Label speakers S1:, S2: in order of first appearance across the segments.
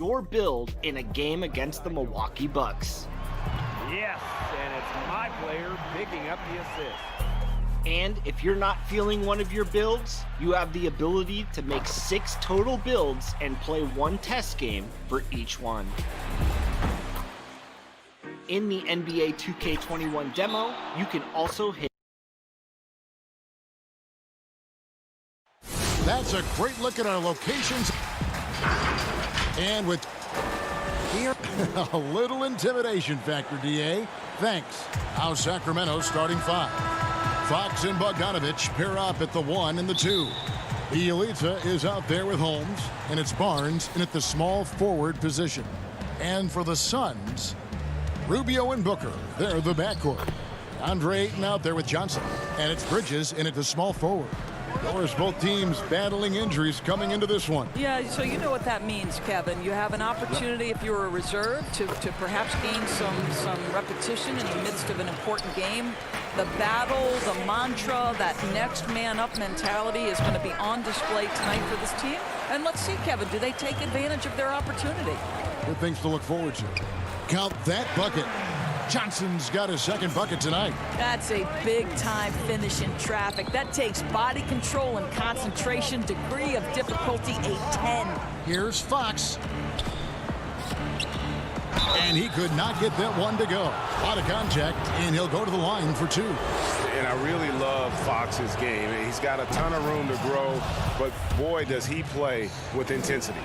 S1: your build in a game against the Milwaukee Bucks.
S2: Yes, and it's my player picking up the assist.
S1: And if you're not feeling one of your builds, you have the ability to make 6 total builds and play 1 test game for each one. In the NBA 2K21 demo, you can also hit.
S3: That's a great look at our locations. And with here, a little intimidation factor, DA. Thanks. Now Sacramento starting 5. Fox and Bogdanovich pair up at the 1 and the 2. Bielitsa is out there with Holmes, and it's Barnes in at the small forward position. And for the Suns, Rubio and Booker, they're the backcourt. Andre Ayton out there with Johnson, and it's Bridges in at the small forward. Doris, both teams battling injuries coming into this one.
S4: Yeah, so you know what that means, Kevin. You have an opportunity, if you're a reserve, to perhaps gain some repetition in the midst of an important game. The battle, the mantra, that next man up mentality is going to be on display tonight for this team. And let's see, Kevin, do they take advantage of their opportunity?
S3: Good things to look forward to. Count that bucket. Johnson's got his second bucket tonight.
S4: That's a big-time finish in traffic. That takes body control and concentration, degree of difficulty, a 10.
S3: Here's Fox. And he could not get that one to go. Out of contact, and he'll go to the line for 2.
S5: And I really love Fox's game. He's got a ton of room to grow, but boy, does he play with intensity.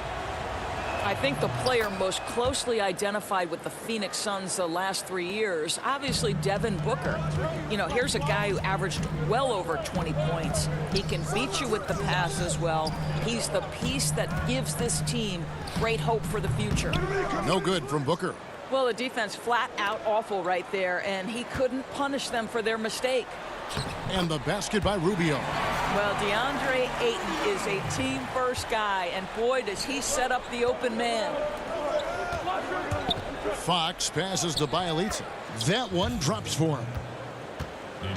S4: I think the player most closely identified with the Phoenix Suns the last 3 years, obviously Devin Booker. You know, here's a guy who averaged well over 20 points. He can beat you with the pass as well. He's the piece that gives this team great hope for the future.
S3: No good from Booker.
S4: Well, the defense flat out awful right there, and he couldn't punish them for their mistake.
S3: And the basket by Rubio.
S4: Well, DeAndre Ayton is a team-first guy, and boy, does he set up the open man.
S3: Fox passes to Bielitsa. That one drops for him.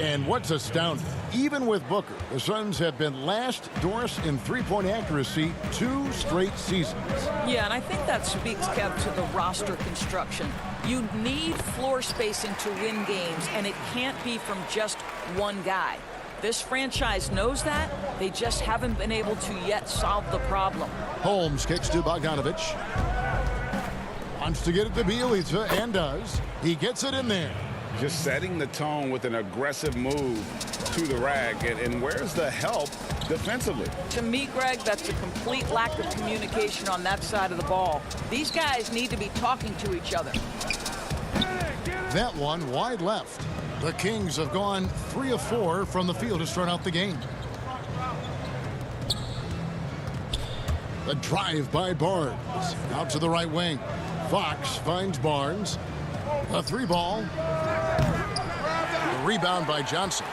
S3: And what's astounding, even with Booker, the Suns have been last, Doris, in three-point accuracy 2 straight seasons.
S4: Yeah, and I think that speaks, Kev, to the roster construction. You need floor spacing to win games, and it can't be from just one guy. This franchise knows that. They just haven't been able to yet solve the problem.
S3: Holmes kicks to Bogdanovich. Wants to get it to Bielitsa, and does. He gets it in there.
S5: Just setting the tone with an aggressive move to the rack. And where's the help defensively?
S4: To me, Greg, that's a complete lack of communication on that side of the ball. These guys need to be talking to each other.
S3: That one wide left. The Kings have gone 3 of 4 from the field to start out the game. The drive by Barnes. Out to the right wing. Fox finds Barnes. A 3-ball. The rebound by Johnson.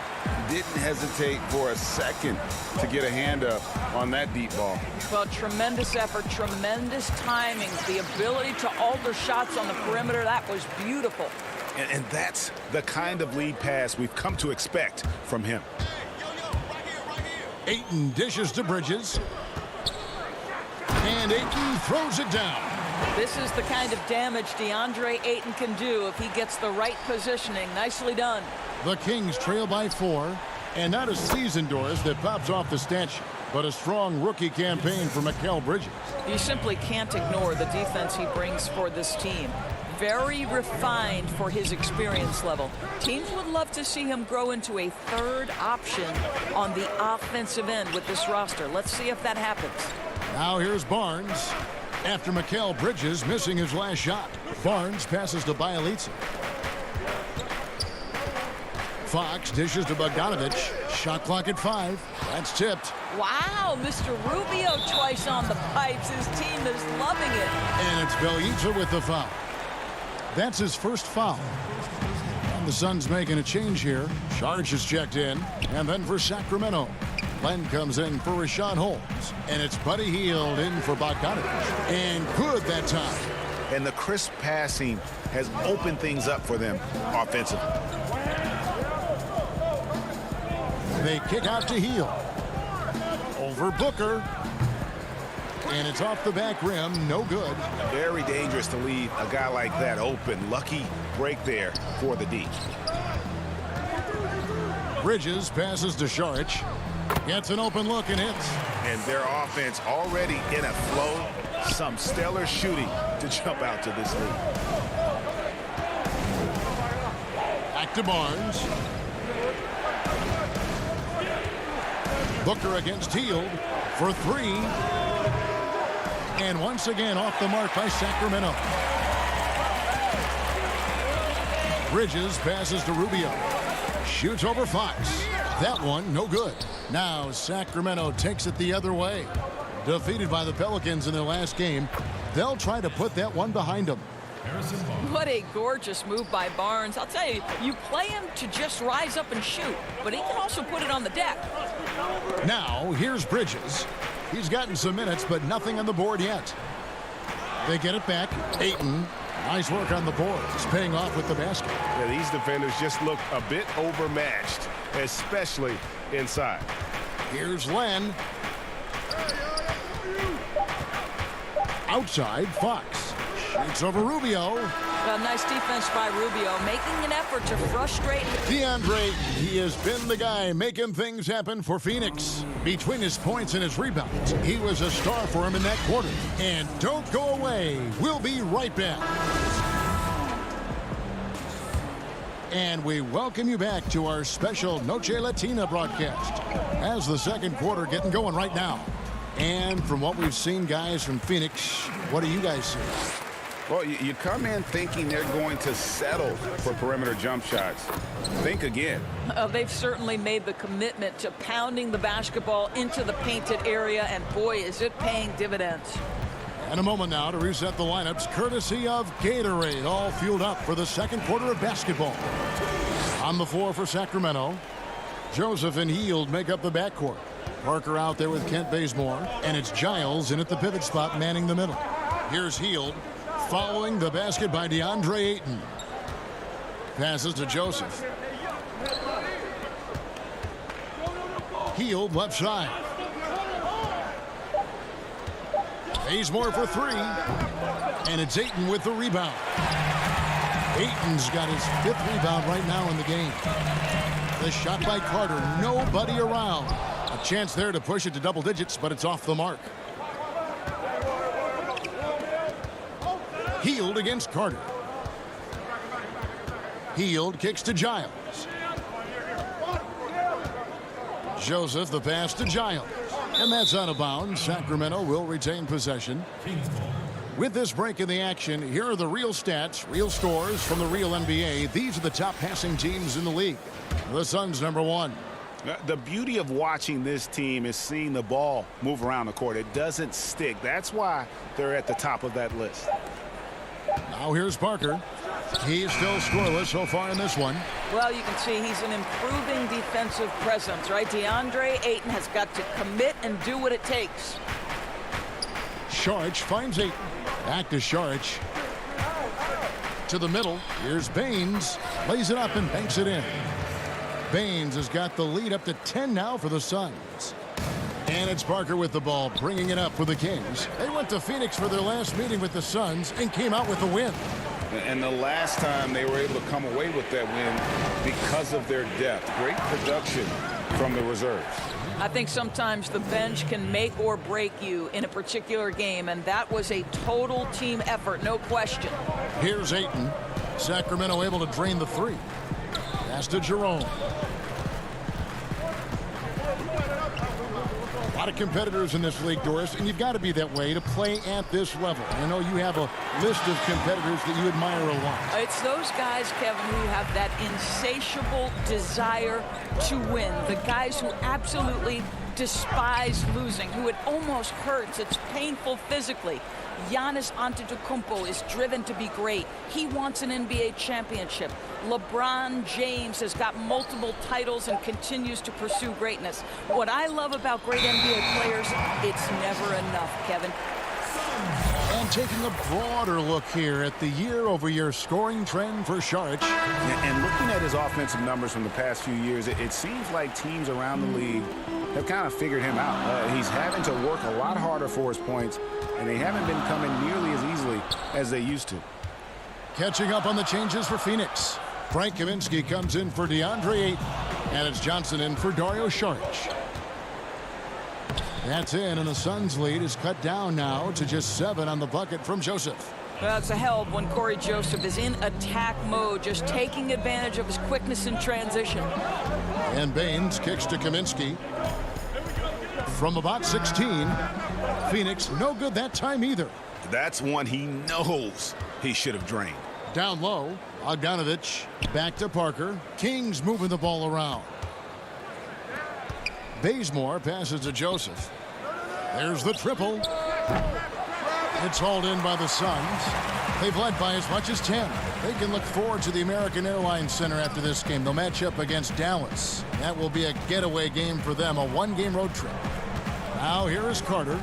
S5: Didn't hesitate for a second to get a hand up on that deep ball.
S4: Well, tremendous effort, tremendous timing, the ability to alter shots on the perimeter. That was beautiful.
S5: And that's the kind of lead pass we've come to expect from him.
S3: Ayton dishes to Bridges. And Ayton throws it down.
S4: This is the kind of damage DeAndre Ayton can do if he gets the right positioning. Nicely done.
S3: The Kings trail by 4. And not a season, Doris, that pops off the stat sheet, but a strong rookie campaign for Mikal Bridges.
S4: You simply can't ignore the defense he brings for this team. Very refined for his experience level. Teams would love to see him grow into a third option on the offensive end with this roster. Let's see if that happens.
S3: Now here's Barnes. After Mikal Bridges missing his last shot. Barnes passes to Bielitsa. Fox dishes to Bogdanovich. Shot clock at 5. That's tipped.
S4: Wow, Mr. Rubio twice on the pipes. His team is loving it.
S3: And it's Bielitsa with the foul. That's his first foul. And the Suns making a change here. Charge is checked in. And then for Sacramento, Len comes in for Rashawn Holmes. And it's Buddy Hield in for Bogdanovich. And good that time.
S5: And the crisp passing has opened things up for them offensively.
S3: They kick out to Hield. Over Booker. And it's off the back rim. No good.
S5: Very dangerous to leave a guy like that open. Lucky break there for the D.
S3: Bridges passes to Saric. Gets an open look and hits.
S5: And their offense already in a flow. Some stellar shooting to jump out to this lead.
S3: Back to Barnes. Booker against Hield for three. And once again off the mark by Sacramento. Bridges passes to Rubio. Shoots over Fox. That one no good. Now Sacramento takes it the other way. Defeated by the Pelicans in their last game, they'll try to put that one behind them.
S4: What a gorgeous move by Barnes. I'll tell you, you play him to just rise up and shoot, but he can also put it on the deck.
S3: Now, here's Bridges. He's gotten some minutes, but nothing on the board yet. They get it back. Ayton, nice work on the boards, paying off with the basket.
S5: Yeah, these defenders just look a bit overmatched, especially inside.
S3: Here's Len. Outside, Fox. Shoots over Rubio.
S4: Well, nice defense by Rubio, making an effort to frustrate.
S3: DeAndre, he has been the guy making things happen for Phoenix. Between his points and his rebounds, he was a star for him in that quarter. And don't go away. We'll be right back. And we welcome you back to our special Noche Latina broadcast. As the second quarter getting going right now. And from what we've seen, guys, from Phoenix, what do you guys see?
S5: Well, you come in thinking they're going to settle for perimeter jump shots. Think again.
S4: They've certainly made the commitment to pounding the basketball into the painted area, and boy, is it paying dividends.
S3: And a moment now to reset the lineups, courtesy of Gatorade, all fueled up for the second quarter of basketball. On the floor for Sacramento, Joseph and Hield make up the backcourt. Parker out there with Kent Bazemore, and it's Giles in at the pivot spot manning the middle. Here's Hield, following the basket by DeAndre Ayton. Passes to Joseph. Hield left side. Bazemore for three, and it's Ayton with the rebound. Ayton's got his fifth rebound right now in the game. The shot by Carter, nobody around. A chance there to push it to double digits, but it's off the mark. Hield against Carter. Hield kicks to Giles. Joseph, the pass to Giles. And that's out of bounds. Sacramento will retain possession. With this break in the action, here are the real stats, real scores from the real NBA. These are the top passing teams in the league. The Suns #1.
S5: The beauty of watching this team is seeing the ball move around the court. It doesn't stick. That's why they're at the top of that list.
S3: Now here's Parker. He's still scoreless so far in this one.
S4: Well, you can see he's an improving defensive presence, right? DeAndre Ayton has got to commit and do what it takes.
S3: Saric finds Ayton. Back to Saric. To the middle. Here's Baines. Lays it up and banks it in. Baines has got the lead up to 10 now for the Suns. And it's Parker with the ball, bringing it up for the Kings. They went to Phoenix for their last meeting with the Suns and came out with a win.
S5: And the last time they were able to come away with that win because of their depth. Great production from the reserves.
S4: I think sometimes the bench can make or break you in a particular game, and that was a total team effort, no question.
S3: Here's Ayton. Sacramento able to drain the three. Pass to Jerome. A lot of competitors in this league, Doris, and you've got to be that way to play at this level. I know you have a list of competitors that you admire a lot.
S4: It's those guys, Kevin, who have that insatiable desire to win. The guys who absolutely despise losing, who it almost hurts. It's painful physically. Giannis Antetokounmpo is driven to be great. He wants an NBA championship. LeBron James has got multiple titles and continues to pursue greatness. What I love about great NBA players, it's never enough, Kevin.
S3: And taking a broader look here at the year-over-year scoring trend for Saric.
S5: And looking at his offensive numbers from the past few years, it seems like teams around the league have kind of figured him out. He's having to work a lot harder for his points, and they haven't been coming nearly as easily as they used to.
S3: Catching up on the changes for Phoenix. Frank Kaminsky comes in for DeAndre Ayton, and it's Johnson in for Dario Saric. That's in, and the Suns' lead is cut down now to just 7 on the bucket from Joseph.
S4: Well, it's a help when Corey Joseph is in attack mode, just taking advantage of his quickness in transition.
S3: And Baines kicks to Kaminsky. From about 16, Phoenix no good that time either.
S5: That's one he knows he should have drained.
S3: Down low, Bogdanovich back to Parker. Kings moving the ball around. Bazemore passes to Joseph. There's the triple. It's hauled in by the Suns. They've led by as much as 10. They can look forward to the American Airlines Center after this game. They'll match up against Dallas. That will be a getaway game for them, a one-game road trip. Now here is Carter.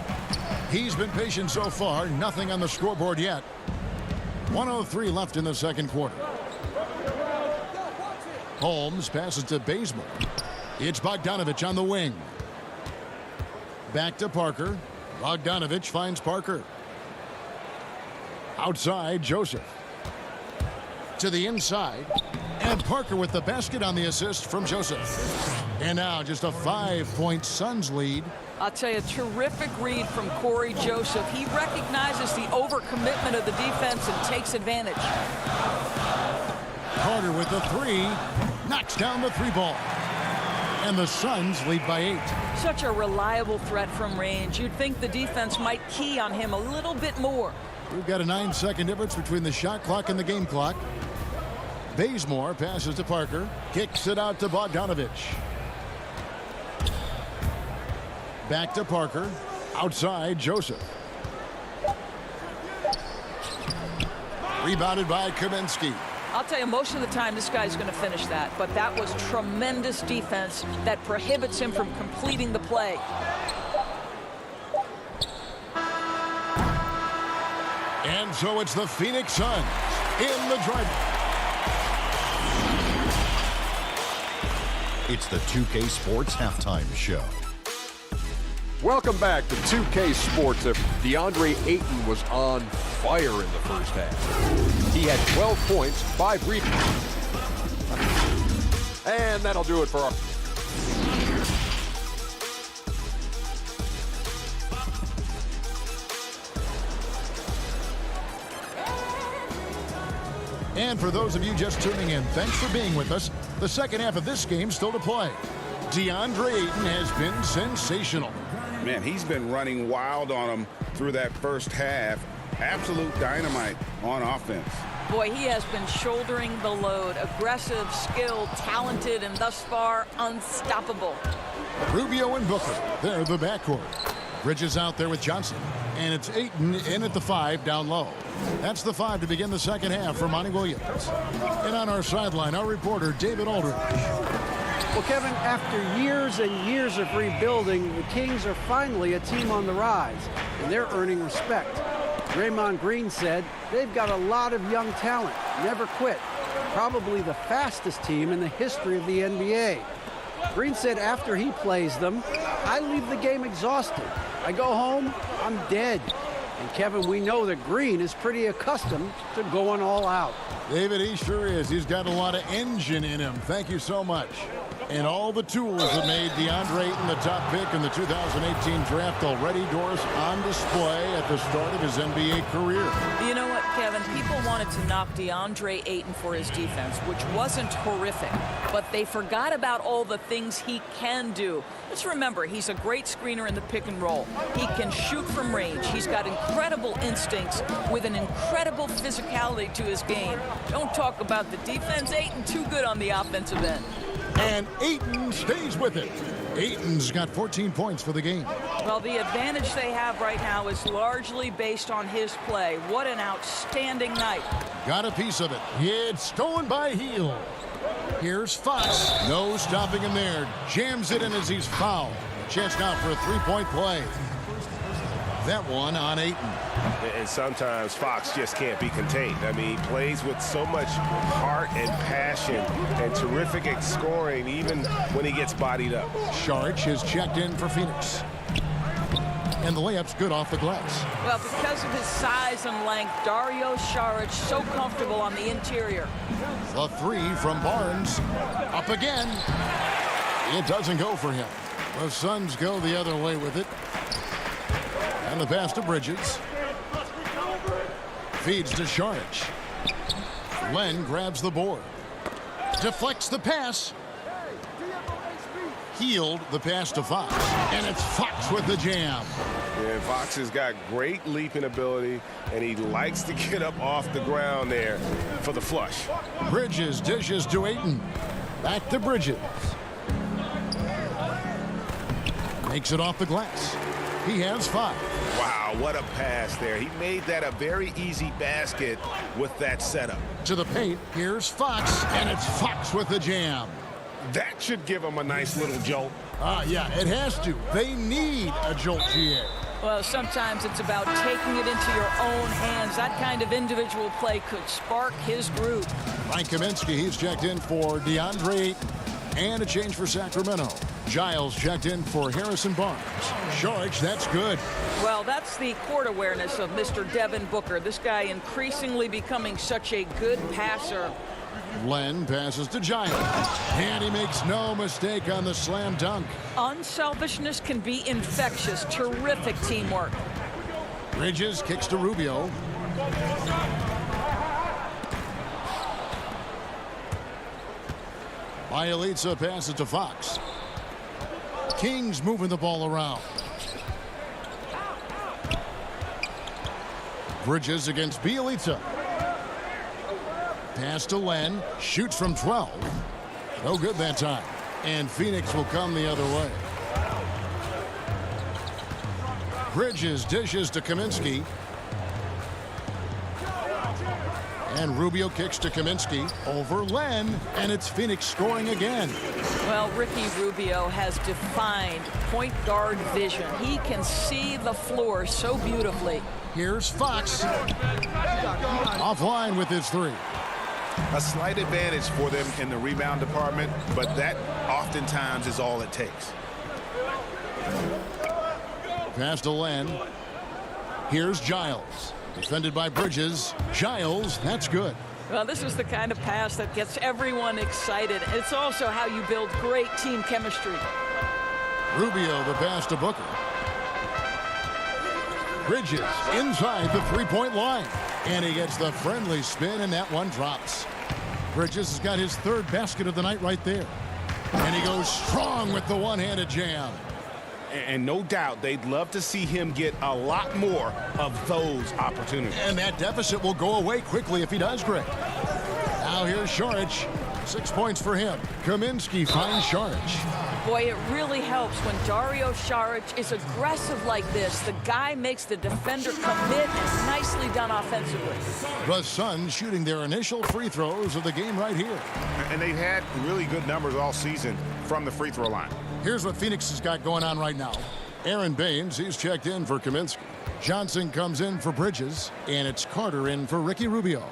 S3: He's been patient so far. Nothing on the scoreboard yet. 1:03 left in the second quarter. Holmes passes to Bazemore. It's Bogdanovich on the wing. Back to Parker. Bogdanovich finds Parker. Outside, Joseph. To the inside. And Parker with the basket on the assist from Joseph. And now just a 5-point Suns lead.
S4: I'll tell you, terrific read from Corey Joseph. He recognizes the overcommitment of the defense and takes advantage.
S3: Carter with the three. Knocks down the three ball. And the Suns lead by 8.
S4: Such a reliable threat from range. You'd think the defense might key on him a little bit more.
S3: We've got a 9-second difference between the shot clock and the game clock. Bazemore passes to Parker. Kicks it out to Bogdanovich. Back to Parker. Outside, Joseph. Rebounded by Kaminsky.
S4: I'll tell you, most of the time this guy's going to finish that, but that was tremendous defense that prohibits him from completing the play.
S3: And so it's the Phoenix Suns in the driver.
S6: It's the 2K Sports Halftime Show.
S7: Welcome back to 2K Sports. DeAndre Ayton was on fire in the first half. He had 12 points, 5 rebounds. And that'll do it for our...
S3: And for those of you just tuning in, thanks for being with us. The second half of this game still to play. DeAndre Ayton has been sensational.
S5: Man, he's been running wild on him through that first half. Absolute dynamite on offense.
S4: Boy, he has been shouldering the load. Aggressive, skilled, talented, and thus far unstoppable.
S3: Rubio and Booker, they're the backcourt. Bridges out there with Johnson. And it's Ayton in at the 5 down low. That's the 5 to begin the second half for Monty Williams. And on our sideline, our reporter, David Aldridge.
S8: Well, Kevin, after years and years of rebuilding, the Kings are finally a team on the rise, and they're earning respect. Draymond Green said they've got a lot of young talent, never quit, probably the fastest team in the history of the NBA. Green said after he plays them, I leave the game exhausted. I go home, I'm dead. And Kevin, we know that Green is pretty accustomed to going all out.
S3: David, he sure is. He's got a lot of engine in him. Thank you so much. And all the tools that made DeAndre Ayton the top pick in the 2018 draft already, Doris, on display at the start of his NBA career.
S4: You know what, Kevin? People wanted to knock DeAndre Ayton for his defense, which wasn't horrific, but they forgot about all the things he can do. Let's remember, he's a great screener in the pick and roll. He can shoot from range. He's got incredible instincts with an incredible physicality to his game. Don't talk about the defense. Ayton too good on the offensive end.
S3: And Ayton stays with it. Ayton's got 14 points for the game.
S4: Well, the advantage they have right now is largely based on his play. What an outstanding night.
S3: Got a piece of it. It's stolen by Heel. Here's Fox. No stopping him there. Jams it in as he's fouled. Chance now for a three-point play. That one on Ayton.
S5: And sometimes Fox just can't be contained. I mean, he plays with so much heart and passion and terrific at scoring even when he gets bodied up.
S3: Saric has checked in for Phoenix. And the layup's good off the glass.
S4: Well, because of his size and length, Dario Saric so comfortable on the interior.
S3: The three from Barnes. Up again. It doesn't go for him. The Suns go the other way with it. And the pass to Bridges. Feeds to Saric. Len grabs the board. Deflects the pass. Healed the pass to Fox. And it's Fox with the jam.
S5: Yeah, Fox has got great leaping ability, and he likes to get up off the ground there for the flush.
S3: Bridges dishes to Ayton. Back to Bridges. Makes it off the glass. He has 5.
S5: Wow, what a pass there. He made that a very easy basket with that setup.
S3: To the paint, here's Fox, and it's Fox with the jam.
S5: That should give him a nice little jolt.
S3: Yeah, it has to. They need a jolt, GA.
S4: Well, sometimes it's about taking it into your own hands. That kind of individual play could spark his group.
S3: Mike Kaminsky, he's checked in for DeAndre Ayton. And a change for Sacramento. Giles checked in for Harrison Barnes. Saric, that's good.
S4: Well, that's the court awareness of Mr. Devin Booker. This guy increasingly becoming such a good passer.
S3: Len passes to Giles. And he makes no mistake on the slam dunk.
S4: Unselfishness can be infectious. Terrific teamwork.
S3: Bridges kicks to Rubio. Bielitsa passes to Fox. Kings moving the ball around. Bridges against Bielitsa. Pass to Len. Shoots from 12. No good that time. And Phoenix will come the other way. Bridges dishes to Kaminsky. And Rubio kicks to Kaminsky over Len, and it's Phoenix scoring again.
S4: Well, Ricky Rubio has defined point guard vision. He can see the floor so beautifully.
S3: Here's Fox. Offline with his 3.
S9: A slight advantage for them in the rebound department, but that oftentimes is all it takes.
S3: Pass to Len. Here's Giles. Defended by Bridges. Giles, that's good.
S4: Well, this is the kind of pass that gets everyone excited. It's also how you build great team chemistry.
S3: Rubio, the pass to Booker. Bridges inside the three-point line. And he gets the friendly spin, and that one drops. Bridges has got his 3rd basket of the night right there. And he goes strong with the one-handed jam.
S9: And no doubt they'd love to see him get a lot more of those opportunities.
S3: And that deficit will go away quickly if he does great. Now here's Saric. 6 points for him. Kaminsky finds Saric.
S4: Boy, it really helps when Dario Saric is aggressive like this. The guy makes the defender commit, and nicely done offensively.
S3: The Suns shooting their initial free throws of the game right here.
S9: And they've had really good numbers all season from the free throw line.
S3: Here's what Phoenix has got going on right now. Aaron Baines, he's checked in for Kaminsky. Johnson comes in for Bridges, and it's Carter in for Ricky Rubio.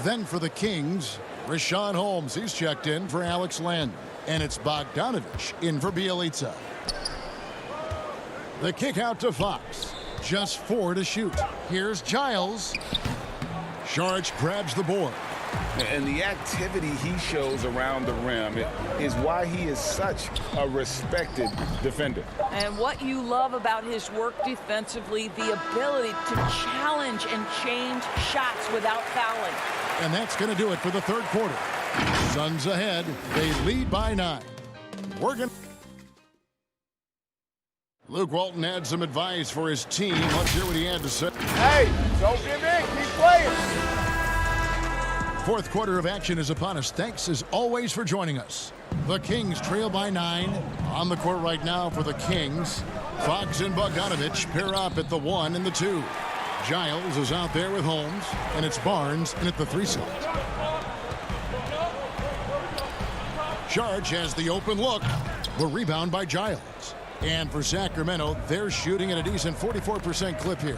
S3: Then for the Kings, Rashawn Holmes, he's checked in for Alex Len. And it's Bogdanovich in for Bielitsa. The kick out to Fox. Just 4 to shoot. Here's Giles. Saric grabs the board.
S9: And the activity he shows around the rim is why he is such a respected defender.
S4: And what you love about his work defensively, the ability to challenge and change shots without fouling.
S3: And that's going to do it for the 3rd quarter. Suns ahead. They lead by 9. Luke Walton had some advice for his team. Let's hear what he had to say.
S2: Hey, don't give in. Keep playing.
S3: 4th quarter of action is upon us. Thanks as always for joining us. The Kings trail by 9. On the court right now for the Kings. Fox and Bogdanovich pair up at the 1 and the 2. Giles is out there with Holmes, and it's Barnes in at the 3 slot. Saric has the open look. The rebound by Giles. And for Sacramento, they're shooting at a decent 44% clip here.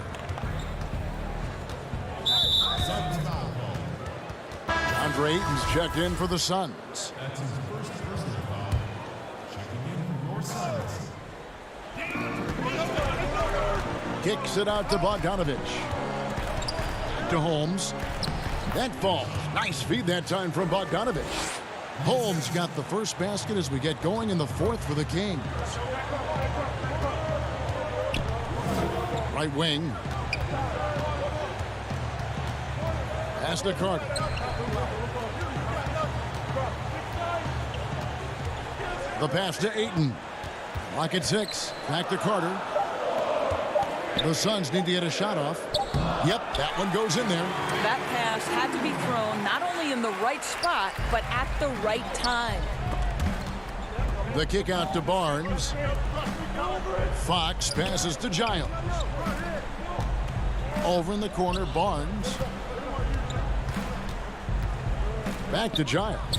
S3: DeAndre Ayton's checked in for the Suns.
S10: That's his first personal foul. Checking in for your Suns.
S3: Kicks it out to Bogdanovich. To Holmes. That falls. Nice feed that time from Bogdanovich. Holmes got the first basket as we get going in the fourth for the Kings. Right wing. Pass to Carter. The pass to Ayton. Lock at 6. Back to Carter. The Suns need to get a shot off. Yep, that one goes in there.
S4: That pass had to be thrown not only in the right spot, but at the right time.
S3: The kick out to Barnes. Fox passes to Giles. Over in the corner, Barnes. Back to Giles.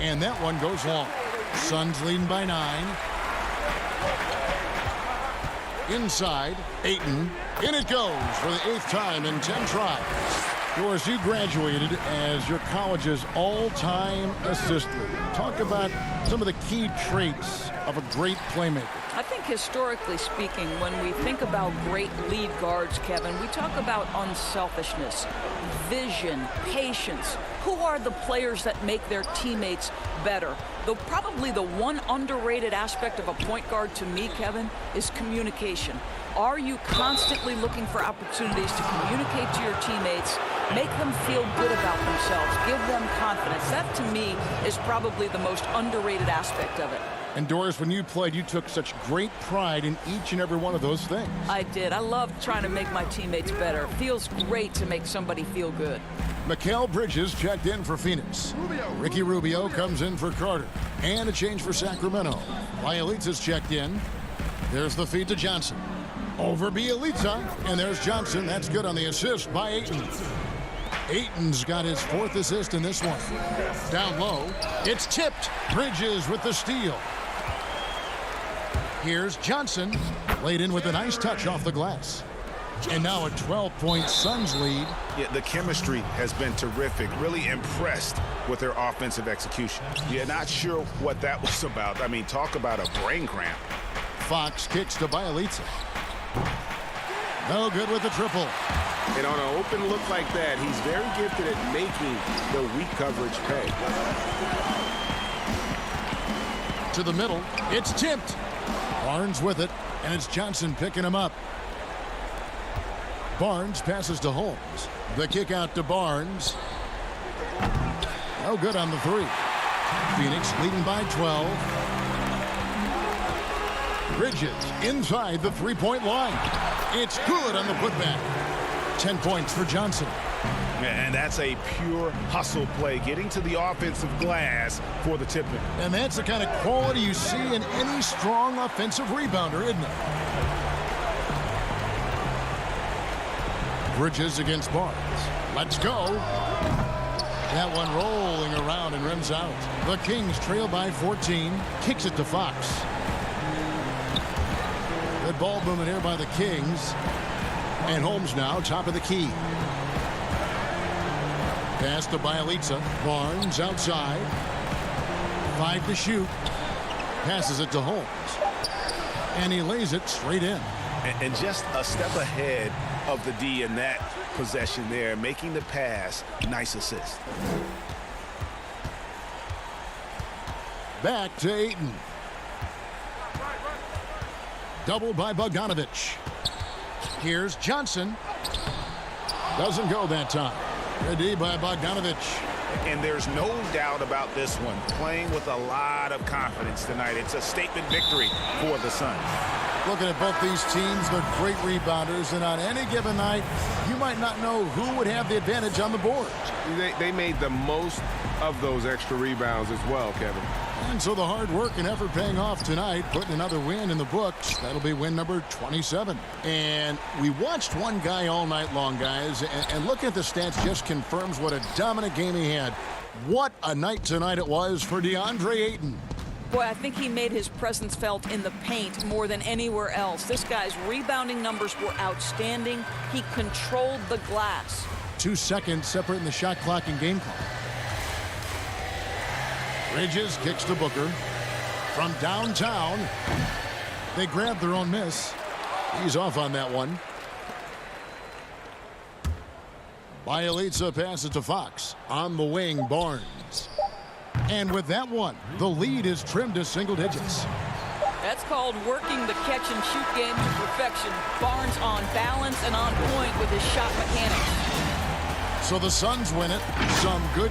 S3: And that one goes long. Suns leading by 9. Inside, Ayton. In it goes for the 8th time in 10 tries. Doris, you graduated as your college's all-time assist leader. Talk about some of the key traits of a great playmaker.
S4: I think historically speaking, when we think about great lead guards, Kevin, we talk about unselfishness, vision, patience. Who are the players that make their teammates better? Though probably the one underrated aspect of a point guard to me, Kevin, is communication. Are you constantly looking for opportunities to communicate to your teammates, make them feel good about themselves, give them confidence? That, to me, is probably the most underrated aspect of it.
S3: And Doris, when you played, you took such great pride in each and every one of those things.
S4: I did. I love trying to make my teammates better. It feels great to make somebody feel good.
S3: Mikal Bridges checked in for Phoenix. Ricky Rubio comes in for Carter. And a change for Sacramento. Bielitsa's checked in. There's the feed to Johnson. Over Bielitsa. And there's Johnson. That's good on the assist by Ayton. Ayton's got his 4th assist in this one. Down low. It's tipped. Bridges with the steal. Here's Johnson. Laid in with a nice touch off the glass. And now a 12-point Suns lead.
S9: Yeah, the chemistry has been terrific. Really impressed with their offensive execution. Yeah, not sure what that was about. I mean, talk about a brain cramp.
S3: Fox kicks to Bielitsa. No good with the triple.
S5: And on an open look like that, he's very gifted at making the weak coverage pay.
S3: To the middle. It's tipped. Barnes with it, and it's Johnson picking him up. Barnes passes to Holmes. The kick out to Barnes. No good on the 3. Phoenix leading by 12. Bridges inside the 3-point line. It's good on the putback. 10 points for Johnson.
S9: And that's a pure hustle play, getting to the offensive glass for the tipping.
S3: And that's the kind of quality you see in any strong offensive rebounder, isn't it? Bridges against Barnes. Let's go. That one rolling around and rims out. The Kings trail by 14. Kicks it to Fox. Good ball movement here by the Kings. And Holmes now top of the key. Pass to Bielitsa. Barnes outside. 5 to shoot. Passes it to Holmes. And he lays it straight in.
S9: And just a step ahead of the D in that possession there, making the pass. Nice assist.
S3: Back to Ayton. Doubled by Bogdanovich. Here's Johnson. Doesn't go that time. Good D by Bogdanovich.
S9: And there's no doubt about this one. Playing with a lot of confidence tonight. It's a statement victory for the Suns.
S3: Looking at both these teams, they're great rebounders, and on any given night, you might not know who would have the advantage on the board.
S5: They made the most of those extra rebounds as well, Kevin.
S3: And so the hard work and effort paying off tonight, putting another win in the books. That'll be win number 27. And we watched one guy all night long, guys, and looking at the stats just confirms what a dominant game he had. What a night tonight it was for DeAndre Ayton.
S4: Boy, I think he made his presence felt in the paint more than anywhere else. This guy's rebounding numbers were outstanding. He controlled the glass.
S3: 2 seconds separating the shot clock and game clock. Bridges kicks to Booker. From downtown, they grab their own miss. He's off on that one. Bielitsa passes to Fox. On the wing, Barnes. And with that one, the lead is trimmed to single digits.
S4: That's called working the catch-and-shoot game to perfection. Barnes on balance and on point with his shot mechanics.
S3: So the Suns win it. Some good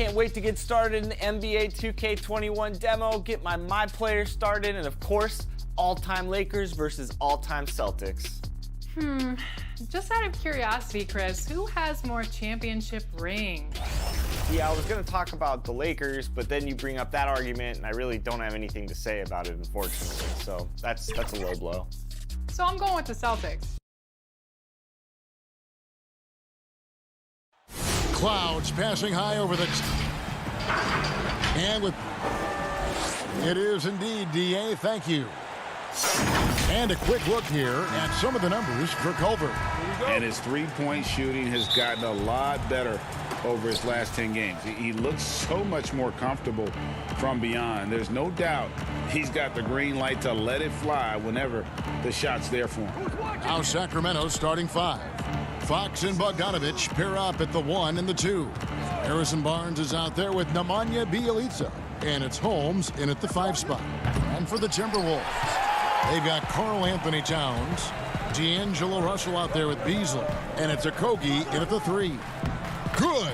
S11: can't wait to get started in the NBA 2K21 demo, get my player started, and of course, all-time Lakers versus all-time Celtics.
S12: Just out of curiosity, Chris, who has more championship rings?
S11: Yeah, I was going to talk about the Lakers, but then you bring up that argument, and I really don't have anything to say about it, unfortunately. So that's a low blow.
S12: So I'm going with the Celtics.
S3: Clouds passing high over the... And with... It is indeed, D.A. Thank you. And a quick look here at some of the numbers for Culver.
S9: And his three-point shooting has gotten a lot better over his last 10 games. He looks so much more comfortable from beyond. There's no doubt he's got the green light to let it fly whenever the shot's there for him.
S3: Now Sacramento's starting 5. Fox and Bogdanovich pair up at the 1 and the 2. Harrison Barnes is out there with Nemanja Bjelica. And it's Holmes in at the 5 spot. And for the Timberwolves, they've got Karl Anthony Towns, D'Angelo Russell out there with Beasley, and it's Okogie in at the 3. Good.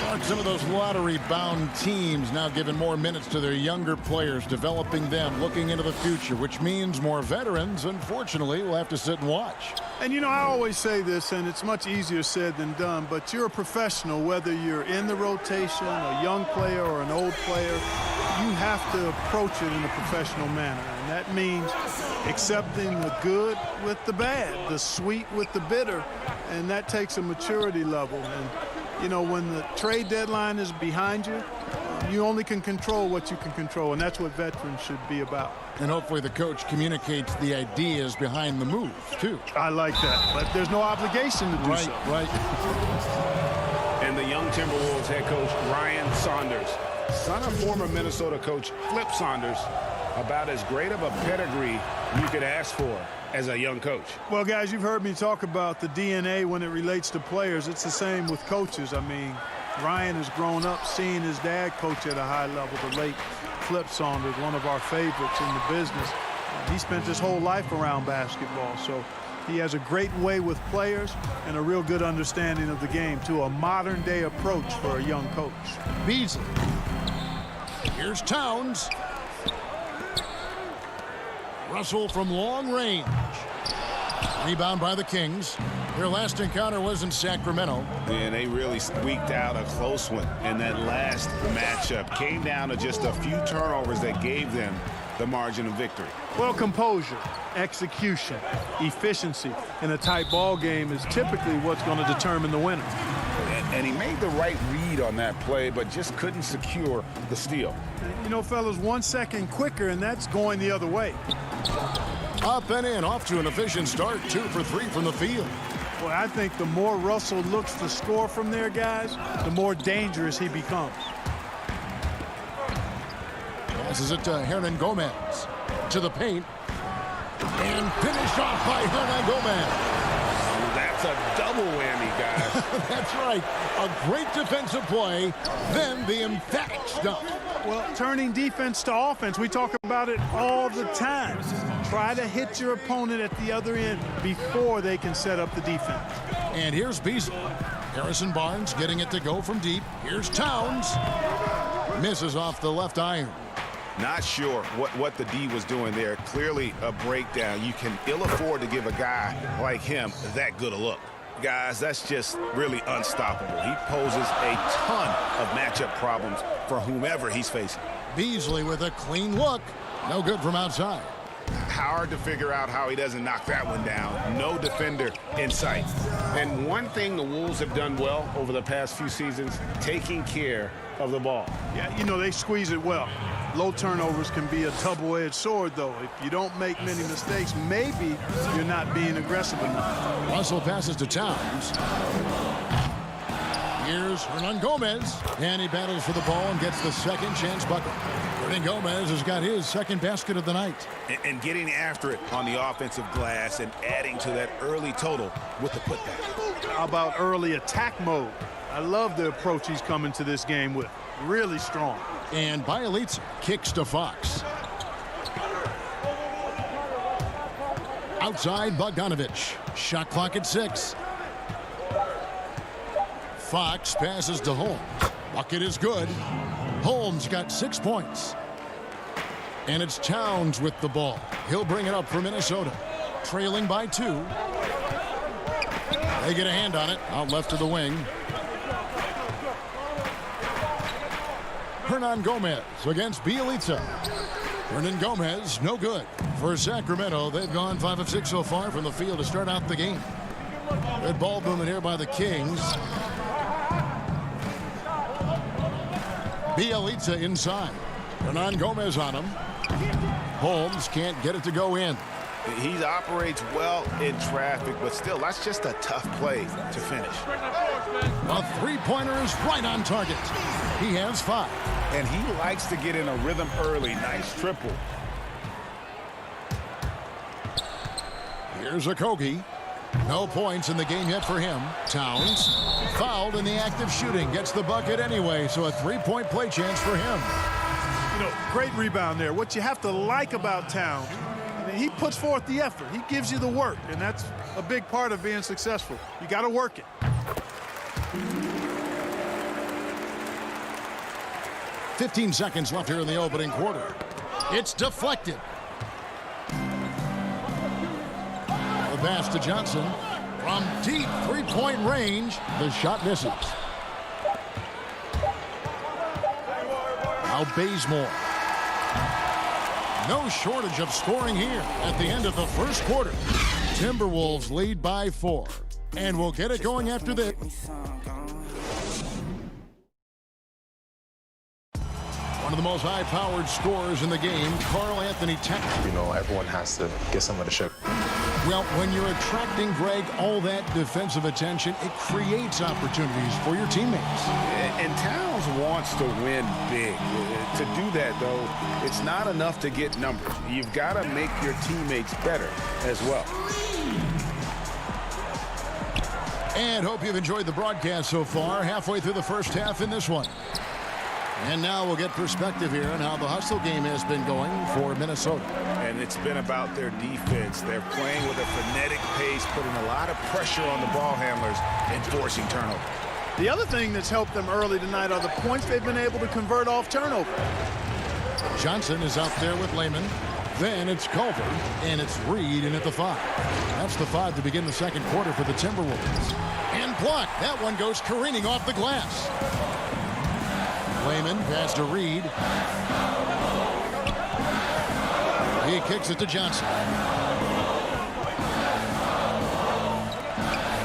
S3: Mark, some of those lottery-bound teams now giving more minutes to their younger players, developing them, looking into the future, which means more veterans, unfortunately, will have to sit and watch.
S13: And, you know, I always say this, and it's much easier said than done, but you're a professional, whether you're in the rotation, a young player or an old player, you have to approach it in a professional manner. And that means accepting the good with the bad, the sweet with the bitter, and that takes a maturity level. And, you know, when the trade deadline is behind you, you only can control what you can control, and that's what veterans should be about.
S3: And hopefully the coach communicates the ideas behind the moves, too.
S13: I like that, but there's no obligation to do so.
S3: Right.
S9: And the young Timberwolves head coach, Ryan Saunders, son of former Minnesota coach Flip Saunders, about as great of a pedigree you could ask for as a young coach.
S13: Well, guys, you've heard me talk about the DNA when it relates to players. It's the same with coaches. I mean, Ryan has grown up seeing his dad coach at a high level, the late Flip Saunders, one of our favorites in the business. He spent his whole life around basketball, so he has a great way with players and a real good understanding of the game, too, a modern-day approach for a young coach.
S3: Beasley. Here's Towns. Russell from long range. Rebound by the Kings. Their last encounter was in Sacramento.
S9: And they really squeaked out a close one in that last matchup. Came down to just a few turnovers that gave them the margin of victory.
S13: Well, composure, execution, efficiency in a tight ball game is typically what's going to determine the winner.
S9: And he made the right read on that play, but just couldn't secure the steal.
S13: You know, fellas, 1 second quicker, and that's going the other way.
S3: Up and in, off to an efficient start, 2 for 3 from the field.
S13: Well, I think the more Russell looks to score from there, guys, the more dangerous he becomes.
S3: Passes it to Hernan Gomez. To the paint. And finished off by Hernan Gomez.
S9: That's a double whammy, guys.
S3: That's right. A great defensive play, then the emphatic stuff.
S13: Well, turning defense to offense, we talk about it all the time. Try to hit your opponent at the other end before they can set up the defense.
S3: And here's Beasley. Harrison Barnes getting it to go from deep. Here's Towns. Misses off the left iron.
S9: Not sure what the D was doing there. Clearly a breakdown. You can ill afford to give a guy like him that good a look. Guys, that's just really unstoppable. He poses a ton of matchup problems for whomever he's facing.
S3: Beasley with a clean look. No good from outside.
S9: Hard to figure out how he doesn't knock that one down. No defender in sight. And one thing the Wolves have done well over the past few seasons, taking care of the ball.
S13: Yeah, you know, they squeeze it well. Low turnovers can be a double-edged sword, though. If you don't make many mistakes, maybe you're not being aggressive enough.
S3: Russell passes to Towns. Here's Hernan Gomez. And he battles for the ball and gets the second chance bucket. Hernan Gomez has got his second basket of the night.
S9: And getting after it on the offensive glass and adding to that early total with the putback.
S13: How about early attack mode? I love the approach he's coming to this game with. Really strong.
S3: And Bjelica kicks to Fox. Outside Bogdanovich. Shot clock at 6. Fox passes to Holmes. Bucket is good. Holmes got 6 points. And it's Towns with the ball. He'll bring it up for Minnesota. Trailing by 2. They get a hand on it. Out left to the wing. Hernan Gomez against Bielitsa. Hernan Gomez, no good. For Sacramento, they've gone 5 of 6 so far from the field to start out the game. Good ball movement here by the Kings. Bielitsa inside. Hernan Gomez on him. Holmes can't get it to go in.
S9: He operates well in traffic, but still, that's just a tough play to finish.
S3: A three-pointer is right on target. He has 5.
S9: And he likes to get in a rhythm early. Nice triple.
S3: Here's Okogie. No points in the game yet for him. Towns fouled in the act of shooting. Gets the bucket anyway, so a 3-point play chance for him.
S13: You know, great rebound there. What you have to like about Towns, I mean, he puts forth the effort. He gives you the work, and that's a big part of being successful. You got to work it.
S3: 15 seconds left here in the opening quarter. It's deflected. The pass to Johnson. From deep three-point range, the shot misses. Now Bazemore. No shortage of scoring here at the end of the first quarter. Timberwolves lead by 4. And we'll get it going after this. One of the most high-powered scorers in the game, Karl Anthony Towns.
S14: You know, everyone has to get some of the shit.
S3: Well, when you're attracting, Greg, all that defensive attention, it creates opportunities for your teammates.
S9: And Towns wants to win big. To do that, though, it's not enough to get numbers. You've got to make your teammates better as well.
S3: And hope you've enjoyed the broadcast so far. Halfway through the first half in this one. And now we'll get perspective here on how the hustle game has been going for Minnesota.
S9: And it's been about their defense. They're playing with a frenetic pace, putting a lot of pressure on the ball handlers and forcing turnover.
S13: The other thing that's helped them early tonight are the points they've been able to convert off turnover.
S3: Johnson is out there with Lehman. Then it's Culver, and it's Reed in at the 5. That's the 5 to begin the second quarter for the Timberwolves. And blocked. That one goes careening off the glass. Lehman pass to Reed. He kicks it to Johnson.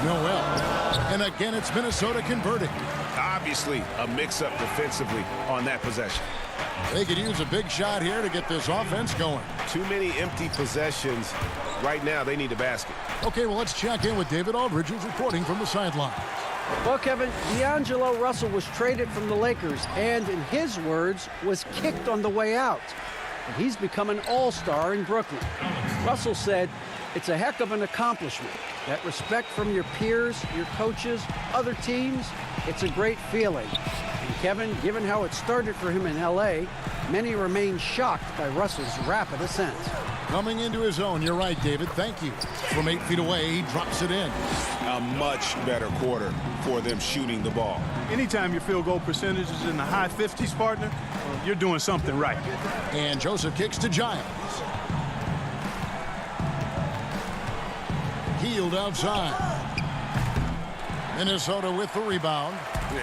S3: Noel. And again, it's Minnesota converting.
S9: Obviously, a mix-up defensively on that possession.
S3: They could use a big shot here to get this offense going.
S9: Too many empty possessions. Right now, they need a basket.
S3: Okay, well, let's check in with David Aldridge, who's reporting from the sideline.
S8: Well, Kevin, D'Angelo Russell was traded from the Lakers and, in his words, was kicked on the way out. And he's become an all-star in Brooklyn. Russell said, "It's a heck of an accomplishment. That respect from your peers, your coaches, other teams, it's a great feeling." And Kevin, given how it started for him in L.A., many remain shocked by Russell's rapid ascent.
S3: Coming into his own, you're right, David. Thank you. From 8 feet away, he drops it in.
S9: A much better quarter for them shooting the ball.
S13: Anytime your field goal percentage is in the high 50s, partner, well, you're doing something right.
S3: And Joseph kicks to Giles. Healed outside. Minnesota with the rebound.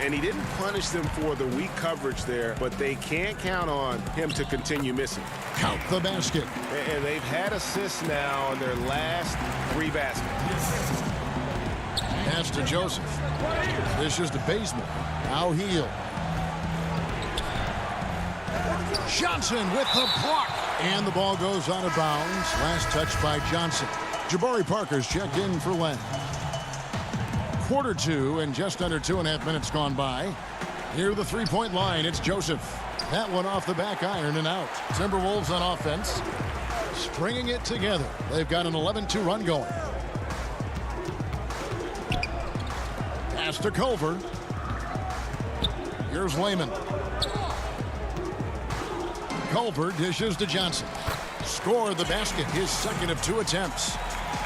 S9: And he didn't punish them for the weak coverage there, but they can't count on him to continue missing.
S3: Count the basket.
S9: And they've had assists now on their last 3 baskets.
S3: Pass to Joseph. This is to Bazemore. Now Heal. Johnson with the block. And the ball goes out of bounds. Last touch by Johnson. Jabari Parker's checked in for Len. Quarter 2 and just under 2.5 minutes gone by. Near the three-point line, it's Joseph. That one off the back iron and out. Timberwolves on offense. Stringing it together. They've got an 11-2 run going. Pass to Culver. Here's Lehman. Culver dishes to Johnson. Scored the basket, his second of 2 attempts.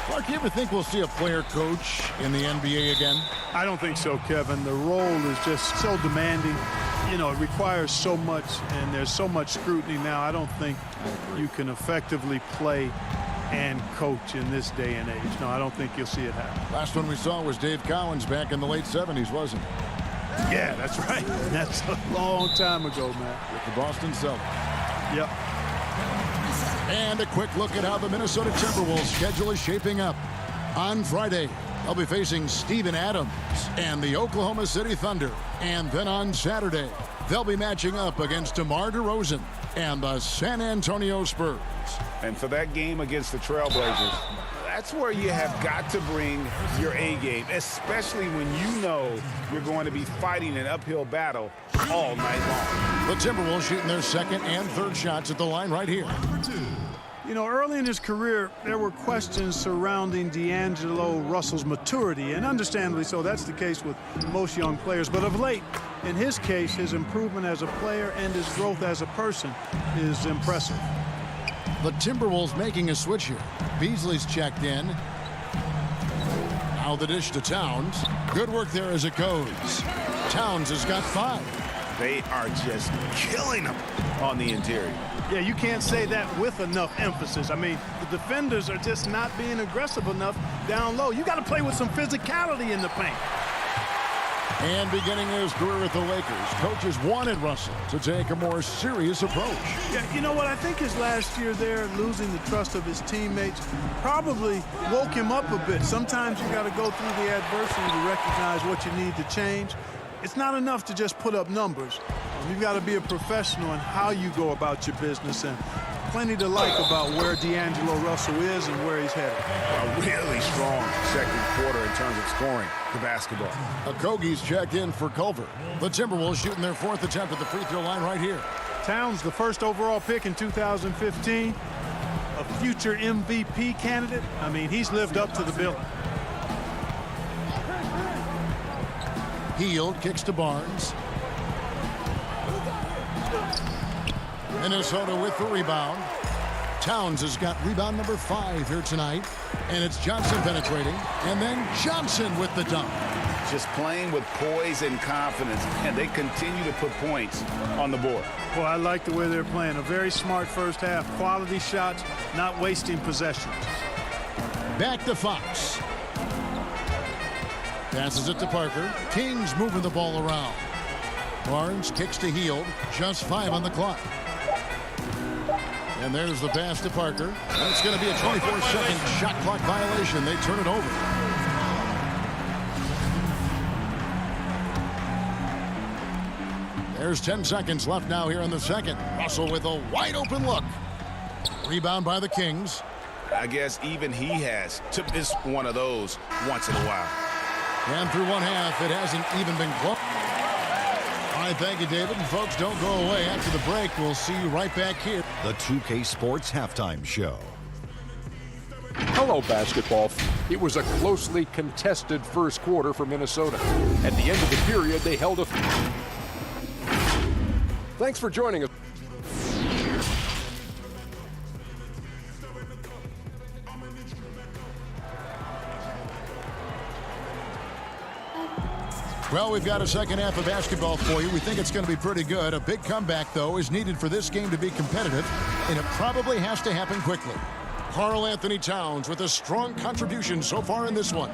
S3: Clark, you ever think we'll see a player coach in the NBA again?
S13: I don't think so, Kevin. The role is just so demanding. you know, it requires so much, and there's so much scrutiny now. I don't think you can effectively play and coach in this day and age. No, I don't think you'll see it happen.
S3: Last one we saw was Dave Cowens back in the late 70s, wasn't it?
S13: Yeah, that's right. That's a long time ago, man.
S3: With the Boston Celtics.
S13: Yep.
S3: And a quick look at how the Minnesota Timberwolves schedule is shaping up. On Friday, they'll be facing Steven Adams and the Oklahoma City Thunder. And then on Saturday, they'll be matching up against DeMar DeRozan and the San Antonio Spurs.
S9: And for that game against the Trailblazers, that's where you have got to bring your A game, especially when you know you're going to be fighting an uphill battle all night long.
S3: The Timberwolves shooting their second and third shots at the line right here.
S13: You know, early in his career, there were questions surrounding D'Angelo Russell's maturity, and understandably so. That's the case with most young players. But of late, in his case, his improvement as a player and his growth as a person is impressive.
S3: The Timberwolves making a switch here. Beasley's checked in. Now the dish to Towns. Good work there as it goes. Towns has got 5.
S9: They are just killing them on the interior.
S13: Yeah, you can't say that with enough emphasis. I mean, the defenders are just not being aggressive enough down low. You got to play with some physicality in the paint.
S3: And beginning his career with the Lakers, coaches wanted Russell to take a more serious approach.
S13: Yeah, you know what? I think his last year there, losing the trust of his teammates, probably woke him up a bit. Sometimes you got to go through the adversity to recognize what you need to change. It's not enough to just put up numbers. You've got to be a professional in how you go about your business, and plenty to like about where D'Angelo Russell is and where he's headed.
S9: A really strong second quarter in terms of scoring the basketball.
S3: Okogie's checked in for Culver. The Timberwolves shooting their 4th attempt at the free throw line right here.
S13: Towns, the first overall pick in 2015, a future MVP candidate. I mean, he's lived up to the billing.
S3: Hield kicks to Barnes. Minnesota with the rebound. Towns has got rebound number 5 here tonight. And it's Johnson penetrating. And then Johnson with the dunk.
S9: Just playing with poise and confidence, and they continue to put points on the board.
S13: Well, I like the way they're playing. A very smart first half. Quality shots, not wasting possessions.
S3: Back to Fox. Passes it to Parker. Kings moving the ball around. Barnes kicks to Hield. Just 5 on the clock. And there's the pass to Parker. And it's going to be a 24-second shot clock violation. They turn it over. There's 10 seconds left now here in the second. Russell with a wide open look. Rebound by the Kings.
S9: I guess even he has to miss one of those once in a while.
S3: And through one half, it hasn't even been close. All right, thank you, David. And folks, don't go away. After the break, we'll see you right back here.
S6: The 2K Sports Halftime Show.
S7: Hello, basketball. It was a closely contested first quarter for Minnesota. At the end of the period, they held a... Thanks for joining us.
S3: Well, we've got a second half of basketball for you. We think it's going to be pretty good. A big comeback, though, is needed for this game to be competitive, and it probably has to happen quickly. Karl Anthony Towns with a strong contribution so far in this one.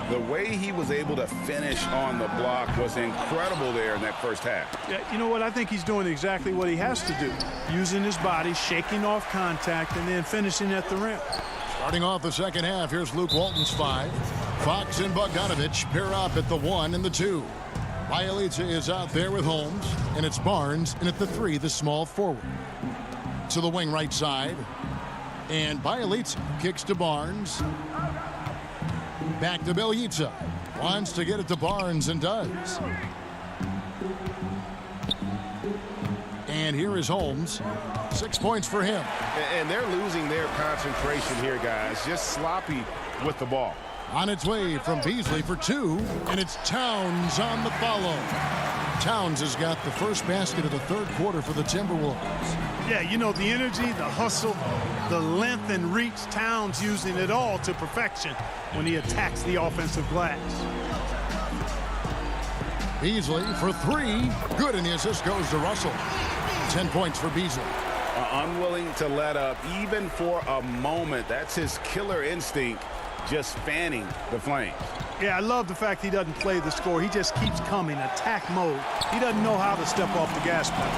S9: The way he was able to finish on the block was incredible there in that first half.
S13: Yeah, you know what? I think he's doing exactly what he has to do. Using his body, shaking off contact, and then finishing at the rim.
S3: Starting off the second half, here's Luke Walton's 5. Fox and Bogdanovich pair up at the 1 and the 2. Bielitsa is out there with Holmes, and it's Barnes, and at the 3, the small forward. To the wing right side, and Bielitsa kicks to Barnes. Back to Bielitsa. Wants to get it to Barnes and does. And here is Holmes. 6 points for him.
S9: And they're losing their concentration here, guys. Just sloppy with the ball.
S3: On its way from Beasley for 2, and it's Towns on the follow. Towns has got the first basket of the third quarter for the Timberwolves.
S13: Yeah, you know, the energy, the hustle, the length and reach, Towns using it all to perfection when he attacks the offensive glass.
S3: Beasley for 3. Good, and the assist goes to Russell. 10 points for Beasley.
S9: Unwilling to let up even for a moment. That's his killer instinct, just fanning the flames.
S13: Yeah, I love the fact he doesn't play the score. He just keeps coming, attack mode. He doesn't know how to step off the gas pedal.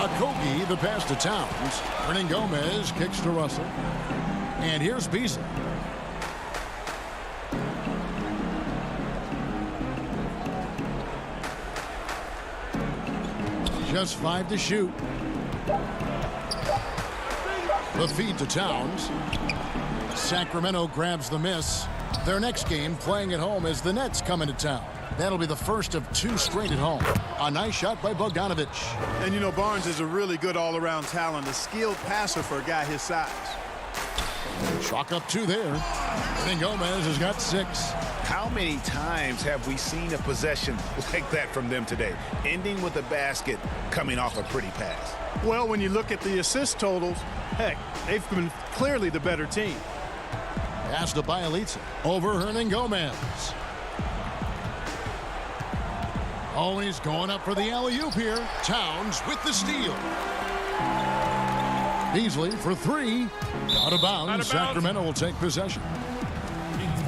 S3: Okogie, the pass to Towns. Hernan Gomez kicks to Russell. And here's Beasley. Just 5 to shoot. The feed to Towns. Sacramento grabs the miss. Their next game playing at home as the Nets come into town. That'll be the first of 2 straight at home. A nice shot by Bogdanovic.
S13: And you know, Barnes is a really good all-around talent, a skilled passer for a guy his size.
S3: Chalk up 2 there. And Gomez has got 6.
S9: How many times have we seen a possession like that from them today, ending with a basket coming off a pretty pass?
S13: Well, when you look at the assist totals, heck, they've been clearly the better team.
S3: Pass to Bielitsa over Hernan Gomez. Always going up for the alley-oop here. Towns with the steal. Beasley for 3. Out of bounds. Sacramento will take possession.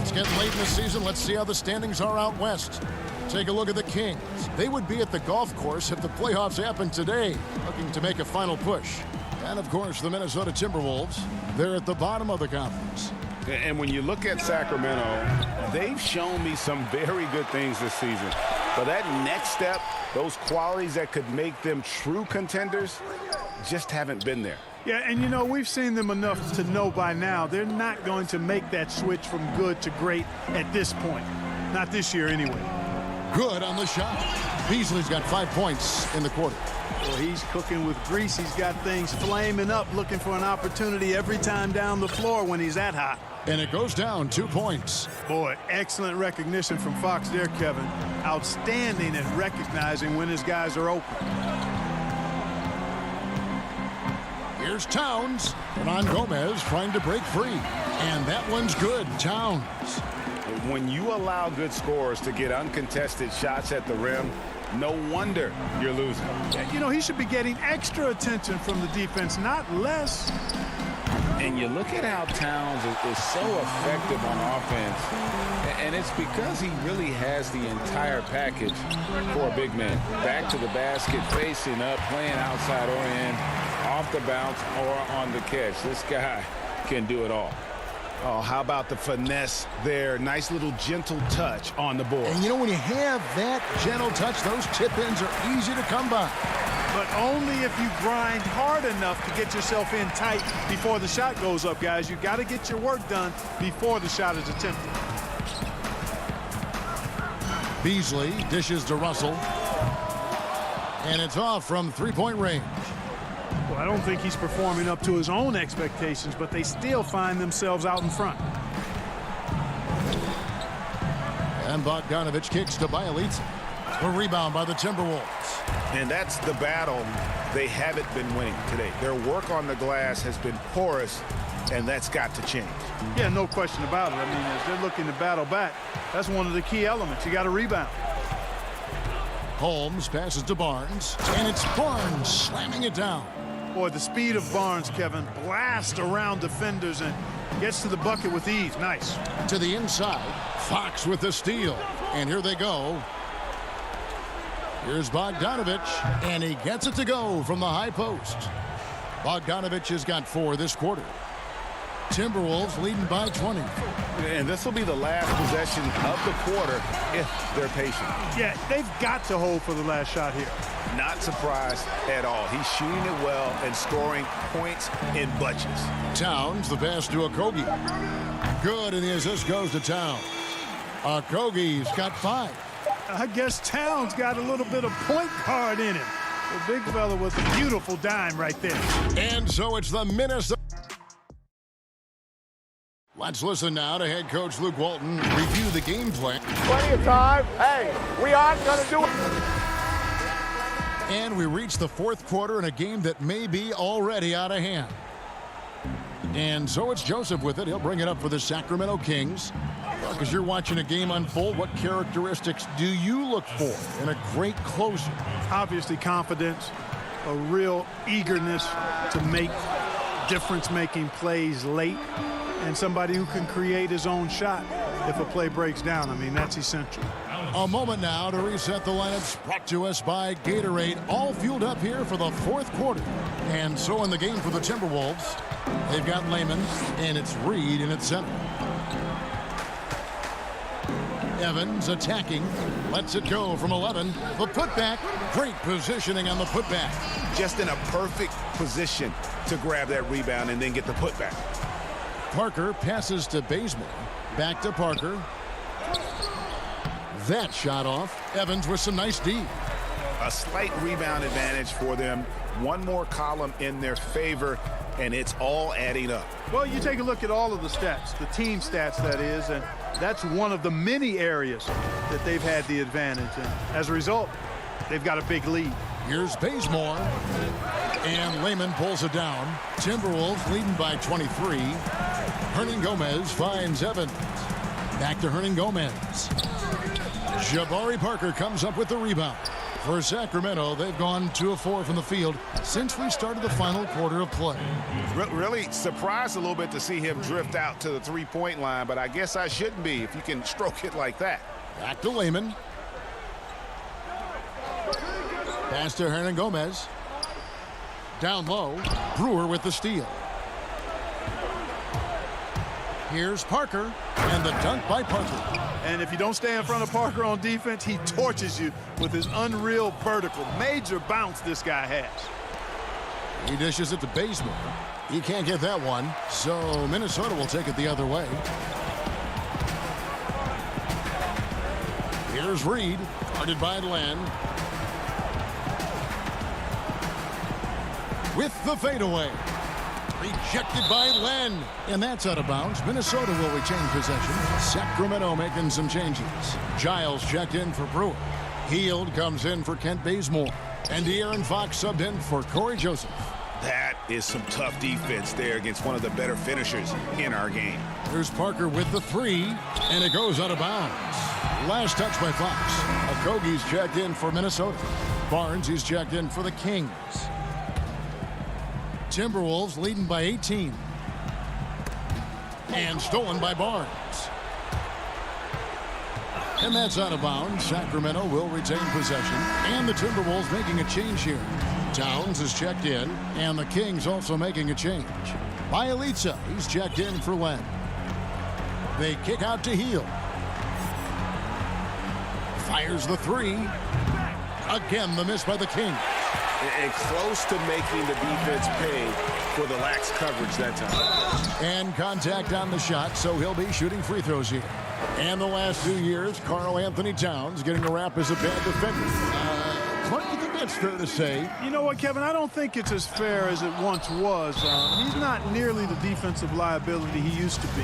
S3: It's getting late in the season. Let's see how the standings are out west. Take a look at the Kings. They would be at the golf course if the playoffs happened today, looking to make a final push. And, of course, the Minnesota Timberwolves. They're at the bottom of the conference.
S9: And when you look at Sacramento, they've shown me some very good things this season. But that next step, those qualities that could make them true contenders, just haven't been there.
S13: Yeah, and you know, we've seen them enough to know by now they're not going to make that switch from good to great at this point. Not this year anyway.
S3: Good on the shot. Beasley's got 5 points in the quarter.
S13: Well, he's cooking with grease. He's got things flaming up, looking for an opportunity every time down the floor when he's that hot.
S3: And it goes down 2 points.
S13: Boy, excellent recognition from Fox there, Kevin. Outstanding at recognizing when his guys are open.
S3: Here's Towns. Hernan Gomez trying to break free. And that one's good. Towns.
S9: When you allow good scorers to get uncontested shots at the rim, no wonder you're losing.
S13: You know, he should be getting extra attention from the defense, not less.
S9: And you look at how Towns is so effective on offense, and it's because he really has the entire package for a big man. Back to the basket, facing up, playing outside or in, off the bounce or on the catch. This guy can do it all. Oh, how about the finesse there? Nice little gentle touch on the board.
S3: And you know, when you have that gentle touch, those tip-ins are easy to come by.
S13: But only if you grind hard enough to get yourself in tight before the shot goes up, guys. You got to get your work done before the shot is attempted.
S3: Beasley dishes to Russell. And it's off from 3-point range.
S13: Well, I don't think he's performing up to his own expectations, but they still find themselves out in front.
S3: And Bogdanovic kicks to Bielitsa. A rebound by the Timberwolves.
S9: And that's the battle they haven't been winning today. Their work on the glass has been porous, and that's got to change.
S13: Yeah, no question about it. I mean, as they're looking to battle back, that's one of the key elements. You got to rebound.
S3: Holmes passes to Barnes, and it's Barnes slamming it down.
S13: Boy, the speed of Barnes, Kevin, blast around defenders and gets to the bucket with ease. Nice.
S3: To the inside, Fox with the steal. And here they go. Here's Bogdanovic, and he gets it to go from the high post. Bogdanovic has got 4 this quarter. Timberwolves leading by 20.
S9: And this will be the last possession of the quarter if they're patient.
S13: Yeah, they've got to hold for the last shot here.
S9: Not surprised at all. He's shooting it well and scoring points in bunches.
S3: Towns, the pass to Okogie. Good, and the assist goes to Towns. Okogie's got 5.
S13: I guess Towns got a little bit of point guard in him. The big fella was a beautiful dime right there.
S3: And so it's the Minnesota. Let's listen now to head coach Luke Walton review the game plan.
S2: Plenty of time. Hey, we aren't going to do it.
S3: And we reach the 4th quarter in a game that may be already out of hand. And so it's Joseph with it. He'll bring it up for the Sacramento Kings. As you're watching a game unfold, what characteristics do you look for in a great closer?
S13: Obviously confidence, a real eagerness to make difference-making plays late, and somebody who can create his own shot if a play breaks down. I mean, that's essential.
S3: A moment now to reset the lineups, brought to us by Gatorade, all fueled up here for the fourth quarter. And so in the game for the Timberwolves, they've got Layman, and it's Reed in at center. Evans attacking, lets it go from 11. The putback, great positioning on the putback.
S9: Just in a perfect position to grab that rebound and then get the putback.
S3: Parker passes to Bazemore. Back to Parker. That shot off. Evans with some nice D.
S9: A slight rebound advantage for them. One more column in their favor, and it's all adding up.
S13: Well, you take a look at all of the stats, the team stats, that is, and that's one of the many areas that they've had the advantage. And as a result, they've got a big lead.
S3: Here's Bazemore. And Layman pulls it down. Timberwolves leading by 23. Hernan Gomez finds Evans. Back to Hernan Gomez. Jabari Parker comes up with the rebound. For Sacramento, they've gone 2 of 4 from the field since we started the final quarter of play.
S9: Really surprised a little bit to see him drift out to the three-point line, but I guess I shouldn't be if you can stroke it like that.
S3: Back to Layman. Pass to Hernan Gomez. Down low, Brewer with the steal. Here's Parker, and the dunk by Parker.
S13: And if you don't stay in front of Parker on defense, he torches you with his unreal vertical. Major bounce this guy has.
S3: He dishes it to Bazemore. He can't get that one, so Minnesota will take it the other way. Here's Reed, guarded by Len. With the fadeaway. Rejected by Len. And that's out of bounds. Minnesota will retain possession. Sacramento making some changes. Giles checked in for Brewer. Heald comes in for Kent Bazemore. And De'Aaron Fox subbed in for Corey Joseph.
S9: That is some tough defense there against one of the better finishers in our game.
S3: There's Parker with the 3, and it goes out of bounds. Last touch by Fox. Okogie's checked in for Minnesota. Barnes, he's checked in for the Kings. Timberwolves leading by 18. And stolen by Barnes. And that's out of bounds. Sacramento will retain possession. And the Timberwolves making a change here. Towns is checked in. And the Kings also making a change. Bielitsa, he's checked in for Len. They kick out to Heald. Fires the 3. Again, the miss by the Kings.
S9: And close to making the defense pay for the lax coverage that time.
S3: And contact on the shot, so he'll be shooting free throws here. And the last 2 years, Karl Anthony Towns getting a rap as a bad defender. Clark, you think that's fair to say?
S13: You know what, Kevin? I don't think it's as fair as it once was. He's not nearly the defensive liability he used to be.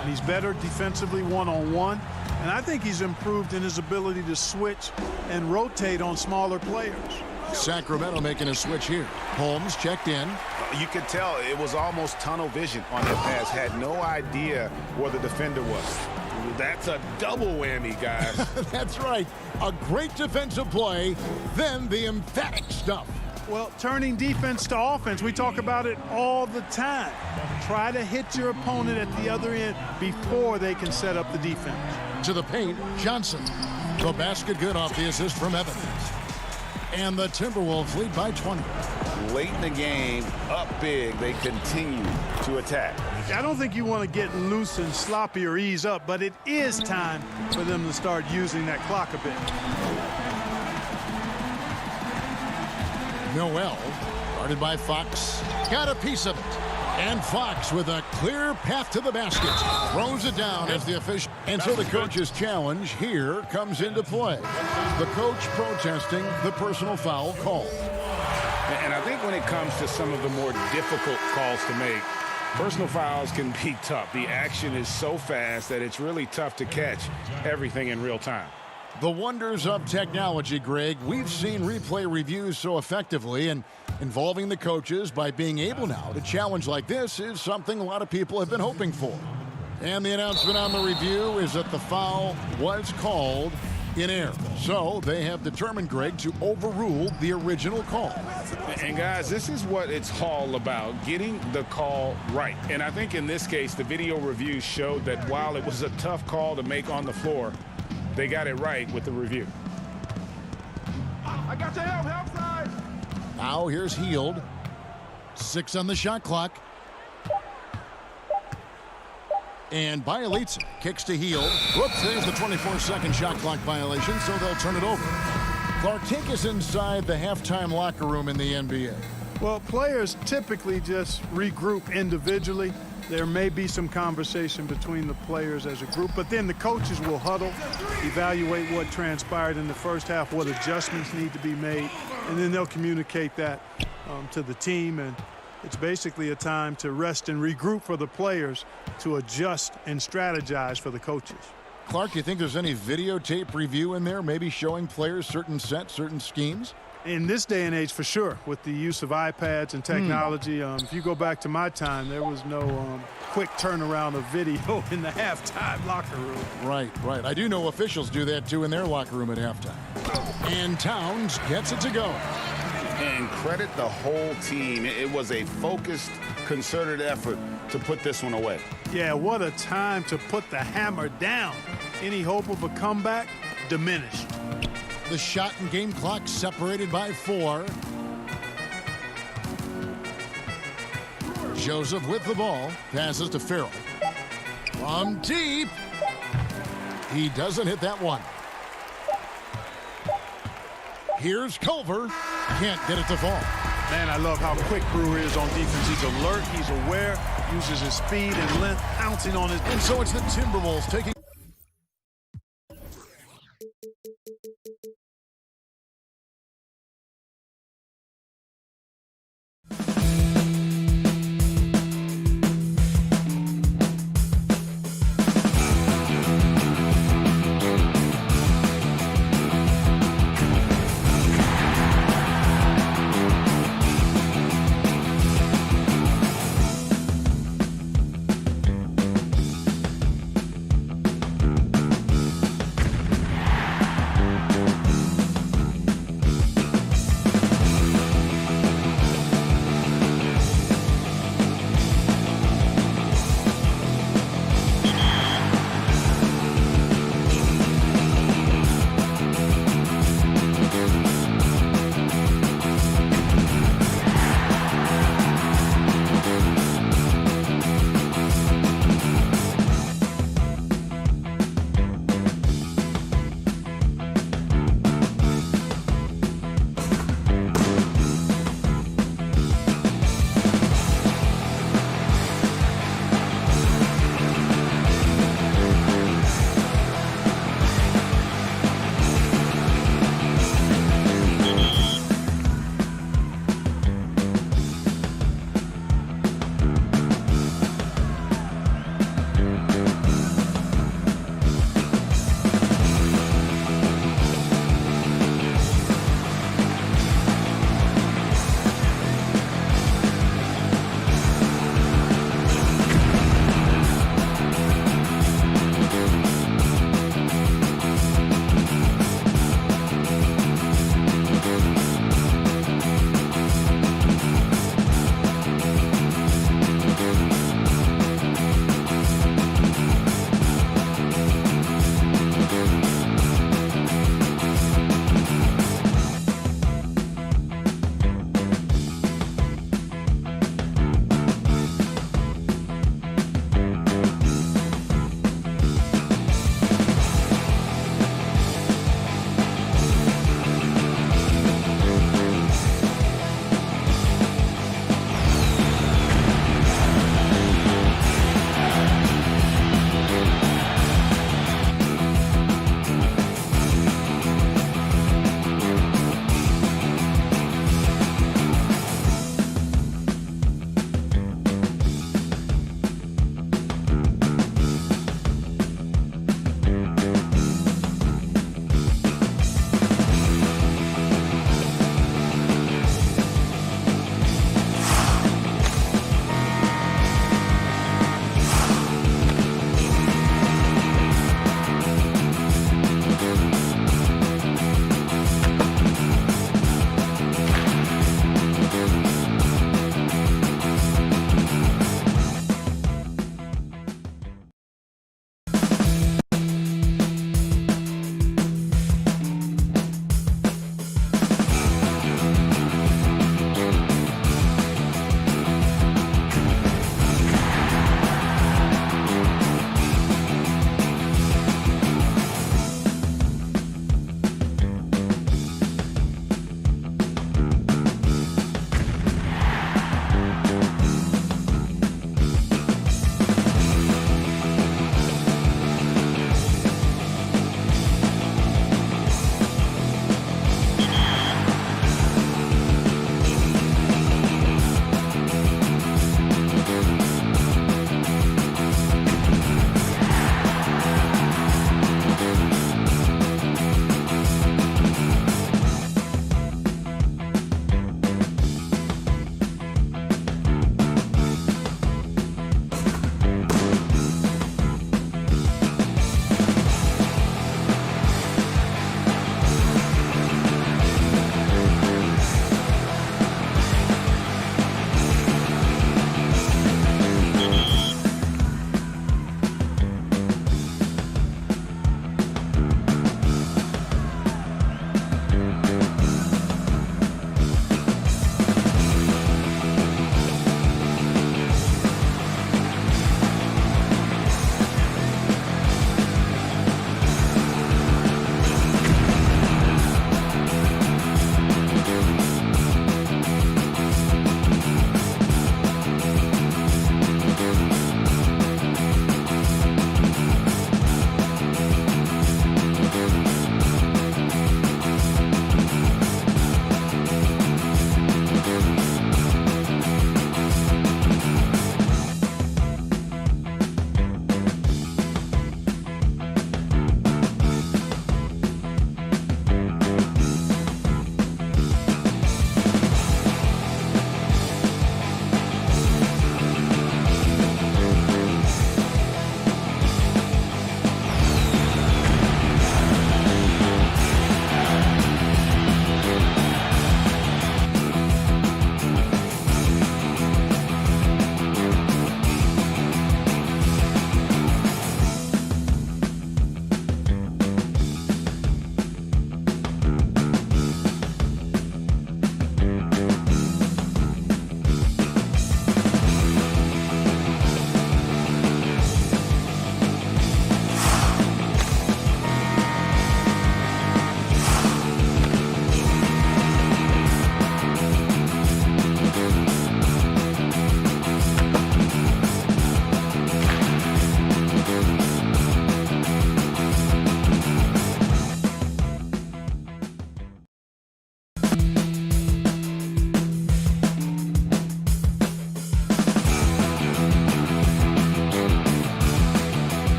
S13: And he's better defensively one-on-one. And I think he's improved in his ability to switch and rotate on smaller players.
S3: Sacramento making a switch here. Holmes checked in.
S9: You could tell it was almost tunnel vision on that pass. Had no idea where the defender was. That's a double whammy, guys.
S3: That's right. A great defensive play, then the emphatic stuff.
S13: Well, turning defense to offense, we talk about it all the time. Try to hit your opponent at the other end before they can set up the defense.
S3: To the paint, Johnson. The basket good off the assist from Evans. And the Timberwolves lead by 20.
S9: Late in the game, up big, they continue to attack.
S13: I don't think you want to get loose and sloppy or ease up, but it is time for them to start using that clock a bit.
S3: Noel, guarded by Fox, got a piece of it. And Fox with a clear path to the basket. Throws it down as the official. And so the coach's challenge here comes into play. The coach protesting the personal foul call.
S9: And I think when it comes to some of the more difficult calls to make, personal fouls can be tough. The action is so fast that it's really tough to catch everything in real time.
S3: The wonders of technology, Greg. We've seen replay reviews so effectively, and involving the coaches by being able now to challenge like this is something a lot of people have been hoping for. And the announcement on the review is that the foul was called in air. So they have determined, Greg, to overrule the original call.
S9: And guys, this is what it's all about, getting the call right. And I think in this case, the video review showed that while it was a tough call to make on the floor, they got it right with the review.
S13: I got your help side.
S3: Now here's Hield. 6 on the shot clock. And Bielitsa kicks to Hield. Whoops, there's the 24-second shot clock violation, so they'll turn it over. Clark, take us inside the halftime locker room in the NBA.
S13: Well, players typically just regroup individually. There may be some conversation between the players as a group, but then the coaches will huddle, evaluate what transpired in the first half, what adjustments need to be made, and then they'll communicate that to the team. And it's basically a time to rest and regroup for the players to adjust and strategize for the coaches.
S3: Clark, do you think there's any videotape review in there, maybe showing players certain sets, certain schemes?
S13: In this day and age, for sure, with the use of iPads and technology. If you go back to my time, there was no quick turnaround of video in the halftime locker room.
S3: Right. I do know officials do that, too, in their locker room at halftime. And Towns gets it to go.
S9: And credit the whole team. It was a focused, concerted effort to put this one away.
S13: Yeah, what a time to put the hammer down. Any hope of a comeback diminished.
S3: The shot and game clock separated by 4. Joseph with the ball. Passes to Farrell. From deep. He doesn't hit that one. Here's Culver. Can't get it to fall.
S13: Man, I love how quick Brewer is on defense. He's alert, he's aware, uses his speed and length, pouncing on his...
S3: And so it's the Timberwolves taking...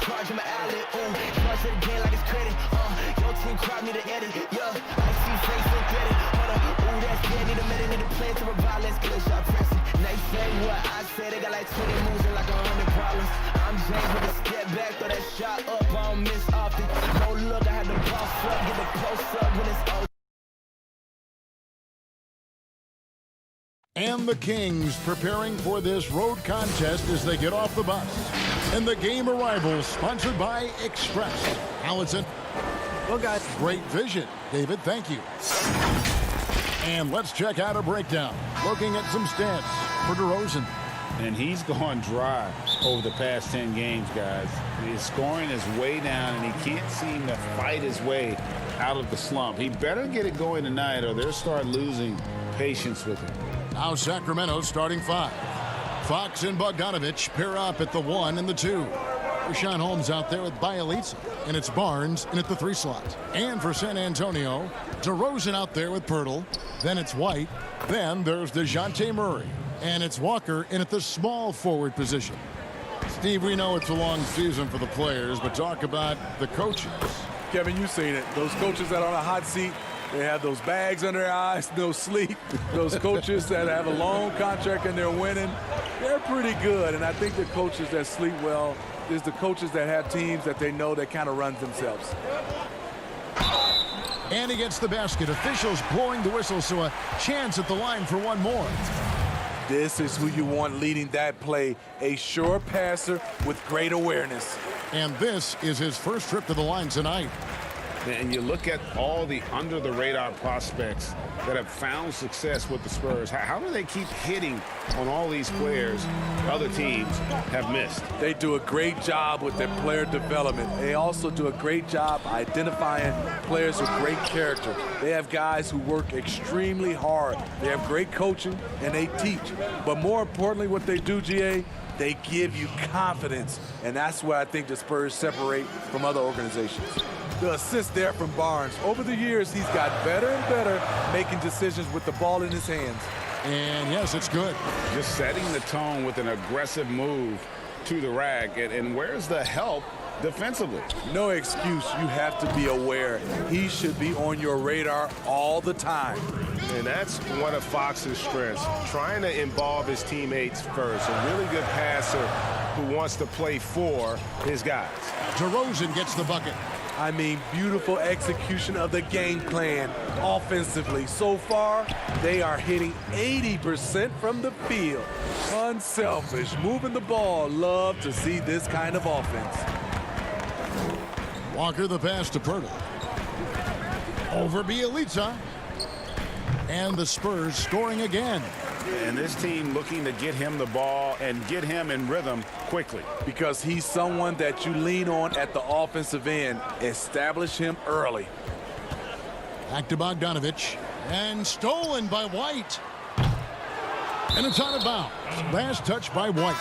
S15: charge in my alley. Charge it again like it's credit. Your team crowd need an edit. Yeah, I see face so threaded. Hold up, that's dead. Need a minute, need a plan to revive. Let's get a shot pressing. They say what I said. They got like 20 moves and like 100 problems. I'm James with a step back, throw that shot up. I don't miss often. No look, I had to boss up, get the close up when it's over.
S3: And the Kings preparing for this road contest as they get off the bus. And the game arrival sponsored by Express. Allison.
S8: Well, guys.
S3: Great vision, David. Thank you. And let's check out a breakdown. Looking at some stats for DeRozan.
S9: And he's gone dry over the past 10 games, guys. His scoring is way down, and he can't seem to fight his way out of the slump. He better get it going tonight, or they'll start losing patience with him.
S3: Now Sacramento starting 5. Fox and Bogdanovich pair up at the 1 and the 2. Rashawn Holmes out there with Bielitsa, and it's Barnes in at the 3 slot. And for San Antonio, DeRozan out there with Pirtle. Then it's White. Then there's DeJounte Murray. And it's Walker in at the small forward position. Steve, we know it's a long season for the players, but talk about the coaches.
S16: Kevin, you've seen it. Those coaches that are on a hot seat, they have those bags under their eyes, no sleep. Those coaches that have a long contract and they're winning, they're pretty good. And I think the coaches that sleep well is the coaches that have teams that they know that kind of runs themselves.
S3: And he gets the basket. Officials blowing the whistle, so a chance at the line for one more.
S16: This is who you want leading that play, a sure passer with great awareness.
S3: And this is his first trip to the line tonight.
S9: And you look at all the under-the-radar prospects that have found success with the Spurs. How do they keep hitting on all these players other teams have missed?
S16: They do a great job with their player development. They also do a great job identifying players with great character. They have guys who work extremely hard. They have great coaching, and they teach. But more importantly, what they do, GA, they give you confidence. And that's where I think the Spurs separate from other organizations. The assist there from Barnes. Over the years, he's got better and better making decisions with the ball in his hands.
S3: And yes, it's good.
S9: Just setting the tone with an aggressive move to the rack. And where's the help defensively?
S16: No excuse. You have to be aware. He should be on your radar all the time.
S5: And that's one of Fox's strengths, trying to involve his teammates first. A really good passer who wants to play for his guys.
S3: DeRozan gets the bucket.
S16: I mean, beautiful execution of the game plan offensively. So far, they are hitting 80% from the field. Unselfish, moving the ball. Love to see this kind of offense.
S3: Walker the pass to Pirtle. Over Bielitsa. And the Spurs scoring again.
S9: And this team looking to get him the ball and get him in rhythm quickly.
S16: Because he's someone that you lean on at the offensive end. Establish him early.
S3: Back to Bogdanovich. And stolen by White. And it's out of bounds. Last touch by White.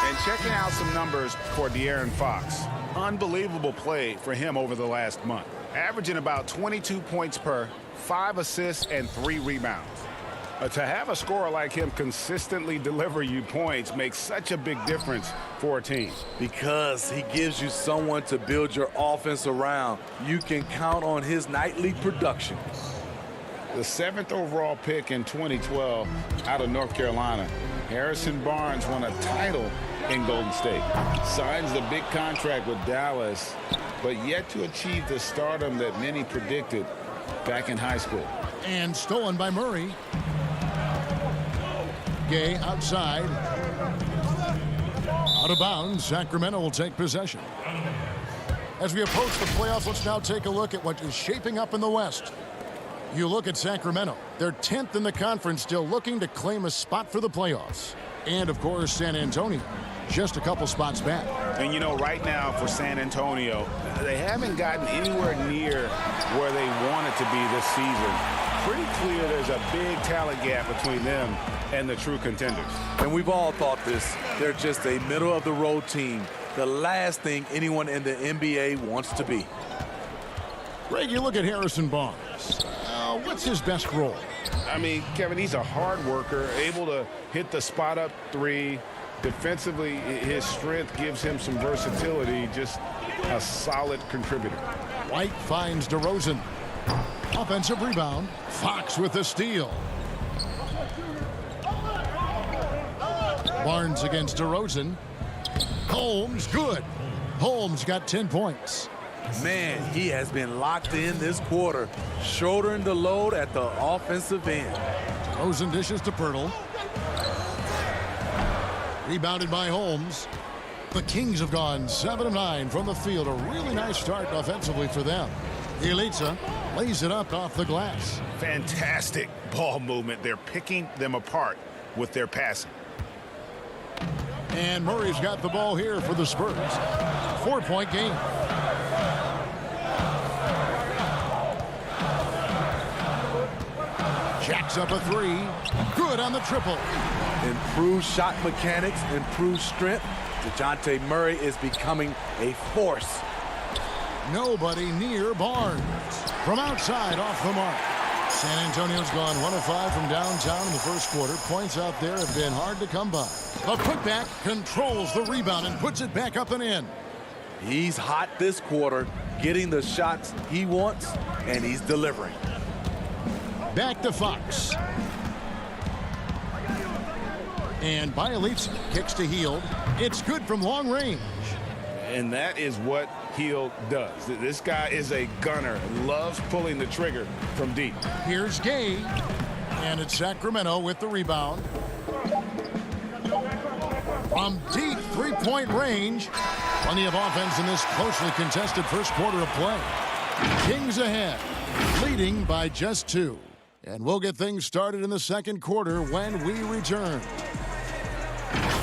S9: And checking out some numbers for De'Aaron Fox. Unbelievable play for him over the last month. Averaging about 22 points per, 5 assists, and 3 rebounds. To have a scorer like him consistently deliver you points makes such a big difference for a team.
S16: Because he gives you someone to build your offense around. You can count on his nightly production.
S9: The 7th overall pick in 2012 out of North Carolina, Harrison Barnes won a title in Golden State. Signs the big contract with Dallas, but yet to achieve the stardom that many predicted back in high school.
S3: And stolen by Murray. Gay outside. Out of bounds. Sacramento will take possession. As we approach the playoffs, let's now take a look at what is shaping up in the West. You look at Sacramento. They're 10th in the conference, still looking to claim a spot for the playoffs. And, of course, San Antonio, just a couple spots back.
S9: And, you know, right now for San Antonio, they haven't gotten anywhere near where they wanted to be this season. Pretty clear there's a big talent gap between them and the true contenders.
S16: And we've all thought this. They're just a middle-of-the-road team. The last thing anyone in the NBA wants to be.
S3: Greg, you look at Harrison Barnes. What's his best role?
S9: I mean, Kevin, he's a hard worker, able to hit the spot-up 3, Defensively, his strength gives him some versatility, just a solid contributor.
S3: White finds DeRozan. Offensive rebound. Fox with the steal. Barnes against DeRozan. Holmes, good. Holmes got 10 points.
S16: Man, he has been locked in this quarter, shouldering the load at the offensive end.
S3: DeRozan dishes to Pirtle. Rebounded by Holmes. The Kings have gone 7 of 9 from the field. A really nice start offensively for them. Elitsa lays it up off the glass.
S9: Fantastic ball movement. They're picking them apart with their passing.
S3: And Murray's got the ball here for the Spurs. 4-point game. Jacks up a 3. Good on the triple.
S16: Improved shot mechanics, improved strength. DeJounte Murray is becoming a force.
S3: Nobody near Barnes. From outside, off the mark. San Antonio's gone 1 of 5 from downtown in the first quarter. Points out there have been hard to come by. The putback controls the rebound and puts it back up and in.
S16: He's hot this quarter, getting the shots he wants, and he's delivering.
S3: Back to Fox. And Bielitsa kicks to Hield. It's good from long range.
S9: And that is what Hield does. This guy is a gunner, loves pulling the trigger from deep.
S3: Here's Gay. And it's Sacramento with the rebound. From deep three-point range. Plenty of offense in this closely contested first quarter of play. Kings ahead, leading by just 2. And we'll get things started in the second quarter when we return.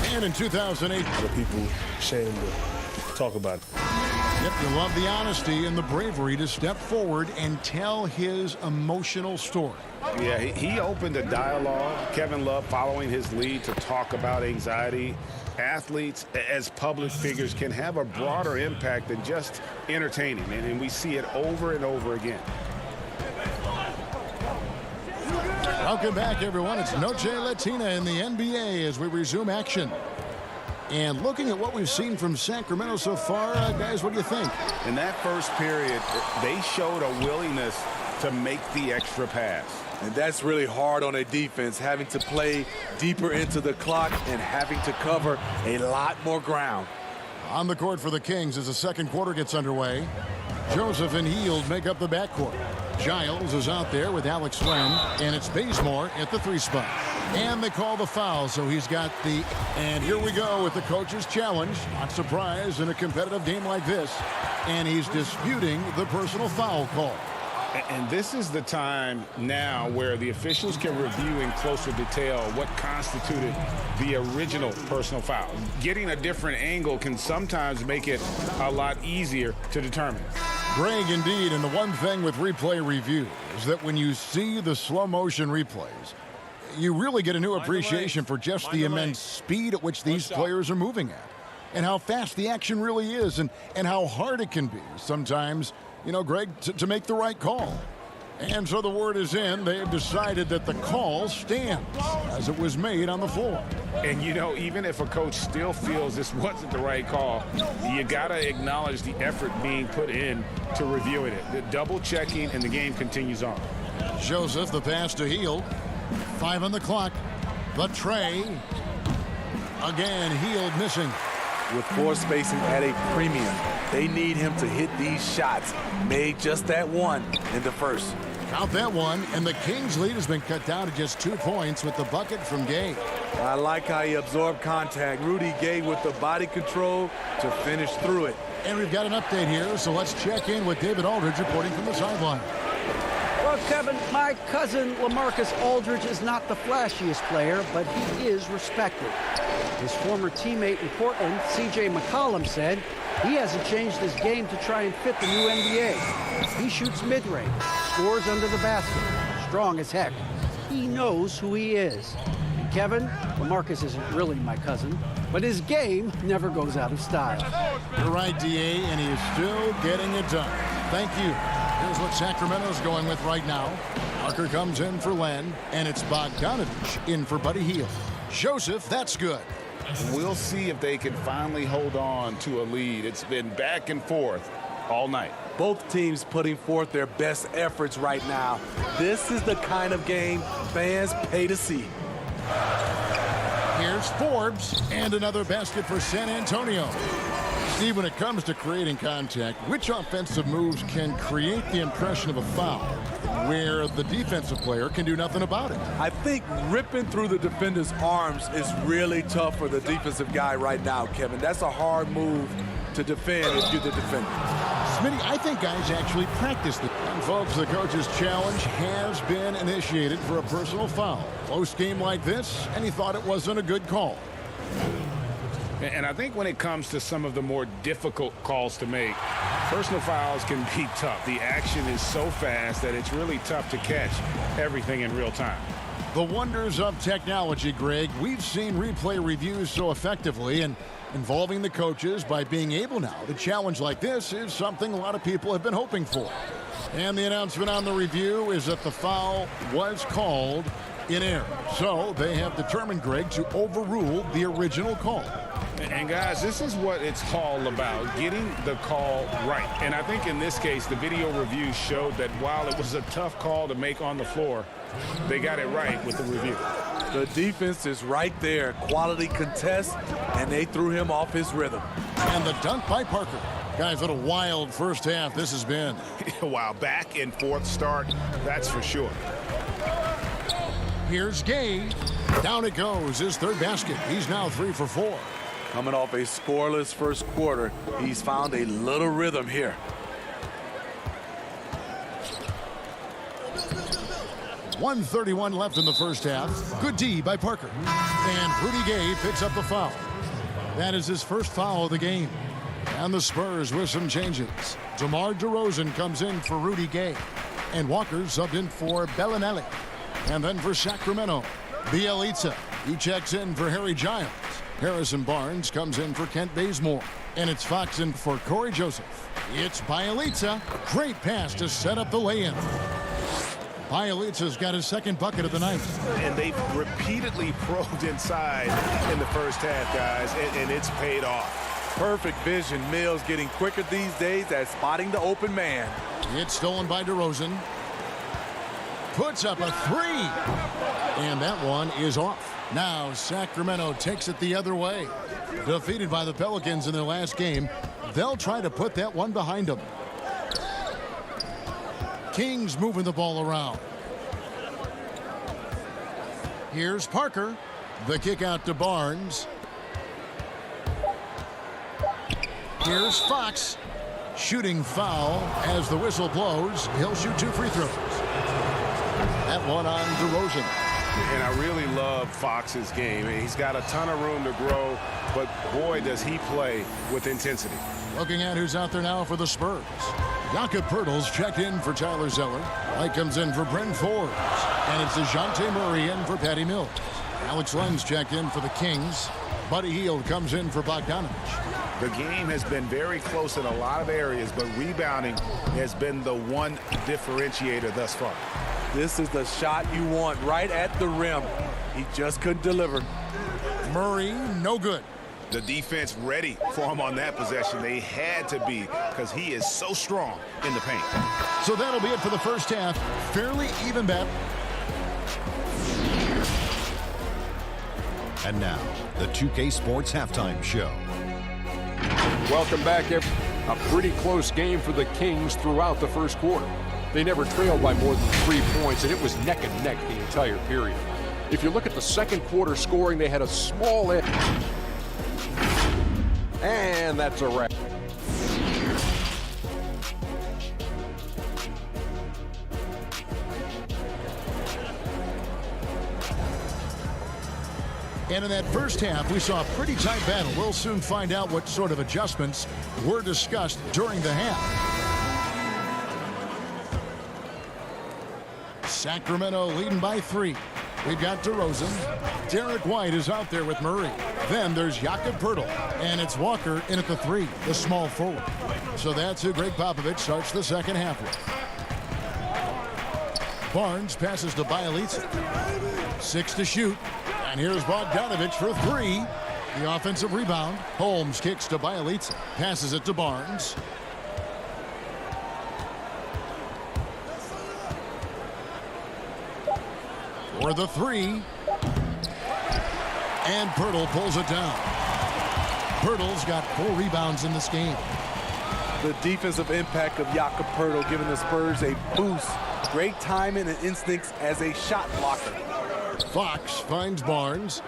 S3: And in 2008,
S5: the people ashamed to talk about it.
S3: Yep, you love the honesty and the bravery to step forward and tell his emotional story.
S9: Yeah, he opened a dialogue. Kevin Love following his lead to talk about anxiety. Athletes as public figures can have a broader impact than just entertaining, and we see it over and over again.
S3: Welcome back, everyone. It's Noche Latina in the NBA as we resume action. And looking at what we've seen from Sacramento so far, guys, what do you think?
S9: In that first period, they showed a willingness to make the extra pass.
S16: And that's really hard on a defense, having to play deeper into the clock and having to cover a lot more ground.
S3: On the court for the Kings as the second quarter gets underway. Joseph and Hield make up the backcourt. Giles is out there with Alex Len, and it's Bazemore at the 3 spot. And they call the foul, so he's got the... And here we go with the coach's challenge. Not surprised in a competitive game like this. And he's disputing the personal foul call.
S9: And this is the time now where the officials can review in closer detail what constituted the original personal foul. Getting a different angle can sometimes make it a lot easier to determine.
S3: Greg, indeed, and the one thing with replay review is that when you see the slow motion replays, you really get a new appreciation for just the immense speed at which these players are moving at, and how fast the action really is, and how hard it can be sometimes, you know, Greg, to make the right call. And so the word is in. They've decided that the call stands as it was made on the floor.
S9: And, you know, even if a coach still feels this wasn't the right call, you got to acknowledge the effort being put in to reviewing it. The double checking, and the game continues on.
S3: Joseph, the pass to Hield. 5 on the clock. The tray. Again, Hield missing.
S16: With floor spacing at a premium, they need him to hit these shots. Made just that one in the first.
S3: Count that one, and the Kings' lead has been cut down to just 2 points with the bucket from Gay.
S16: I like how he absorbed contact. Rudy Gay with the body control to finish through it.
S3: And we've got an update here, so let's check in with David Aldridge reporting from the sideline.
S8: Well, Kevin, my cousin LaMarcus Aldridge is not the flashiest player, but he is respected. His former teammate in Portland, C.J. McCollum, said he hasn't changed his game to try and fit the new NBA. He shoots mid-range, scores under the basket, strong as heck. He knows who he is. And Kevin, LaMarcus isn't really my cousin, but his game never goes out of style.
S3: You're right, D.A., and he is still getting it done. Thank you. Here's what Sacramento's going with right now. Parker comes in for Len, and it's Bogdanovich in for Buddy Hield. Joseph, that's good.
S9: We'll see if they can finally hold on to a lead. It's been back and forth all night.
S16: Both teams putting forth their best efforts right now. This is the kind of game fans pay to see.
S3: Here's Forbes, and another basket for San Antonio. Steve, when it comes to creating contact, which offensive moves can create the impression of a foul where the defensive player can do nothing about it?
S16: I think ripping through the defender's arms is really tough for the defensive guy right now, Kevin. That's a hard move to defend if you're the defender.
S3: Smitty, I think guys actually practice this. And folks, the coach's challenge has been initiated for a personal foul. Close game like this, and he thought it wasn't a good call.
S9: And I think when it comes to some of the more difficult calls to make, personal fouls can be tough. The action is so fast that it's really tough to catch everything in real time.
S3: The wonders of technology, Greg. We've seen replay reviews so effectively, and involving the coaches by being able now to challenge like this is something a lot of people have been hoping for. And the announcement on the review is that the foul was called in error. So they have determined, Greg, to overrule the original call.
S9: And guys, this is what it's all about, getting the call right. And I think in this case, the video review showed that while it was a tough call to make on the floor, they got it right with the review.
S16: The defense is right there. Quality contest, and they threw him off his rhythm.
S3: And the dunk by Parker. Guys, what a wild first half this has been.
S9: Wow, back and forth start, that's for sure.
S3: Here's Gay. Down it goes, his third basket. He's now 3 for 4.
S16: Coming off a scoreless first quarter, he's found a little rhythm here.
S3: .131 left in the first half. Good D by Parker. And Rudy Gay picks up the foul. That is his first foul of the game. And the Spurs with some changes. DeMar DeRozan comes in for Rudy Gay. And Walker subbed in for Bellinelli. And then for Sacramento, Bielitsa. He checks in for Harry Giles. Harrison Barnes comes in for Kent Bazemore. And it's Fox in for Corey Joseph. It's Bielitsa. Great pass to set up the lay-in. Bielitsa's got his second bucket of the night.
S5: And they've repeatedly probed inside in the first half, guys, and it's paid off.
S16: Perfect vision. Mills getting quicker these days at spotting the open man.
S3: It's stolen by DeRozan. Puts up a three. And that one is off. Now Sacramento takes it the other way. Defeated by the Pelicans in their last game, they'll try to put that one behind them. Kings moving the ball around. Here's Parker. The kick out to Barnes. Here's Fox. Shooting foul as the whistle blows. He'll shoot 2 free throws. That one on DeRozan.
S5: And I really love Fox's game. He's got a ton of room to grow, but boy, does he play with intensity.
S3: Looking at who's out there now for the Spurs. Jakob Poeltl's checked in for Tyler Zeller. White comes in for Bryn Forbes. And it's DeJounte Murray in for Patty Mills. Alex Len's checked in for the Kings. Buddy Hield comes in for Bogdanovich.
S9: The game has been very close in a lot of areas, but rebounding has been the one differentiator thus far.
S16: This is the shot you want right at the rim. He just couldn't deliver.
S3: Murray, no good.
S9: The defense ready for him on that possession. They had to be, because he is so strong in the paint.
S3: So that'll be it for the first half. Fairly even bet.
S6: And now, the 2K Sports Halftime Show.
S7: Welcome back. A pretty close game for the Kings throughout the first quarter. They never trailed by more than 3 points, and it was neck and neck the entire period. If you look at the second quarter scoring, they had a small edge. And that's a wrap.
S3: And in that first half, we saw a pretty tight battle. We'll soon find out what sort of adjustments were discussed during the half. Sacramento leading by 3. We've got DeRozan. Derek White is out there with Murray. Then there's Jakob Poeltl. And it's Walker in at the 3, the small forward. So that's who Greg Popovich starts the second half with. Barnes passes to Bielitsa. 6 to shoot. And here's Bogdanovich for 3. The offensive rebound. Holmes kicks to Bielitsa. Passes it to Barnes. For the three. And Pirtle pulls it down. Pirtle's got 4 rebounds in this game.
S16: The defensive impact of Jakob Pirtle giving the Spurs a boost. Great timing and instincts as a shot blocker.
S3: Fox finds Barnes.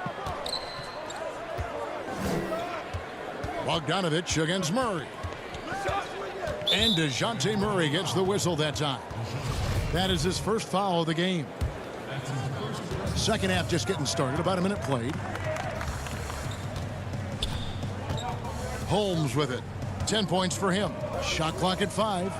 S3: Bogdanovich against Murray. And DeJounte Murray gets the whistle that time. That is his first foul of the game. Second half just getting started, about a minute played. Holmes with it. 10 points for him. Shot clock at 5.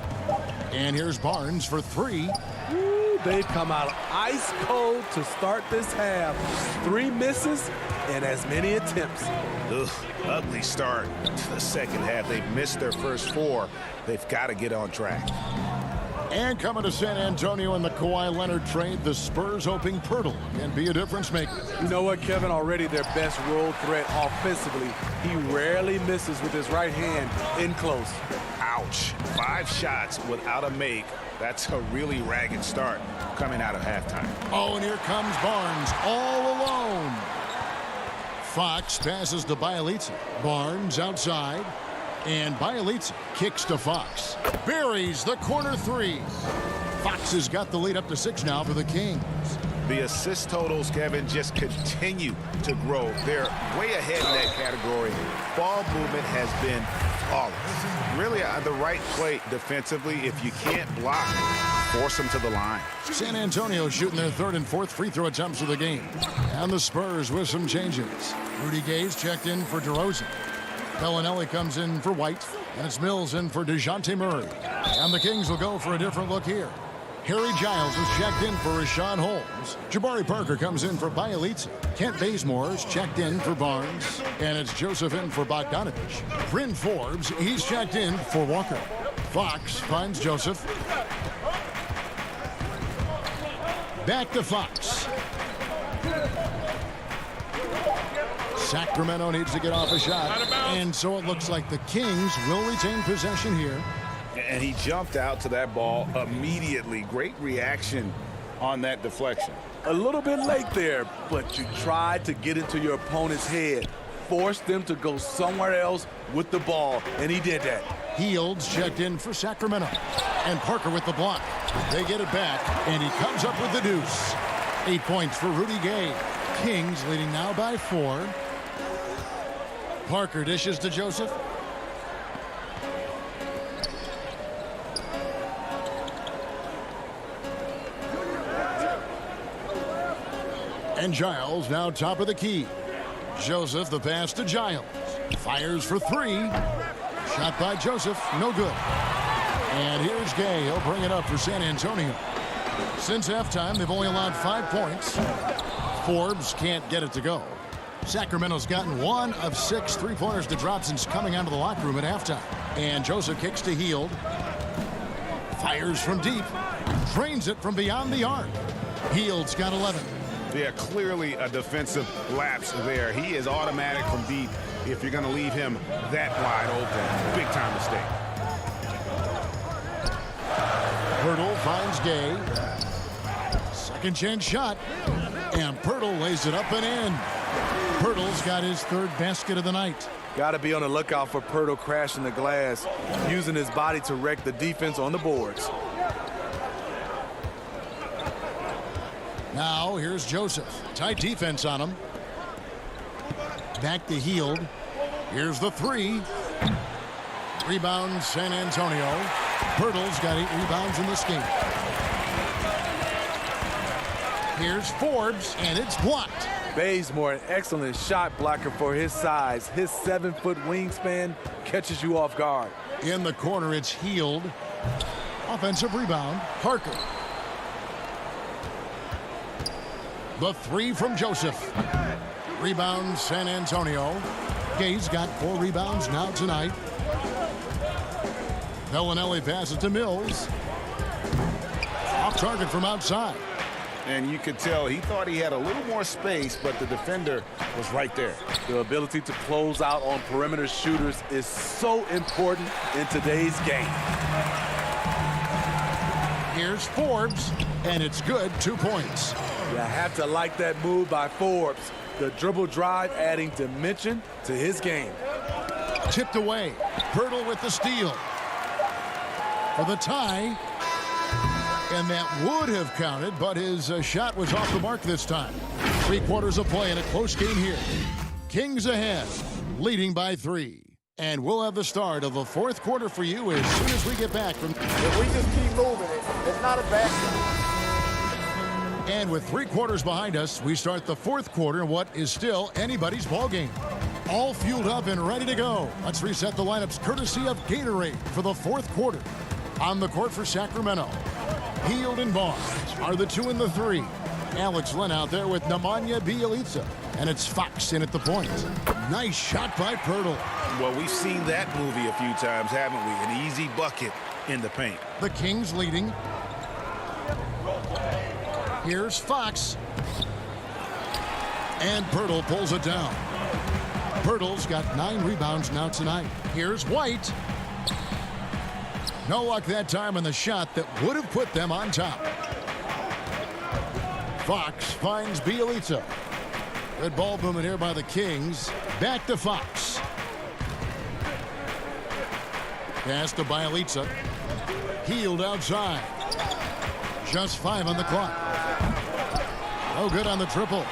S3: And here's Barnes for 3.
S16: Ooh, they come out ice cold to start this half. 3 misses and as many attempts.
S9: Ugh, ugly start to the second half. They've missed their first 4. They've got to get on track.
S3: And coming to San Antonio in the Kawhi Leonard trade, the Spurs hoping Pirtle can be a difference maker.
S16: You know what, Kevin? Already their best road threat offensively. He rarely misses with his right hand in close.
S9: Ouch. 5 shots without a make. That's a really ragged start coming out of halftime.
S3: Oh, and here comes Barnes all alone. Fox passes to Bielitsa. Barnes outside. And Bielitsa kicks to Fox. Buries the corner 3. Fox has got the lead up to 6 now for the Kings.
S9: The assist totals, Kevin, just continue to grow. They're way ahead in that category. Ball movement has been flawless. Really the right play defensively. If you can't block, force them to the line.
S3: San Antonio shooting their 3rd and 4th free throw attempts of the game. And the Spurs with some changes. Rudy Gay's checked in for DeRozan. Bellinelli comes in for White, and it's Mills in for DeJounte Murray. And the Kings will go for a different look here. Harry Giles is checked in for Rashawn Holmes. Jabari Parker comes in for Bielitsa. Kent Bazemore is checked in for Barnes. And it's Joseph in for Bogdanovich. Bryn Forbes, he's checked in for Walker. Fox finds Joseph. Back to Fox. Sacramento needs to get off a shot, and so it looks like the Kings will retain possession here.
S9: And he jumped out to that ball immediately. Great reaction on that deflection.
S16: A little bit late there, but you tried to get into your opponent's head. Force them to go somewhere else with the ball, and he did that.
S3: Heald's checked in for Sacramento, and Parker with the block. They get it back, and he comes up with the deuce. 8 points for Rudy Gay. Kings leading now by 4. Parker dishes to Joseph. And Giles now top of the key. Joseph the pass to Giles. Fires for 3. Shot by Joseph, no good. And here's Gay. He'll bring it up for San Antonio. Since halftime, they've only allowed 5 points. Forbes can't get it to go. Sacramento's gotten 1 of 6 3-pointers to drop since coming out of the locker room at halftime. And Joseph kicks to Hield. Fires from deep. Drains it from beyond the arc. Hield's got 11.
S9: Yeah, clearly a defensive lapse there. He is automatic from deep if you're going to leave him that wide open. Big time mistake.
S3: Pirtle finds Gay. Second chance shot. And Pirtle lays it up and in. Pirtle's got his 3rd basket of the night.
S16: Got to be on the lookout for Pirtle crashing the glass, using his body to wreck the defense on the boards.
S3: Now here's Joseph. Tight defense on him. Back to Hield. Here's the 3. Rebound San Antonio. Pirtle's got 8 rebounds in this game. Here's Forbes, and it's blocked.
S16: Bazemore, an excellent shot blocker for his size. His 7-foot wingspan catches you off guard.
S3: In the corner, it's Hield. Offensive rebound, Parker. The 3 from Joseph. Rebound, San Antonio. Gay's got 4 rebounds now tonight. Bellinelli passes to Mills. Off target from outside.
S9: And you could tell he thought he had a little more space, but the defender was right there.
S16: The ability to close out on perimeter shooters is so important in today's game.
S3: Here's Forbes, and it's good. 2 points.
S16: You have to like that move by Forbes. The dribble drive adding dimension to his game.
S3: Tipped away. Pirtle with the steal. For the tie. And that would have counted, but his shot was off the mark this time. 3 quarters of play in a close game here. Kings ahead, leading by 3. And we'll have the start of the 4th quarter for you as soon as we get back from...
S17: If we just keep moving it, it's not a bad thing.
S3: And with 3 quarters behind us, we start the 4th quarter in what is still anybody's ball game. All fueled up and ready to go. Let's reset the lineups courtesy of Gatorade for the 4th quarter. On the court for Sacramento, Hield and Barnes are the 2 and the 3. Alex Len out there with Nemanja Bjelica. And it's Fox in at the point. Nice shot by Pirtle.
S9: Well, we've seen that movie a few times, haven't we? An easy bucket in the paint.
S3: The Kings leading. Here's Fox. And Pirtle pulls it down. Pirtle's got 9 rebounds now tonight. Here's White. No luck that time on the shot that would have put them on top. Fox finds Bjelica. Good ball movement here by the Kings. Back to Fox. Pass to Bjelica. Hield outside. Just 5 on the clock. No good on the triple.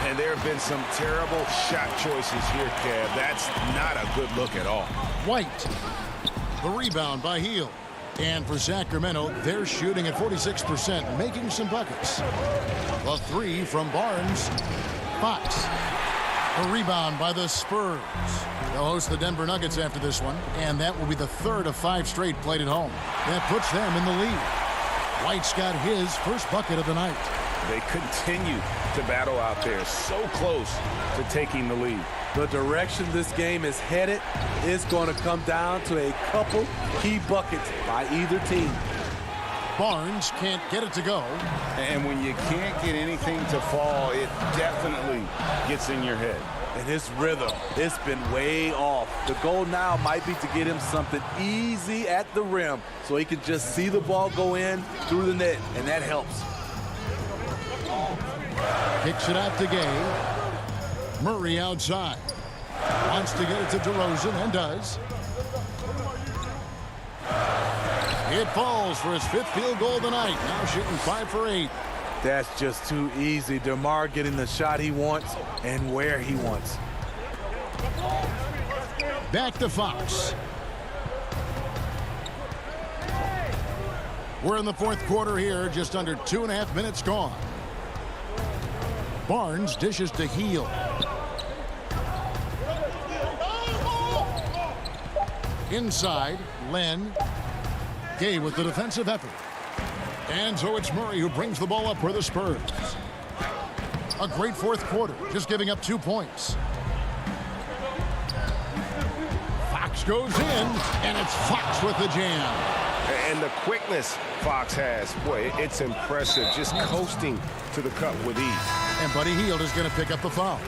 S9: And there have been some terrible shot choices here, Kev. That's not a good look at all.
S3: White. The rebound by Hield. And for Sacramento, they're shooting at 46%, making some buckets. The 3 from Barnes. Fox. A rebound by the Spurs. They'll host the Denver Nuggets after this one, and that will be the 3rd of 5 straight played at home. That puts them in the lead. White's got his first bucket of the night.
S5: They continue to battle out there, so close to taking the lead.
S16: The direction this game is headed is going to come down to a couple key buckets by either team.
S3: Barnes can't get it to go.
S9: And when you can't get anything to fall, it definitely gets in your head.
S16: And his rhythm, it's been way off. The goal now might be to get him something easy at the rim so he can just see the ball go in through the net, and that helps.
S3: Kicks it out to Gay. Murray outside. Wants to get it to DeRozan and does. It falls for his 5th field goal of the night. Now shooting 5 for 8.
S16: That's just too easy. DeMar getting the shot he wants and where he wants.
S3: Back to Fox. We're in the 4th quarter here. Just under 2.5 minutes gone. Barnes dishes to Hield. Inside, Len. Gay with the defensive effort. And so it's Murray who brings the ball up for the Spurs. A great 4th quarter, just giving up 2 points. Fox goes in, and it's Fox with the jam.
S5: And the quickness Fox has, boy, it's impressive. Just coasting to the cup with ease.
S3: And Buddy Hield is going to pick up the foul.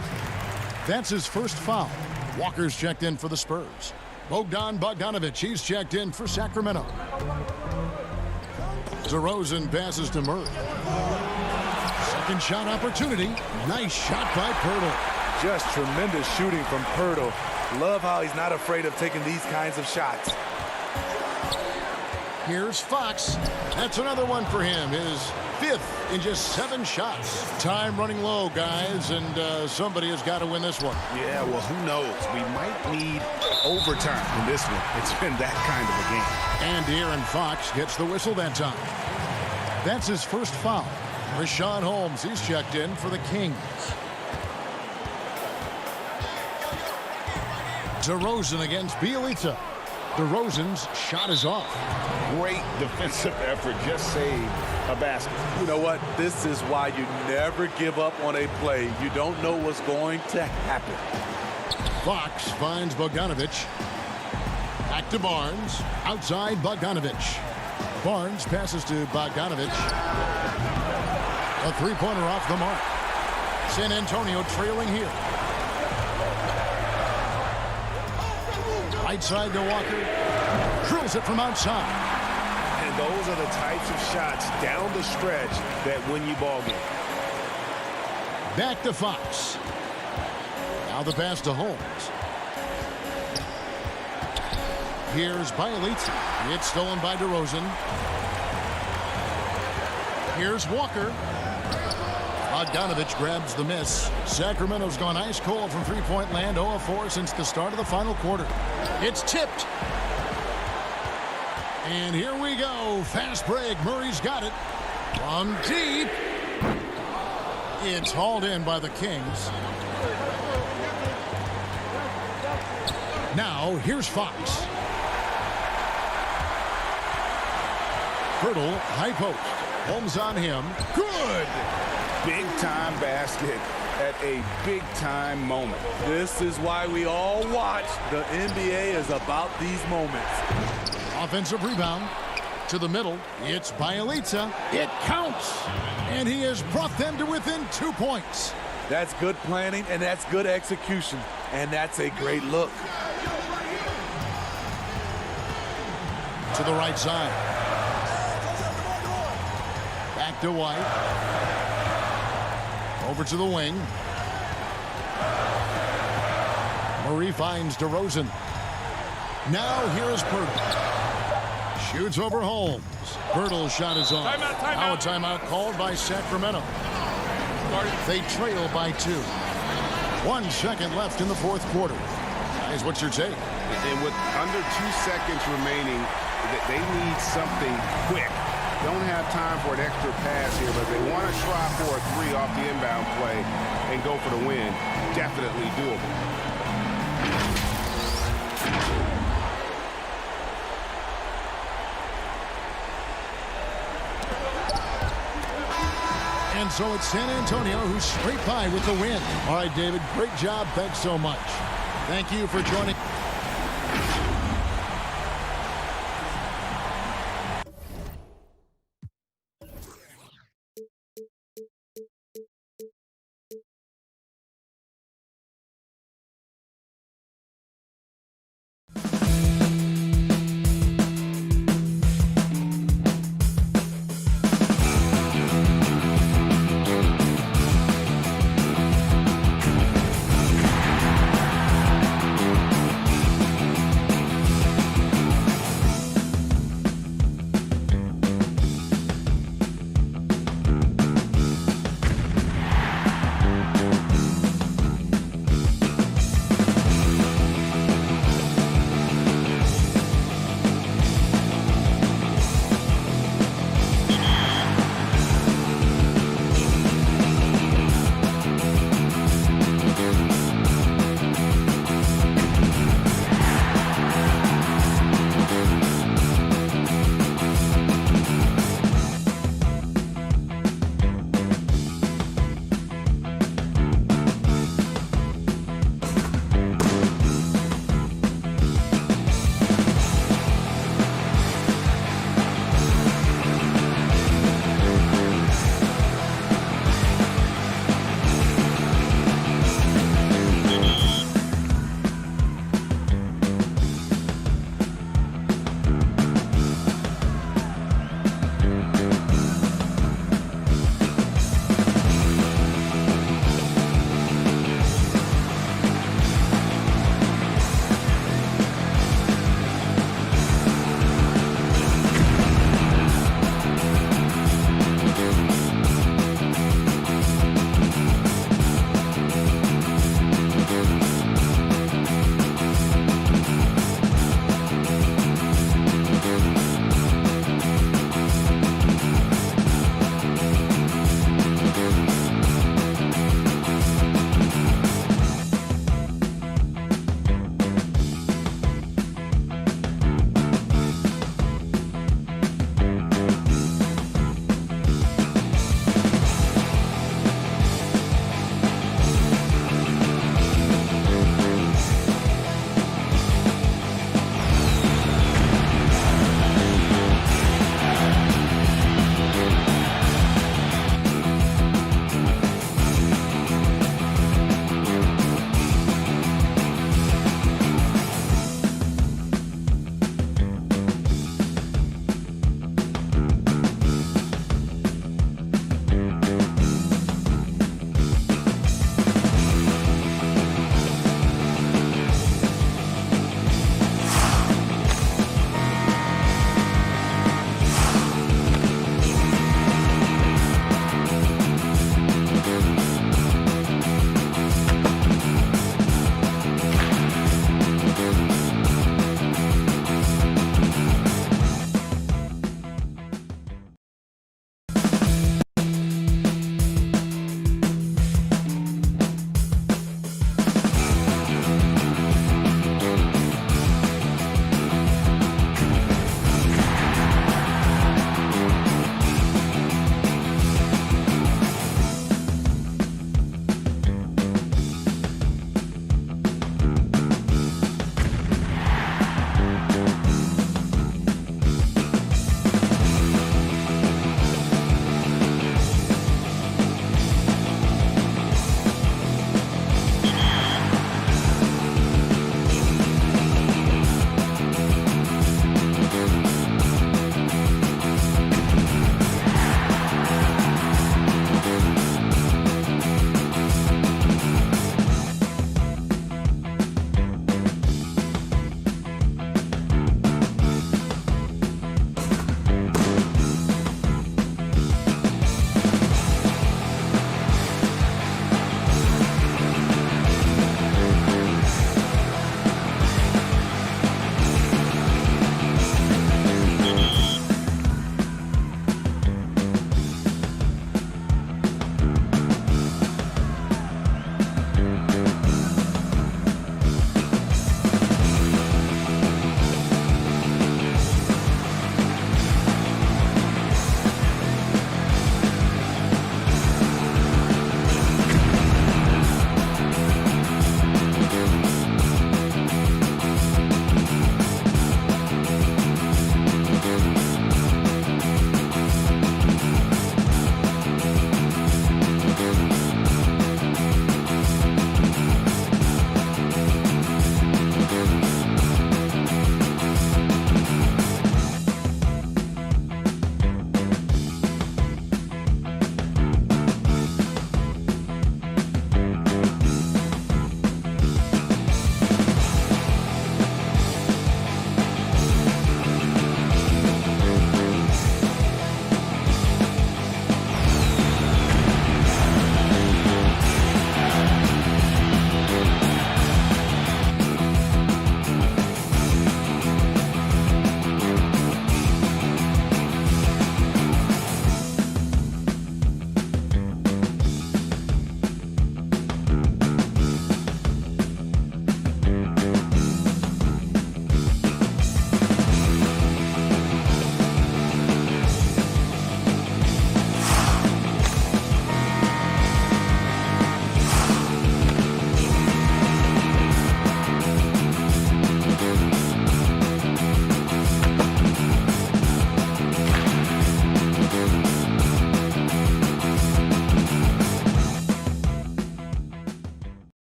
S3: That's his first foul. Walker's checked in for the Spurs. Bogdan Bogdanovic, he's checked in for Sacramento. DeRozan passes to Murray. Second shot opportunity. Nice shot by Pirtle.
S16: Just tremendous shooting from Pirtle. Love how he's not afraid of taking these kinds of shots.
S3: Here's Fox. That's another one for him. His 5th in just 7 shots. Time running low, guys, and somebody has got to win this one.
S9: Yeah, well, who knows? We might need overtime in this one. It's been that kind of a game.
S3: And De'Aaron Fox gets the whistle that time. That's his first foul. Rashawn Holmes, he's checked in for the Kings. DeRozan against Bjelica. DeRozan's shot is off.
S9: Great defensive effort, just saved a basket.
S16: You know what? This is why you never give up on a play. You don't know what's going to happen.
S3: Fox finds Bogdanovic. Back to Barnes. Outside Bogdanovic. Barnes passes to Bogdanovic. A three-pointer off the mark. San Antonio trailing here. Right side to Walker. Drills it from outside.
S5: And those are the types of shots down the stretch that win you ball game.
S3: Back to Fox. Now the pass to Holmes. Here's Bielitsa. It's stolen by DeRozan. Here's Walker. Bogdanovich grabs the miss. Sacramento's gone ice cold from three-point land, 0 of 4 since the start of the final quarter. It's tipped. And here we go. Fast break. Murray's got it. From deep. It's hauled in by the Kings. Now, here's Fox. Hurdle, high post. Holmes on him. Good!
S9: Big-time basket at a big-time moment.
S16: This is why we all watch. The NBA is about these moments.
S3: Offensive rebound. To the middle. It's Bielitsa. It counts! And he has brought them to within 2 points.
S16: That's good planning, and that's good execution. And that's a great look.
S3: To the right side. Back to White. Over to the wing. Murray finds DeRozan. Now here's Pirtle. Shoots over Holmes. Pirtle's shot is off. Now a timeout called by Sacramento. They trail by 2. 1 second left in the fourth quarter. Guys, what's your take?
S9: And with under 2 seconds remaining, they need something quick. Don't have time for an extra pass here, but they want to try for a 3 off the inbound play and go for the win. Definitely doable.
S3: And so it's San Antonio who's straight by with the win. All right, David, great job. Thanks so much. Thank you for joining.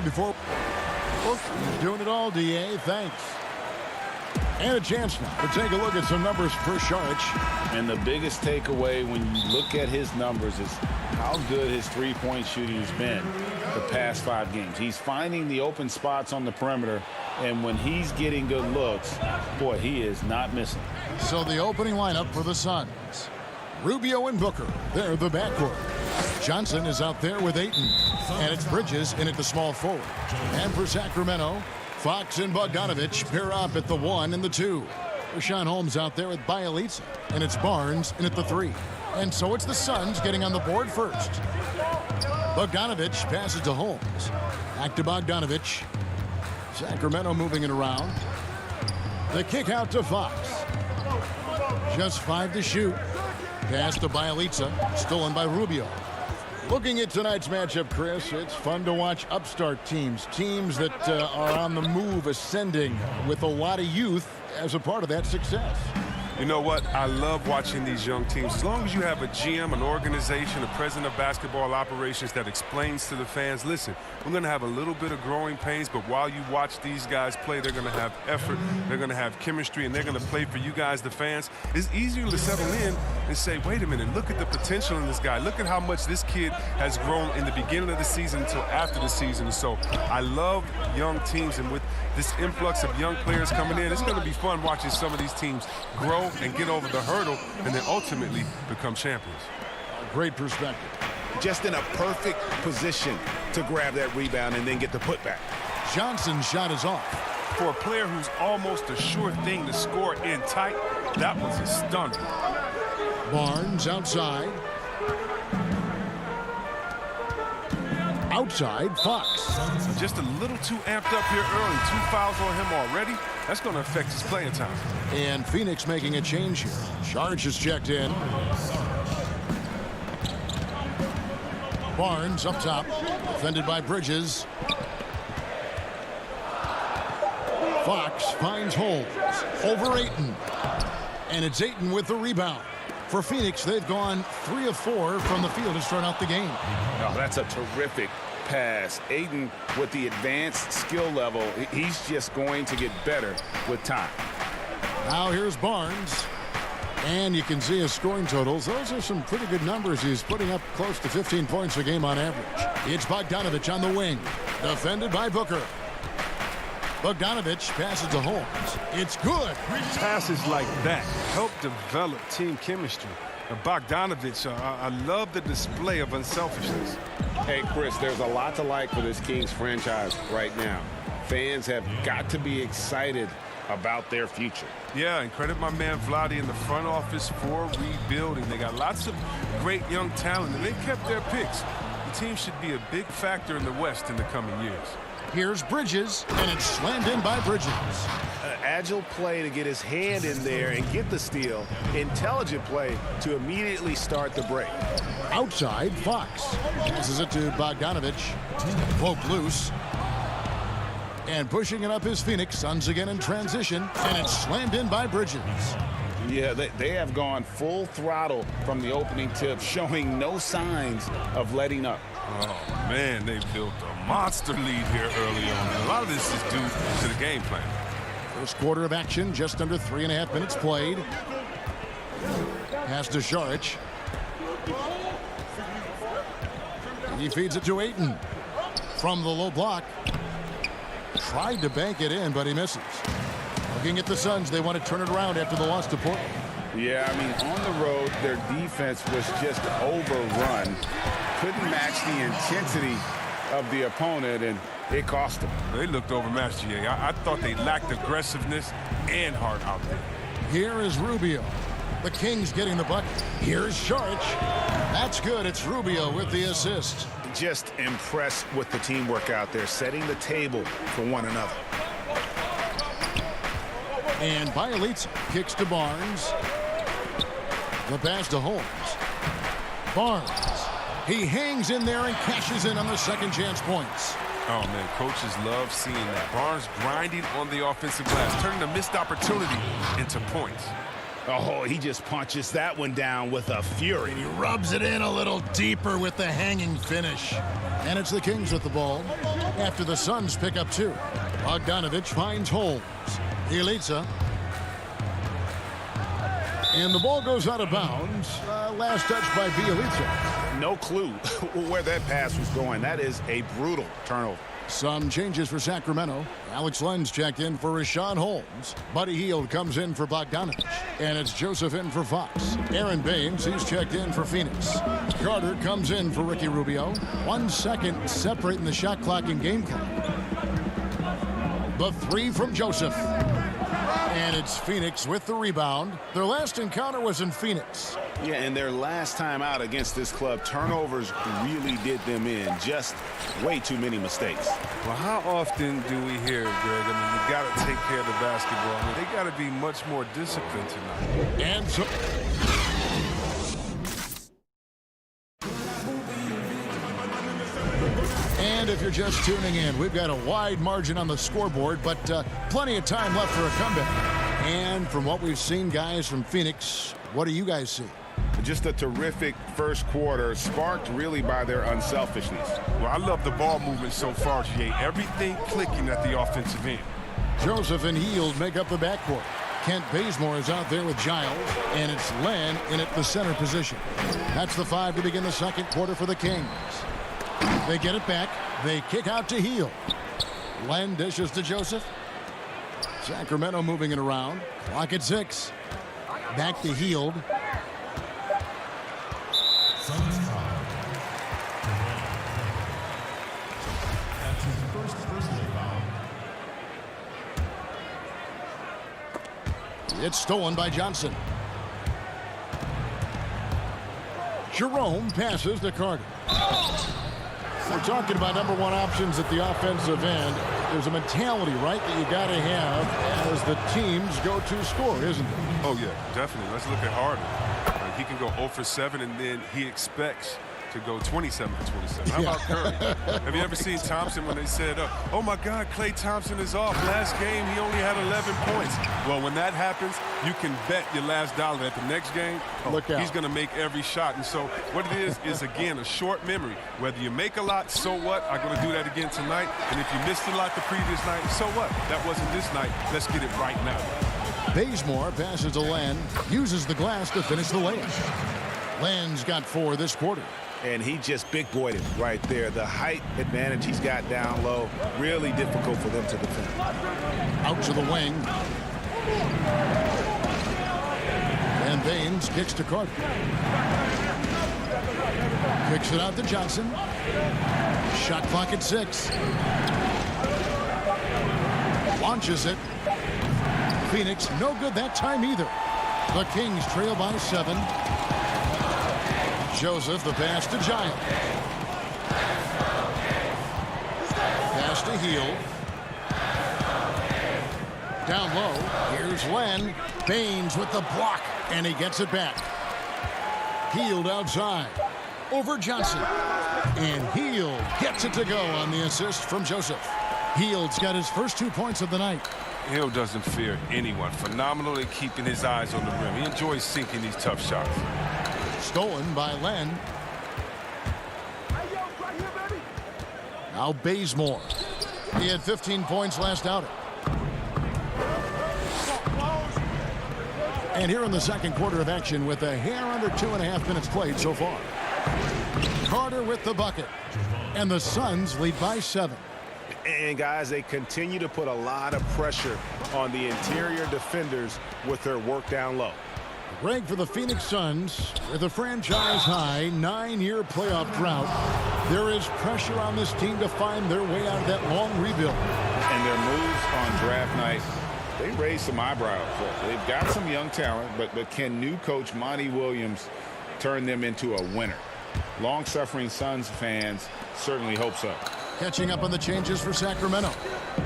S3: before. He's doing it all, DA. Thanks. And a chance now to take a look at some numbers for Saric.
S9: And the biggest takeaway when you look at his numbers is how good his three-point shooting has been the past 5 games. He's finding the open spots on the perimeter, and when he's getting good looks, boy, he is not missing.
S3: So the opening lineup for the Suns. Rubio and Booker, they're the backcourt. Johnson is out there with Ayton, and it's Bridges in at the small forward. And for Sacramento, Fox and Bogdanovich pair up at the 1 and the 2. Rashawn Holmes out there with Bielitsa, and it's Barnes in at the 3. And so it's the Suns getting on the board first. Bogdanovich passes to Holmes. Back to Bogdanovich. Sacramento moving it around. The kick out to Fox. Just 5 to shoot. Pass to Bielitsa, stolen by Rubio. Looking at tonight's matchup, Chris, it's fun to watch upstart teams that are on the move, ascending with a lot of youth as a part of that success.
S18: You know what? I love watching these young teams. As long as you have a GM, an organization, a president of basketball operations that explains to the fans, listen, we're going to have a little bit of growing pains, but while you watch these guys play, they're going to have effort, they're going to have chemistry, and they're going to play for you guys, the fans. It's easier to settle in and say, wait a minute, look at the potential in this guy. Look at how much this kid has grown in the beginning of the season until after the season. So I love young teams, and with this influx of young players coming in, it's going to be fun watching some of these teams grow and get over the hurdle and then ultimately become champions.
S3: Great perspective.
S9: Just in a perfect position to grab that rebound and then get the putback.
S3: Johnson's shot is off.
S18: For a player who's almost a sure thing to score in tight, that was a stunner.
S3: Barnes outside. Outside, Fox.
S18: Just a little too amped up here early. 2 fouls on him already. That's going to affect his playing time.
S3: And Phoenix making a change here. Saric is checked in. Barnes up top. Defended by Bridges. Fox finds Holmes. Over Ayton. And it's Ayton with the rebound. For Phoenix, they've gone 3 of 4 from the field to start out the game.
S9: Oh, that's a terrific pass. Ayton with the advanced skill level, he's just going to get better with time.
S3: Now here's Barnes. And you can see his scoring totals. Those are some pretty good numbers. He's putting up close to 15 points a game on average. It's Bogdanovich on the wing. Defended by Booker. Bogdanovich passes to Holmes. It's good.
S18: Passes like that help develop team chemistry. Bogdanovich, I love the display of unselfishness.
S9: Hey, Chris, there's a lot to like for this Kings franchise right now. Fans have got to be excited about their future.
S18: Yeah, and credit my man Vlade in the front office for rebuilding. They got lots of great young talent, and they kept their picks. The team should be a big factor in the West in the coming years.
S3: Here's Bridges, and it's slammed in by Bridges.
S9: An agile play to get his hand in there and get the steal. Intelligent play to immediately start the break.
S3: Outside, Fox passes it to Bogdanovich. Poked loose. And pushing it up is Phoenix. Suns again in transition, and it's slammed in by Bridges.
S9: Yeah, they have gone full throttle from the opening tip, showing no signs of letting up.
S18: Oh, man, they built a monster lead here early on. And a lot of this is due to the game plan.
S3: First quarter of action, just under 3.5 minutes played. Pass to Saric. He feeds it to Ayton. From the low block. Tried to bank it in, but he misses. Looking at the Suns, they want to turn it around after the loss to Portland.
S9: Yeah, I mean, on the road, their defense was just overrun. Couldn't match the intensity of the opponent, and it cost them.
S18: They looked overmatched, GA. I thought they lacked aggressiveness and heart out there.
S3: Here is Rubio. The Kings getting the bucket. Here's Saric. That's good. It's Rubio with the assist.
S9: Just impressed with the teamwork out there, setting the table for one another.
S3: And Bielitsa kicks to Barnes. The pass to Holmes. Barnes. He hangs in there and cashes in on the second chance points.
S18: Oh, man, coaches love seeing that. Barnes grinding on the offensive glass, turning a missed opportunity into points.
S9: Oh, he just punches that one down with a fury.
S3: And he rubs it in a little deeper with the hanging finish. And it's the Kings with the ball after the Suns pick up 2. Bogdanovich finds Holmes. Bielitsa. And the ball goes out of bounds. Last touch by Bielitsa.
S9: No clue where that pass was going. That is a brutal turnover.
S3: Some changes for Sacramento. Alex Len's checked in for Rashawn Holmes. Buddy Hield comes in for Bogdanovich. And it's Joseph in for Fox. Aaron Baines, he's checked in for Phoenix. Carter comes in for Ricky Rubio. 1 second separating the shot clock and game clock. The 3 from Joseph. And it's Phoenix with the rebound. Their last encounter was in Phoenix.
S9: Yeah, and their last time out against this club, turnovers really did them in. Just way too many mistakes.
S18: Well, how often do we hear, Greg? I mean, you got to take care of the basketball. I mean, they got to be much more disciplined tonight.
S3: And so... And if you're just tuning in, we've got a wide margin on the scoreboard, but plenty of time left for a comeback. And from what we've seen, guys, from Phoenix, what do you guys see?
S9: Just a terrific first quarter, sparked really by their unselfishness.
S18: Well, I love the ball movement so far, G.A. Everything clicking at the offensive end.
S3: Joseph and Hield make up the backcourt. Kent Bazemore is out there with Giles, and it's Len in at the center position. That's the 5 to begin the second quarter for the Kings. They get it back. They kick out to Hield. Len dishes to Joseph. Sacramento moving it around. Clock at 6. Back to Hield.
S10: Suns foul. That's his first personal foul.
S3: It's stolen by Johnson. Jerome passes to Carter. We're talking about number 1 options at the offensive end. There's a mentality, right, that you got to have as the teams go to score, isn't there?
S18: Oh, yeah, definitely. Let's look at Harden. He can go 0 for 7, and then he expects to go 27 for 27. How about Curry? Have you ever seen Thompson when they said, oh, my God, Klay Thompson is off. Last game, he only had 11 points. Well, when that happens, you can bet your last dollar that the next game, he's going to make every shot. And so what it is, again, a short memory. Whether you make a lot, so what? I'm going to do that again tonight. And if you missed a lot the previous night, so what? That wasn't this night. Let's get it right now.
S3: Bazemore passes to Len, uses the glass to finish the layup. Len's got 4 this quarter.
S9: And he just big-boyed it right there. The height advantage he's got down low, really difficult for them to defend.
S3: Out to the wing. And Baines kicks to Carter. Kicks it out to Johnson. Shot clock at 6. Launches it. Phoenix, no good that time either. The Kings trail by 7. Joseph, the pass to Giles. Pass to Hield. Down low, here's Len. Baines with the block, and he gets it back. Hield outside. Over Johnson. And Hield gets it to go on the assist from Joseph. Hield's got his first 2 points of the night.
S18: Hill doesn't fear anyone. Phenomenal at keeping his eyes on the rim. He enjoys sinking these tough shots.
S3: Stolen by Len. Now Bazemore. He had 15 points last outing. And here in the second quarter of action with a hair under 2.5 minutes played so far. Carter with the bucket. And the Suns lead by 7.
S9: And, guys, they continue to put a lot of pressure on the interior defenders with their work down low.
S3: Greg, for the Phoenix Suns, with a franchise-high 9-year playoff drought, there is pressure on this team to find their way out of that long rebuild.
S9: And their moves on draft night, they raised some eyebrows. They've got some young talent, but can new coach Monty Williams turn them into a winner? Long-suffering Suns fans certainly hope so.
S3: Catching up on the changes for Sacramento.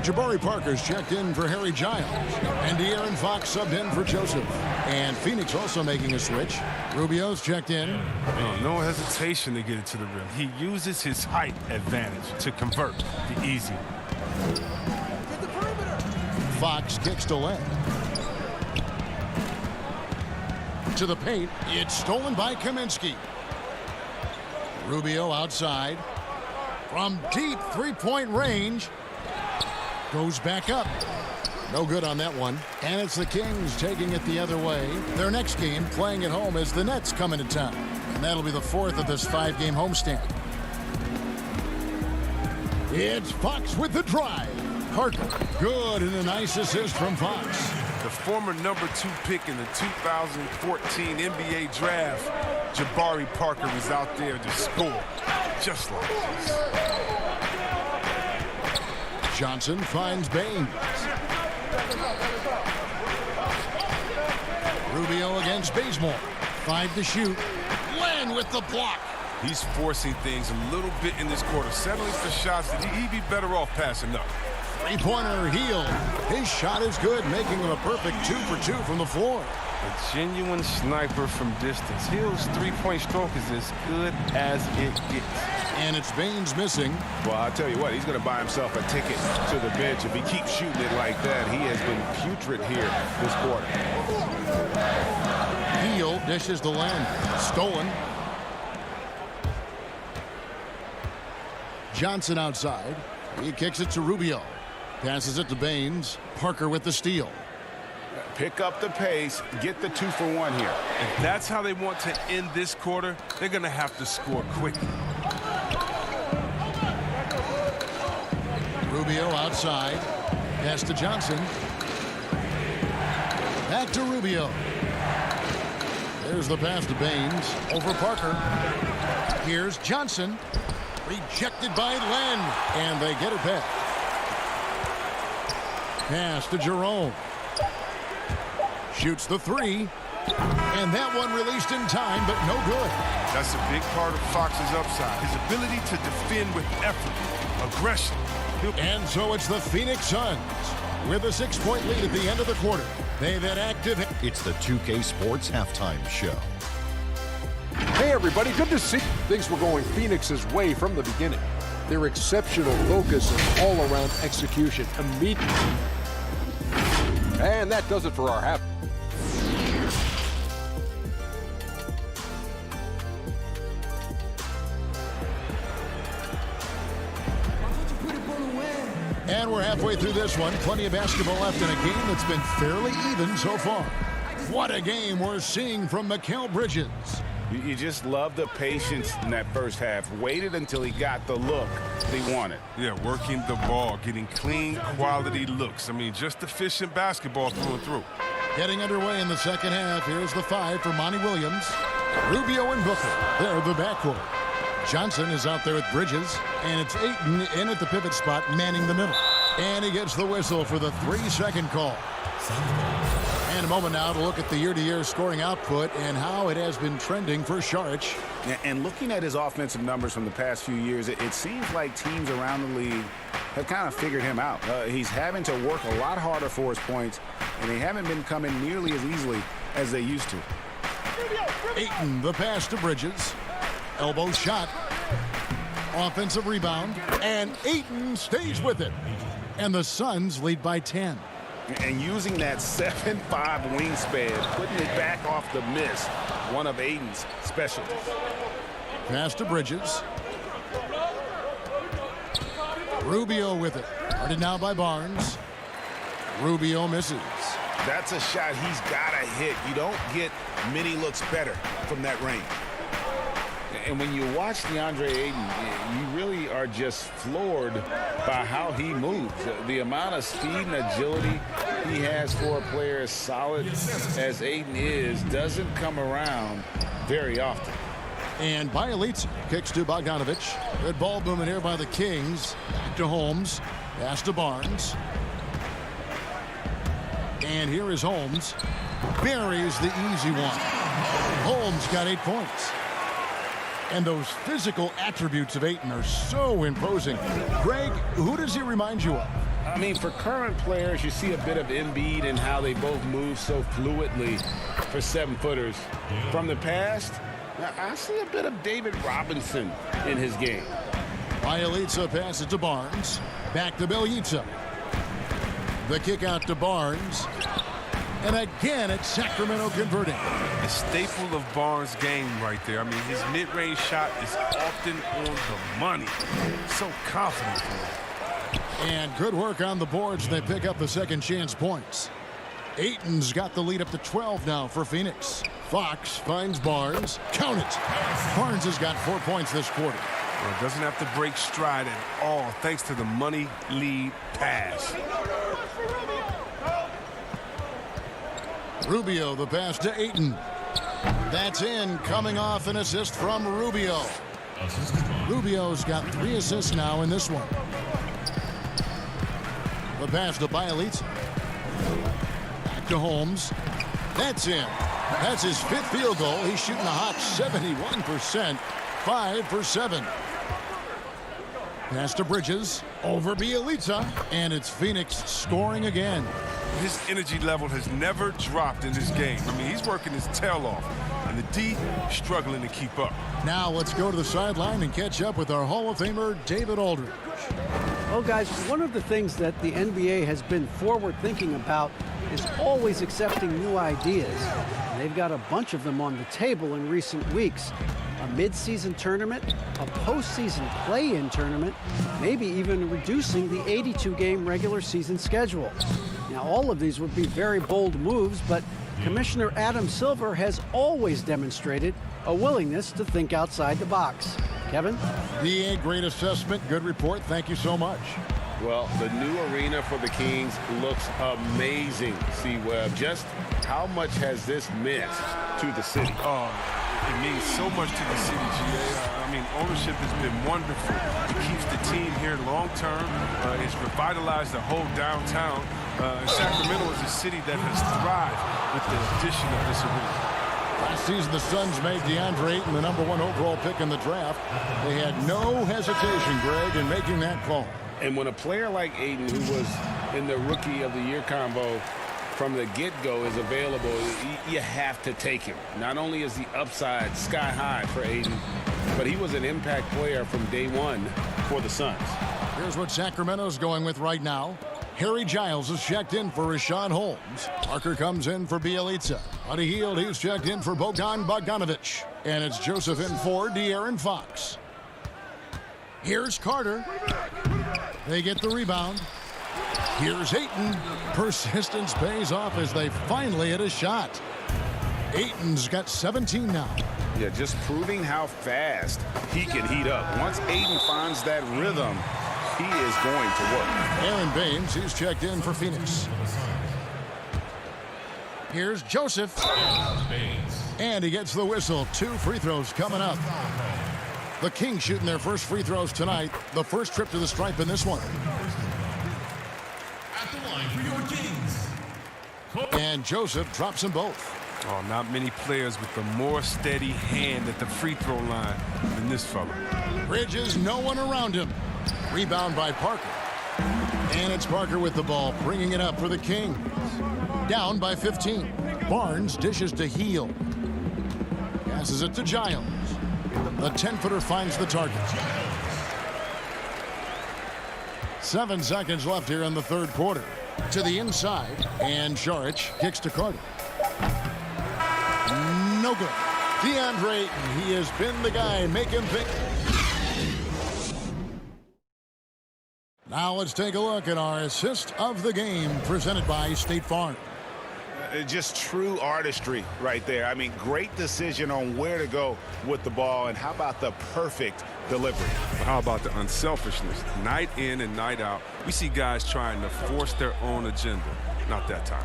S3: Jabari Parker's checked in for Harry Giles. And De'Aaron Fox subbed in for Joseph. And Phoenix also making a switch. Rubio's checked in.
S18: No hesitation to get it to the rim. He uses his height advantage to convert the easy.
S3: Fox kicks to Len. to the paint. It's stolen by Kaminsky. Rubio outside. From deep three-point range. Goes back up. No good on that one. And it's the Kings taking it the other way. Their next game playing at home as the Nets come into town. And that'll be the fourth of this 5-game homestand. It's Fox with the drive. Parker, good, and a nice assist from Fox.
S18: The former #2 pick in the 2014 NBA draft, Jabari Parker, was out there to score, just like this.
S3: Johnson finds Baines. Rubio against Bazemore. 5 to shoot. Len with the block.
S18: He's forcing things a little bit in this quarter, settling for shots that he'd be better off passing up.
S3: Three-pointer Hield. His shot is good, making him a perfect 2 for 2 from the floor.
S18: A genuine sniper from distance. Hield's three-point stroke is as good as it gets.
S3: And it's Baines missing.
S9: Well, I'll tell you what, he's going to buy himself a ticket to the bench. If he keeps shooting it like that, he has been putrid here this quarter.
S3: Hield dishes the Len. Stolen. Johnson outside. He kicks it to Rubio. Passes it to Baines. Parker with the steal.
S9: Pick up the pace. Get the 2 for 1 here.
S18: If that's how they want to end this quarter, they're going to have to score quickly.
S3: Rubio outside. Pass to Johnson. Back to Rubio. There's the pass to Baines. Over Parker. Here's Johnson. Rejected by Len. And they get it back. Pass to Jerome. Shoots the 3. And that one released in time, but no good.
S18: That's a big part of Fox's upside. His ability to defend with effort, aggression.
S3: And so it's the Phoenix Suns with a 6-point lead at the end of the quarter. They've had active.
S6: It's the 2K Sports Halftime Show.
S7: Hey, everybody. Good to see things were going Phoenix's way from the beginning. Their exceptional focus and all-around execution immediately. And that does it for our half.
S3: And we're halfway through this one. Plenty of basketball left in a game that's been fairly even so far. What a game we're seeing from Mikal Bridges.
S9: You just love the patience in that first half. Waited until he got the look that he wanted.
S18: Yeah, working the ball, getting clean, quality looks. I mean, just efficient basketball through and through.
S3: Getting underway in the second half. Here's the 5 for Monty Williams. Rubio and Booker. They're the backcourt. Johnson is out there with Bridges. And it's Ayton in at the pivot spot, manning the middle. And he gets the whistle for the 3-second call. And a moment now to look at the year-to-year scoring output and how it has been trending for Saric.
S9: And looking at his offensive numbers from the past few years, it seems like teams around the league have kind of figured him out. He's having to work a lot harder for his points, and they haven't been coming nearly as easily as they used to.
S3: Ayton, the pass to Bridges. Elbow shot. Offensive rebound. And Ayton stays with it. And the Suns lead by 10.
S9: And using that 7'5" wingspan, putting it back off the miss, one of Ayton's specialties.
S3: Pass to Bridges. Rubio with it. Guarded now by Barnes. Rubio misses.
S9: That's a shot he's got to hit. You don't get many looks better from that range. And when you watch DeAndre Ayton, you really are just floored by how he moves. The amount of speed and agility he has for a player as solid as Ayton is doesn't come around very often.
S3: And Bielitsa kicks to Bogdanovich. Good ball movement here by the Kings. Back to Holmes. Pass to Barnes. And here is Holmes. Buries the easy one. Holmes got 8 points. And those physical attributes of Ayton are so imposing. Greg, who does he remind you of?
S9: I mean, for current players, you see a bit of Embiid and how they both move so fluidly for 7-footers. From the past, I see a bit of David Robinson in his game.
S3: Bielitsa passes to Barnes. Back to Bielitsa. The kick out to Barnes. And again, it's Sacramento converting.
S18: A staple of Barnes' game right there. I mean, his mid-range shot is often on the money. So confident.
S3: And good work on the boards. They pick up the second chance points. Ayton's got the lead up to 12 now for Phoenix. Fox finds Barnes. Count it. Barnes has got 4 points this quarter.
S18: Well, doesn't have to break stride at all thanks to the money lead pass.
S3: Rubio, the pass to Ayton. That's in, coming off an assist from Rubio. Rubio's got 3 assists now in this one. The pass to Bielitsa. Back to Holmes. That's in. That's his 5th field goal. He's shooting a hot 71%. 5 for 7. Pass to Bridges. Over Bielitsa. And it's Phoenix scoring again.
S18: His energy level has never dropped in this game. I mean, he's working his tail off. And the D struggling to keep up.
S3: Now let's go to the sideline and catch up with our Hall of Famer, David Aldridge.
S8: Well, guys, one of the things that the NBA has been forward thinking about is always accepting new ideas. And they've got a bunch of them on the table in recent weeks. A mid-season tournament, a postseason play-in tournament, maybe even reducing the 82-game regular season schedule. Now, all of these would be very bold moves, but Commissioner Adam Silver has always demonstrated a willingness to think outside the box. Kevin?
S3: The great assessment, good report. Thank you so much.
S5: Well, the new arena for the Kings looks amazing, C-Webb. Just how much has this meant to the city?
S18: Oh, it means so much to the city, GA. I mean, ownership has been wonderful. It keeps the team here long-term. It's revitalized the whole downtown. Sacramento is a city that has thrived with the addition of this arena.
S3: Last season, the Suns made DeAndre Ayton the #1 overall pick in the draft. They had no hesitation, Greg, in making that call.
S5: And when a player like Ayton, who was in the Rookie of the Year combo from the get-go, is available, you have to take him. Not only is the upside sky high for Ayton, but he was an impact player from day one for the Suns.
S3: Here's what Sacramento's going with right now. Harry Giles is checked in for Rashawn Holmes. Parker comes in for Bielitsa. Buddy Hield, he's checked in for Bogdan Bogdanovic. And it's Joseph in for De'Aaron Fox. Here's Carter. They get the rebound. Here's Ayton. Persistence pays off as they finally hit a shot. Ayton's got 17 now.
S9: Yeah, just proving how fast he can heat up. Once Ayton finds that rhythm, he is going to work.
S3: Aaron Baines, he's checked in for Phoenix. Here's Joseph. And he gets the whistle. 2 free throws coming up. The Kings shooting their first free throws tonight. The first trip to the stripe in this one.
S10: At the line for your Kings.
S3: And Joseph drops them both.
S18: Oh, not many players with a more steady hand at the free throw line than this fella.
S3: Bridges, no one around him. Rebound by Parker. And it's Parker with the ball, bringing it up for the Kings. Down by 15. Barnes dishes to Hield. Passes it to Giles. The 10-footer finds the target. 7 seconds left here in the third quarter. To the inside, and Šarić kicks to Carter. No good. DeAndre Ayton, he has been the guy making things. Now let's take a look at our assist of the game presented by State Farm.
S9: Just true artistry right there. I mean, great decision on where to go with the ball, and how about the perfect delivery?
S18: How about the unselfishness? Night in and night out, we see guys trying to force their own agenda. Not that time.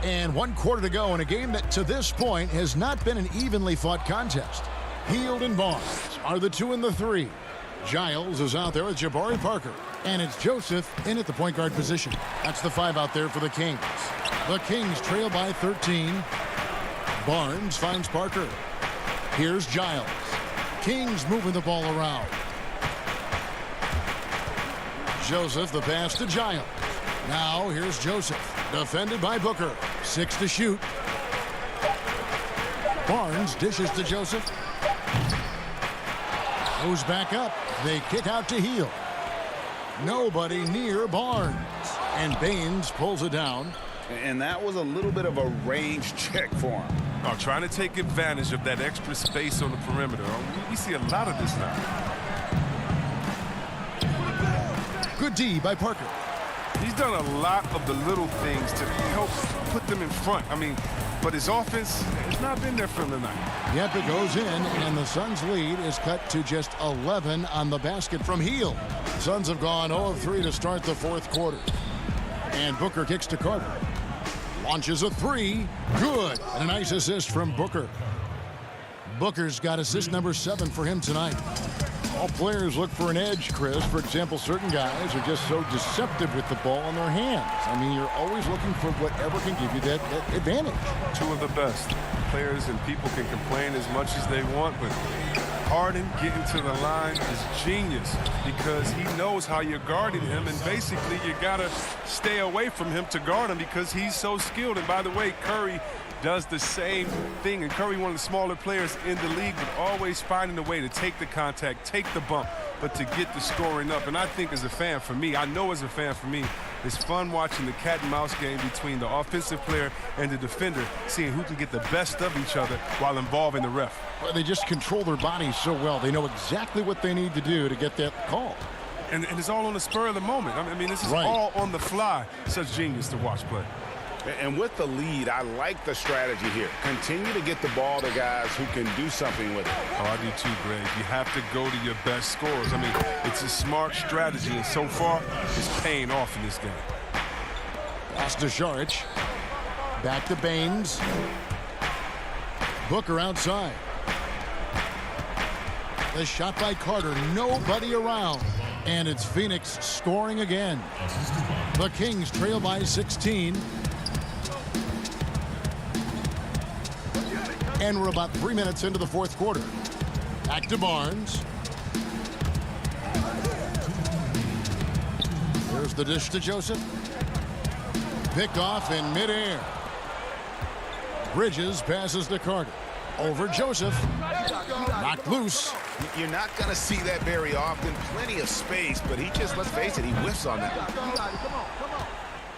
S3: And 1 quarter to go in a game that to this point has not been an evenly fought contest. Hield and Barnes are the 2 and the 3. Giles is out there with Jabari Parker. And it's Joseph in at the point guard position. That's the 5 out there for the Kings. The Kings trail by 13. Barnes finds Parker. Here's Giles. Kings moving the ball around. Joseph, the pass to Giles. Now here's Joseph. Defended by Booker. 6 to shoot. Barnes dishes to Joseph. Goes back up. They kick out to Hield. Nobody near Barnes. And Baines pulls it down.
S9: And that was a little bit of a range check for him.
S18: Trying to take advantage of that extra space on the perimeter. We see a lot of this now.
S3: Good D by Parker.
S18: He's done a lot of the little things to help put them in front. But his offense has not been there for him tonight.
S3: Yep, it goes in, and the Suns' lead is cut to just 11 on the basket from Hield. Suns have gone 0 of 3 to start the fourth quarter. And Booker kicks to Carter. Launches a three. Good. And a nice assist from Booker. Booker's got assist number 7 for him tonight. All players look for an edge, Chris. For example, certain guys are just so deceptive with the ball in their hands. You're always looking for whatever can give you that advantage.
S18: Two of the best. Players and people can complain as much as they want, but Harden getting to the line is genius because he knows how you're guarding him, and basically you got to stay away from him to guard him because he's so skilled. And by the way, Curry does the same thing, and Curry, one of the smaller players in the league, but always finding a way to take the contact, take the bump, but to get the scoring up. And I think as a fan for me, it's fun watching the cat and mouse game between the offensive player and the defender, seeing who can get the best of each other while involving the ref.
S3: Well, they just control their bodies so well. They know exactly what they need to do to get that call.
S18: And it's all on the spur of the moment. This is all on the fly. Such genius to watch play.
S9: And with the lead, I like the strategy here. Continue to get the ball to guys who can do something with it.
S18: I do too, Greg. You have to go to your best scorers. It's a smart strategy, and so far, it's paying off in this game.
S3: Pass to Saric. Back to Baines. Booker outside. The shot by Carter. Nobody around. And it's Phoenix scoring again. The Kings trail by 16. And we're about 3 minutes into the fourth quarter. Back to Barnes. There's the dish to Joseph. Picked off in midair. Bridges passes to Carter. Over Joseph. Knocked loose.
S9: You're not going to see that very often. Plenty of space, but he just, let's face it, he whiffs on that.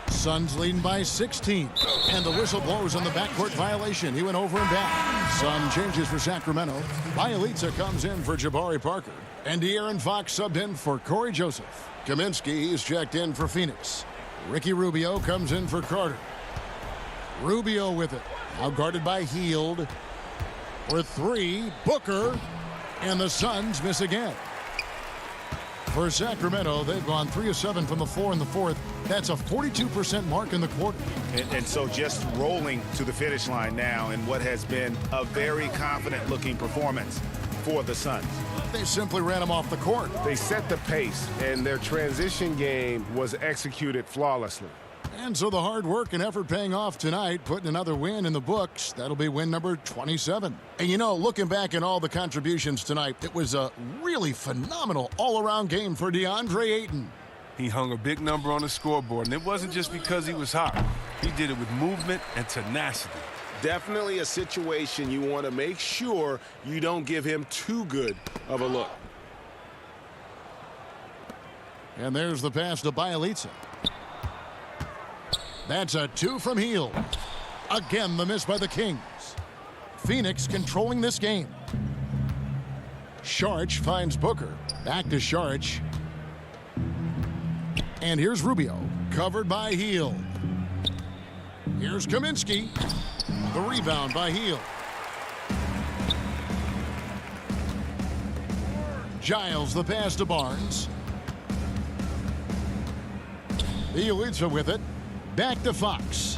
S3: Suns leading by 16. And the whistle blows on the backcourt violation. He went over and back. Sun changes for Sacramento. Bielitsa comes in for Jabari Parker. And De'Aaron Fox subbed in for Corey Joseph. Kaminsky is checked in for Phoenix. Ricky Rubio comes in for Carter. Rubio with it. Now guarded by Hield. For three, Booker. And the Suns miss again. For Sacramento, they've gone 3 of 7 from the floor in the fourth. That's a 42% mark in the quarter.
S9: And so just rolling to the finish line now in what has been a very confident-looking performance for the Suns.
S3: They simply ran them off the court.
S9: They set the pace, and their transition game was executed flawlessly.
S3: And so the hard work and effort paying off tonight, putting another win in the books. That'll be win number 27. And looking back at all the contributions tonight, it was a really phenomenal all-around game for DeAndre Ayton.
S18: He hung a big number on the scoreboard, and it wasn't just because he was hot. He did it with movement and tenacity.
S9: Definitely a situation you want to make sure you don't give him too good of a look.
S3: And there's the pass to Bielitsa. That's a 2 from Hield. Again, the miss by the Kings. Phoenix controlling this game. Saric finds Booker. Back to Saric. And here's Rubio. Covered by Hield. Here's Kaminsky. The rebound by Hield. Giles the pass to Barnes. Bielitsa with it. Back to Fox.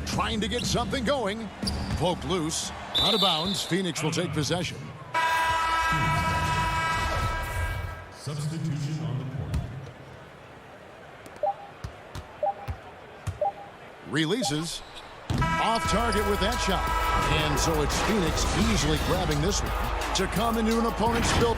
S3: Trying to get something going. Poke loose. Out of bounds. Phoenix will take possession.
S10: Substitution on the court.
S3: Releases. Off target with that shot. And so it's Phoenix easily grabbing this one to come into an opponent's build.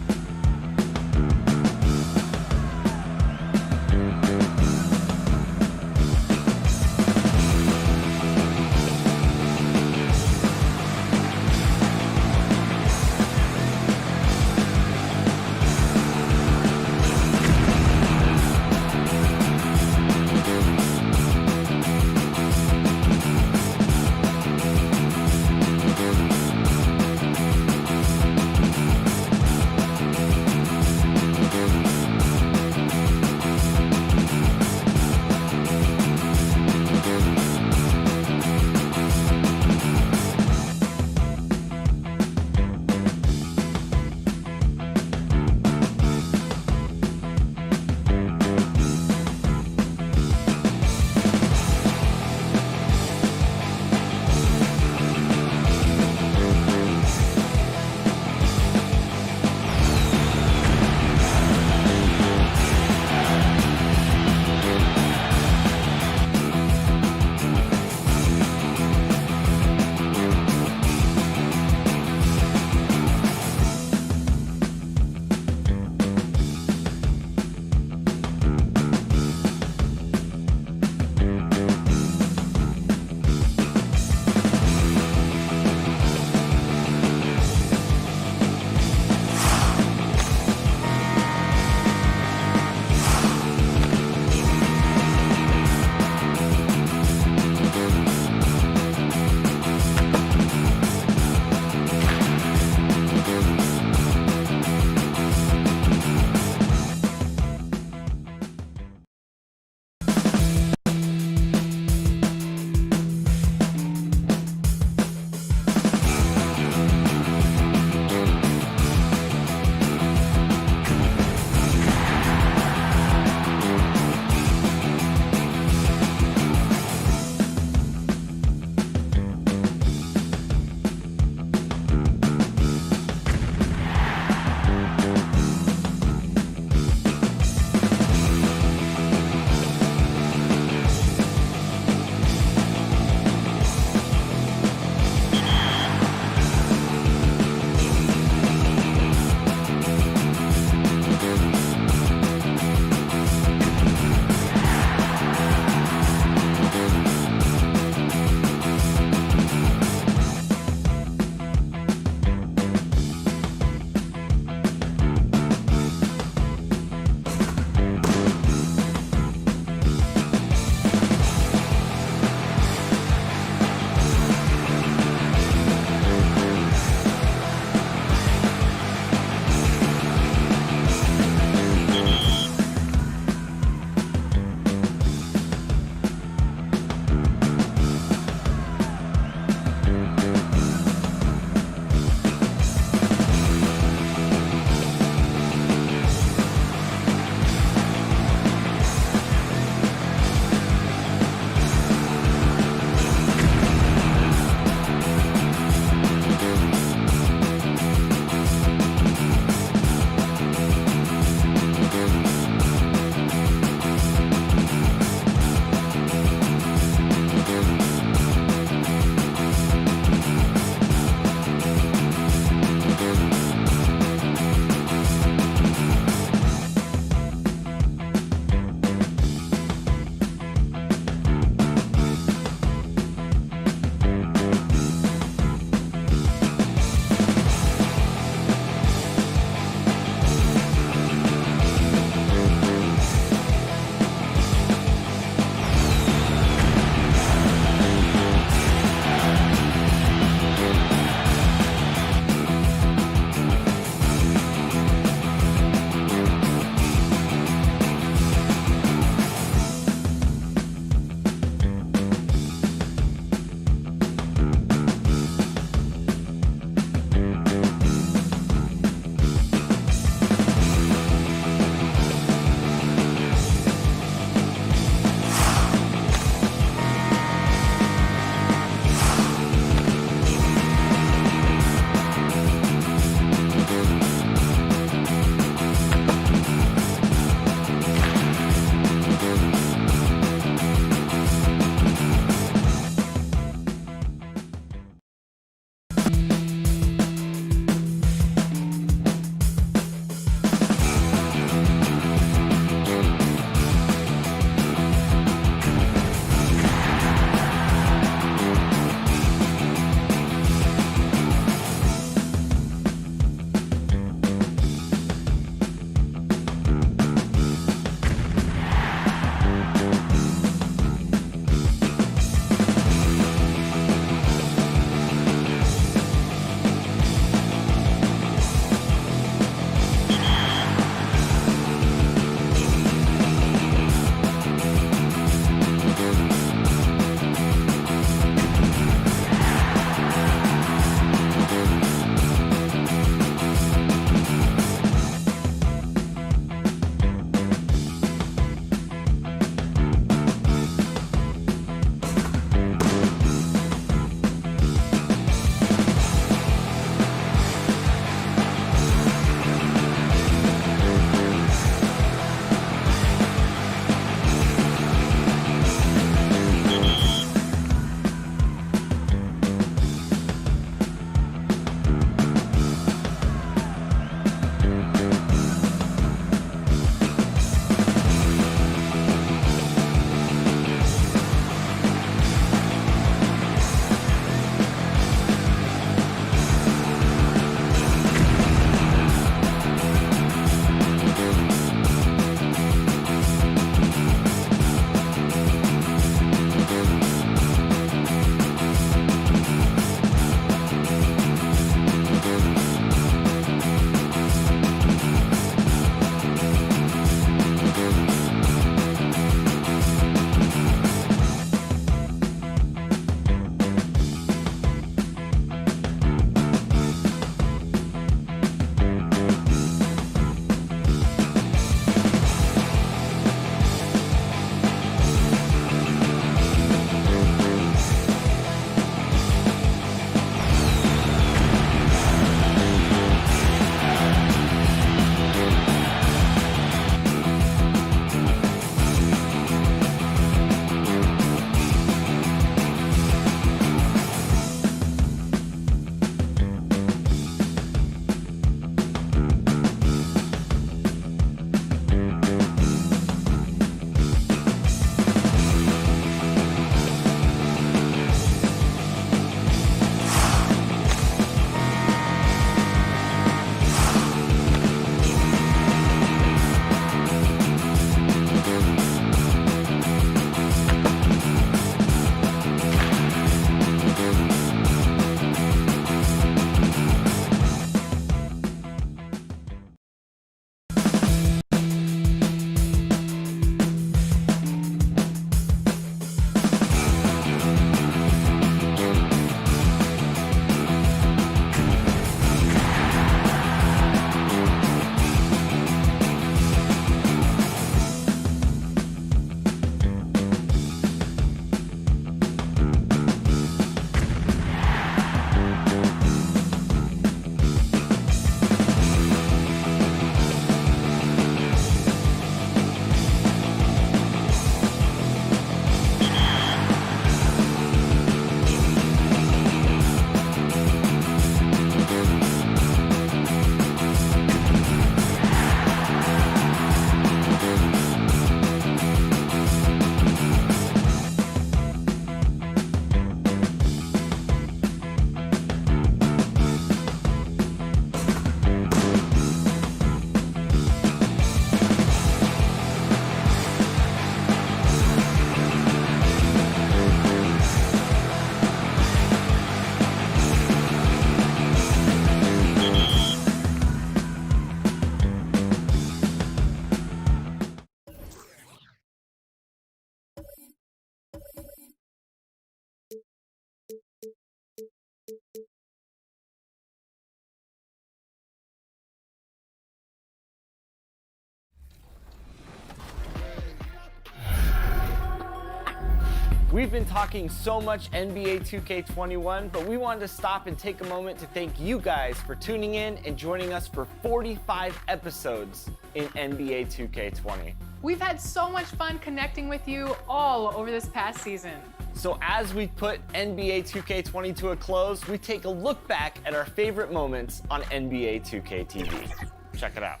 S11: We've been talking so much NBA 2K21, but we wanted to stop and take a moment to thank you guys for tuning in and joining us for 45 episodes in NBA 2K20.
S12: We've had so much fun connecting with you all over this past season.
S11: So as we put NBA 2K20 to a close, we take a look back at our favorite moments on NBA 2K TV. Check it out.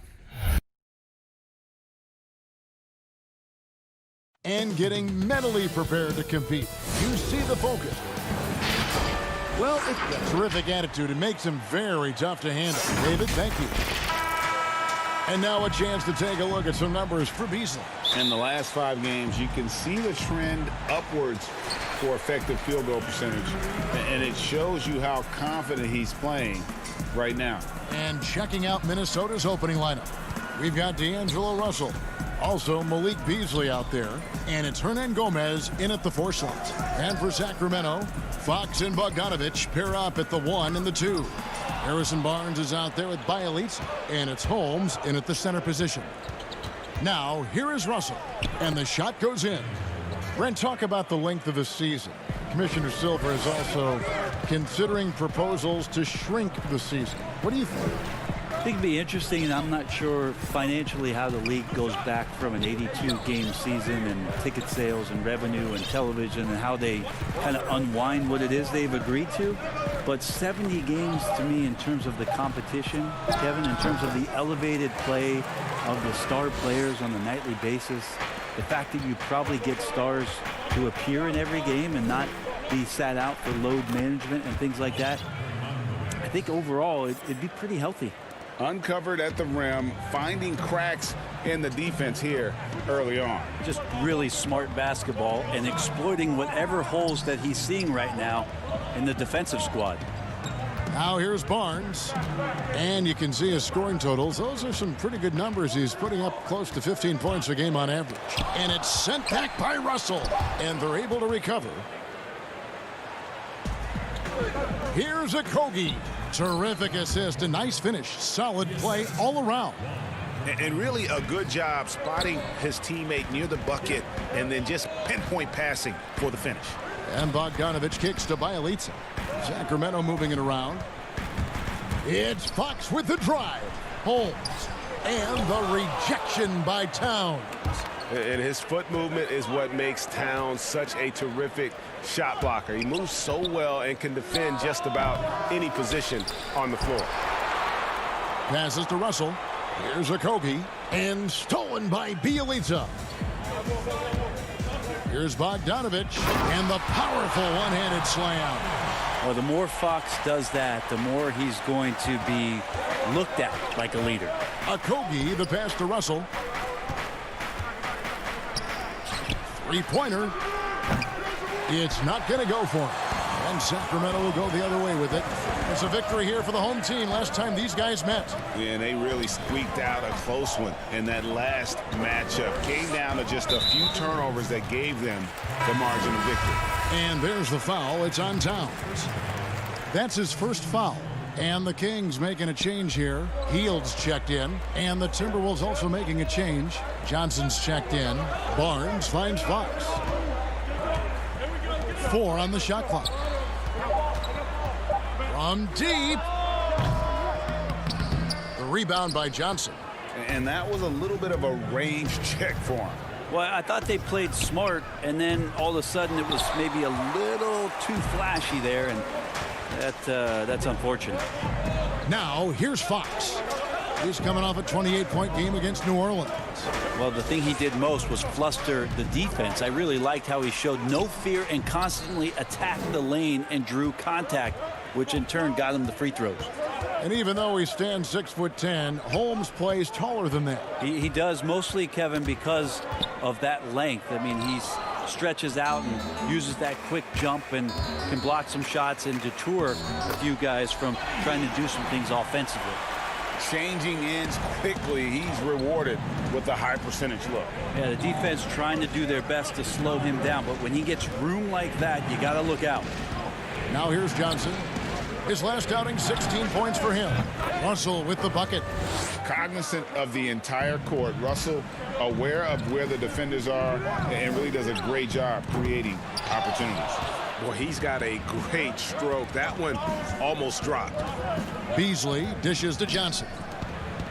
S3: And getting mentally prepared to compete. You see the focus. Well, it's a terrific attitude. It makes him very tough to handle. David, thank you. And now a chance to take a look at some numbers for Beasley.
S5: In the last 5 games, you can see the trend upwards for effective field goal percentage. And it shows you how confident he's playing right now.
S3: And checking out Minnesota's opening lineup, we've got D'Angelo Russell. Also, Malik Beasley out there. And it's Hernan Gomez in at the 4 slots. And for Sacramento, Fox and Bogdanovich pair up at the 1 and the 2. Harrison Barnes is out there with Bielitsa. And it's Holmes in at the center position. Now, here is Russell. And the shot goes in. Brent, talk about the length of the season. Commissioner Silver is also considering proposals to shrink the season. What do you think?
S19: I think it'd be interesting, and I'm not sure financially how the league goes back from an 82-game season and ticket sales and revenue and television and how they kind of unwind what it is they've agreed to. But 70 games to me in terms of the competition, Kevin, in terms of the elevated play of the star players on a nightly basis, the fact that you probably get stars to appear in every game and not be sat out for load management and things like that, I think overall it'd be pretty healthy.
S5: Uncovered at the rim, finding cracks in the defense here early on.
S19: Just really smart basketball and exploiting whatever holes that he's seeing right now in the defensive squad.
S3: Now here's Barnes. And you can see his scoring totals. Those are some pretty good numbers. He's putting up close to 15 points a game on average. And it's sent back by Russell. And they're able to recover. Here's Okogie. Terrific assist, a nice finish, solid play all around.
S9: And really a good job spotting his teammate near the bucket and then just pinpoint passing for the finish.
S3: And Bogdanovich kicks to Bielitsa. Sacramento moving it around. It's Fox with the drive. Holmes. And the rejection by Towns.
S5: And his foot movement is what makes Towns such a terrific shot blocker. He moves so well and can defend just about any position on the floor.
S3: Passes to Russell. Here's Okogie. And stolen by Bielitsa. Here's Bogdanovich. And the powerful one-handed slam.
S19: Well, the more Fox does that, the more he's going to be looked at like a leader.
S3: Okogie, the pass to Russell. Three-pointer. It's not going to go for him. And Sacramento will go the other way with it. It's a victory here for the home team. Last time these guys met.
S9: Yeah, and they really squeaked out a close one in that last matchup. Came down to just a few turnovers that gave them the margin of victory.
S3: And there's the foul. It's on Towns. That's his first foul. And the Kings making a change here. Heald's checked in. And the Timberwolves also making a change. Johnson's checked in. Barnes finds Fox. 4 on the shot clock. From deep. The rebound by Johnson.
S5: And that was a little bit of a range check for him.
S19: Well, I thought they played smart, and then all of a sudden it was maybe a little too flashy there, and that's unfortunate.
S3: Now, here's Fox. He's coming off a 28-point game against New Orleans.
S19: Well, the thing he did most was fluster the defense. I really liked how he showed no fear and constantly attacked the lane and drew contact, which in turn got him the free throws.
S3: And even though he stands 6'10", Holmes plays taller than that.
S19: He does, mostly, Kevin, because of that length. I mean, he stretches out and uses that quick jump and can block some shots and deter a few guys from trying to do some things offensively.
S5: Changing ends quickly, he's rewarded with a high percentage look.
S19: Yeah, the defense trying to do their best to slow him down, but when he gets room like that, you got to look out.
S3: Now here's Johnson. His last outing, 16 points for him. Russell with the bucket.
S9: Cognizant of the entire court, Russell aware of where the defenders are and really does a great job creating opportunities.
S5: Well, he's got a great stroke. That one almost dropped.
S3: Beasley dishes to Johnson.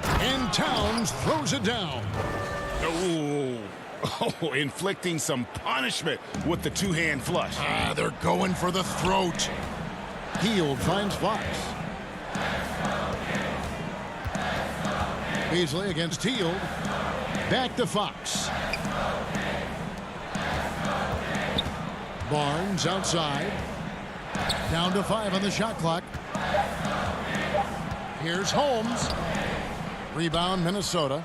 S3: And Towns throws it down.
S9: Oh, inflicting some punishment with the two-hand flush.
S3: They're going for the throat. Hield finds Fox. Beasley against Hield. Back to Fox. Barnes outside. Down to 5 on the shot clock. Here's Holmes. Rebound, Minnesota.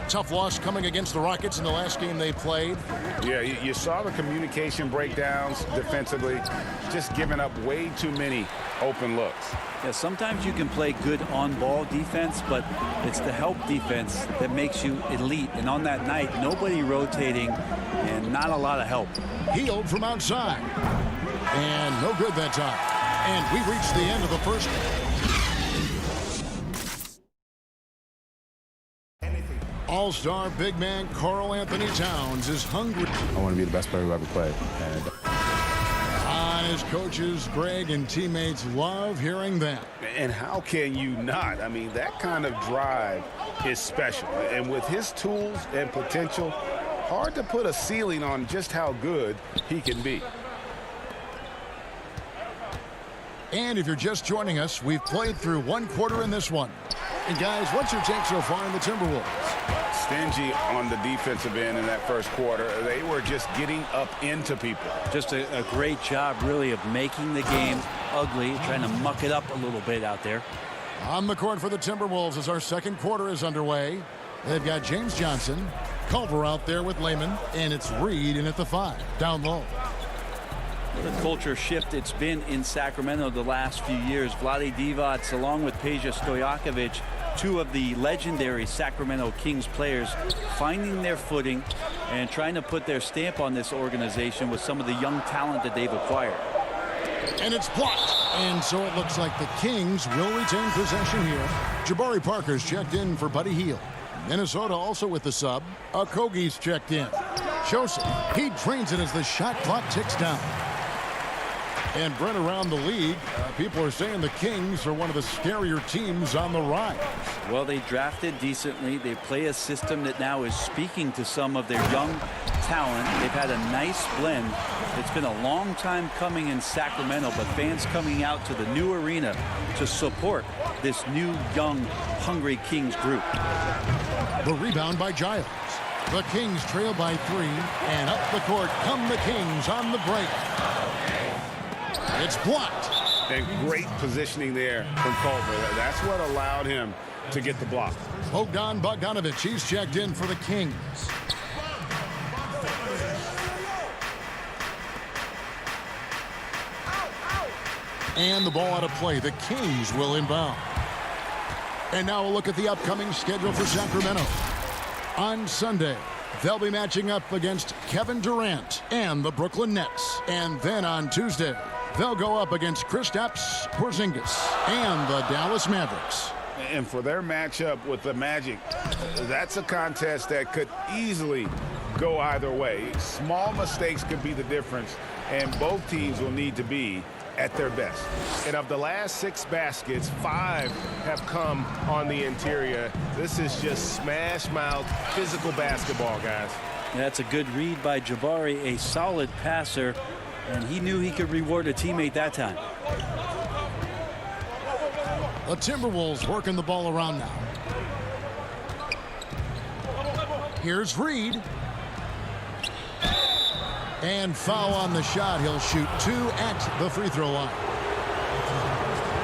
S3: Tough loss coming against the Rockets in the last game they played.
S9: Yeah, you saw the communication breakdowns defensively, just giving up way too many open looks.
S19: Yeah, sometimes you can play good on-ball defense, but it's the help defense that makes you elite. And on that night, nobody rotating and not a lot of help.
S3: Hield from outside. And no good that time. And we reached the end of the first. All-star big man Karl Anthony Towns is hungry.
S14: I want to be the best player who ever played. And
S3: on his coaches, Greg, and teammates love hearing that.
S9: And how can you not? I mean, that kind of drive is special. And with his tools and potential, hard to put a ceiling on just how good he can be.
S3: And if you're just joining us, we've played through one quarter in this one. And guys, what's your take so far in the Timberwolves?
S9: Stingy on the defensive end in that first quarter. They were just getting up into people.
S19: Just a great job, really, of making the game ugly, trying to muck it up a little bit out there.
S3: On the court for the Timberwolves as our second quarter is underway. They've got James Johnson, Culver out there with Lehman, and it's Reed in at the 5, down low.
S19: The culture shift it's been in Sacramento the last few years. Vlade Divac along with Peja Stojakovic, two of the legendary Sacramento Kings players, finding their footing and trying to put their stamp on this organization with some of the young talent that they've acquired.
S3: And it's blocked. And so it looks like the Kings will retain possession here. Jabari Parker's checked in for Buddy Hield. Minnesota also with the sub. Okogie's checked in. Joseph, he drains it as the shot clock ticks down. And Brent, around the league, people are saying the Kings are one of the scarier teams on the rise.
S19: Well, they drafted decently. They play a system that now is speaking to some of their young talent. They've had a nice blend. It's been a long time coming in Sacramento, but fans coming out to the new arena to support this new, young, hungry Kings group.
S3: The rebound by Giles. The Kings trail by 3, and up the court come the Kings on the break. It's blocked.
S9: And great positioning there from Culver. That's what allowed him to get the block.
S3: Bogdan Bogdanovic, he's checked in for the Kings. And the ball out of play. The Kings will inbound. And now we'll look at the upcoming schedule for Sacramento. On Sunday, they'll be matching up against Kevin Durant and the Brooklyn Nets. And then on Tuesday, they'll go up against Kristaps Porzingis and the Dallas Mavericks.
S9: And for their matchup with the Magic, that's a contest that could easily go either way. Small mistakes could be the difference, and both teams will need to be at their best. And of the last 6 baskets, 5 have come on the interior. This is just smash-mouth physical basketball, guys.
S19: That's a good read by Jabari, a solid passer, and he knew he could reward a teammate that time.
S3: The Timberwolves working the ball around now. Here's Reed. And foul on the shot. He'll shoot 2 at the free throw line.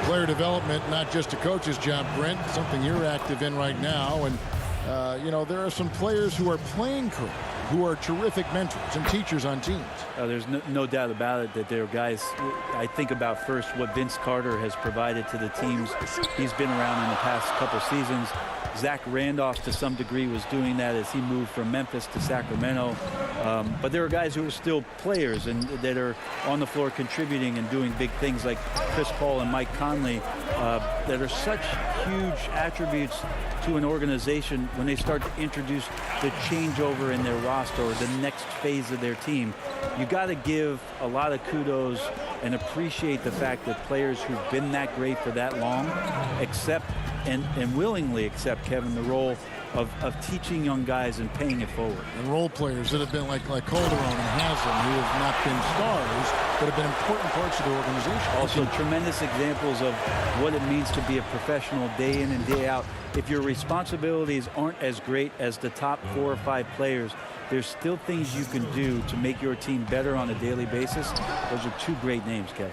S3: Player development, not just a coach's job, Brent, something you're active in right now. And, you know, there are some players who are playing career. who are terrific mentors and teachers on teams.
S19: There's no doubt about it that there are guys. I think about first what Vince Carter has provided to the teams he's been around in the past couple seasons. Zach Randolph, to some degree, was doing that as he moved from Memphis to Sacramento. But there are guys who are still players and that are on the floor contributing and doing big things, like Chris Paul and Mike Conley, that are such huge attributes to an organization when they start to introduce the changeover in their roster or the next phase of their team. You got to give a lot of kudos and appreciate the fact that players who've been that great for that long accept and willingly accept, Kevin, the role of teaching young guys and paying it forward.
S3: And role players that have been like Calderon and Haslam, who have not been stars, but have been important parts of the organization.
S19: Also, tremendous examples of what it means to be a professional day in and day out. If your responsibilities aren't as great as the top 4 or 5 players, there's still things you can do to make your team better on a daily basis. Those are 2 great names, Kevin.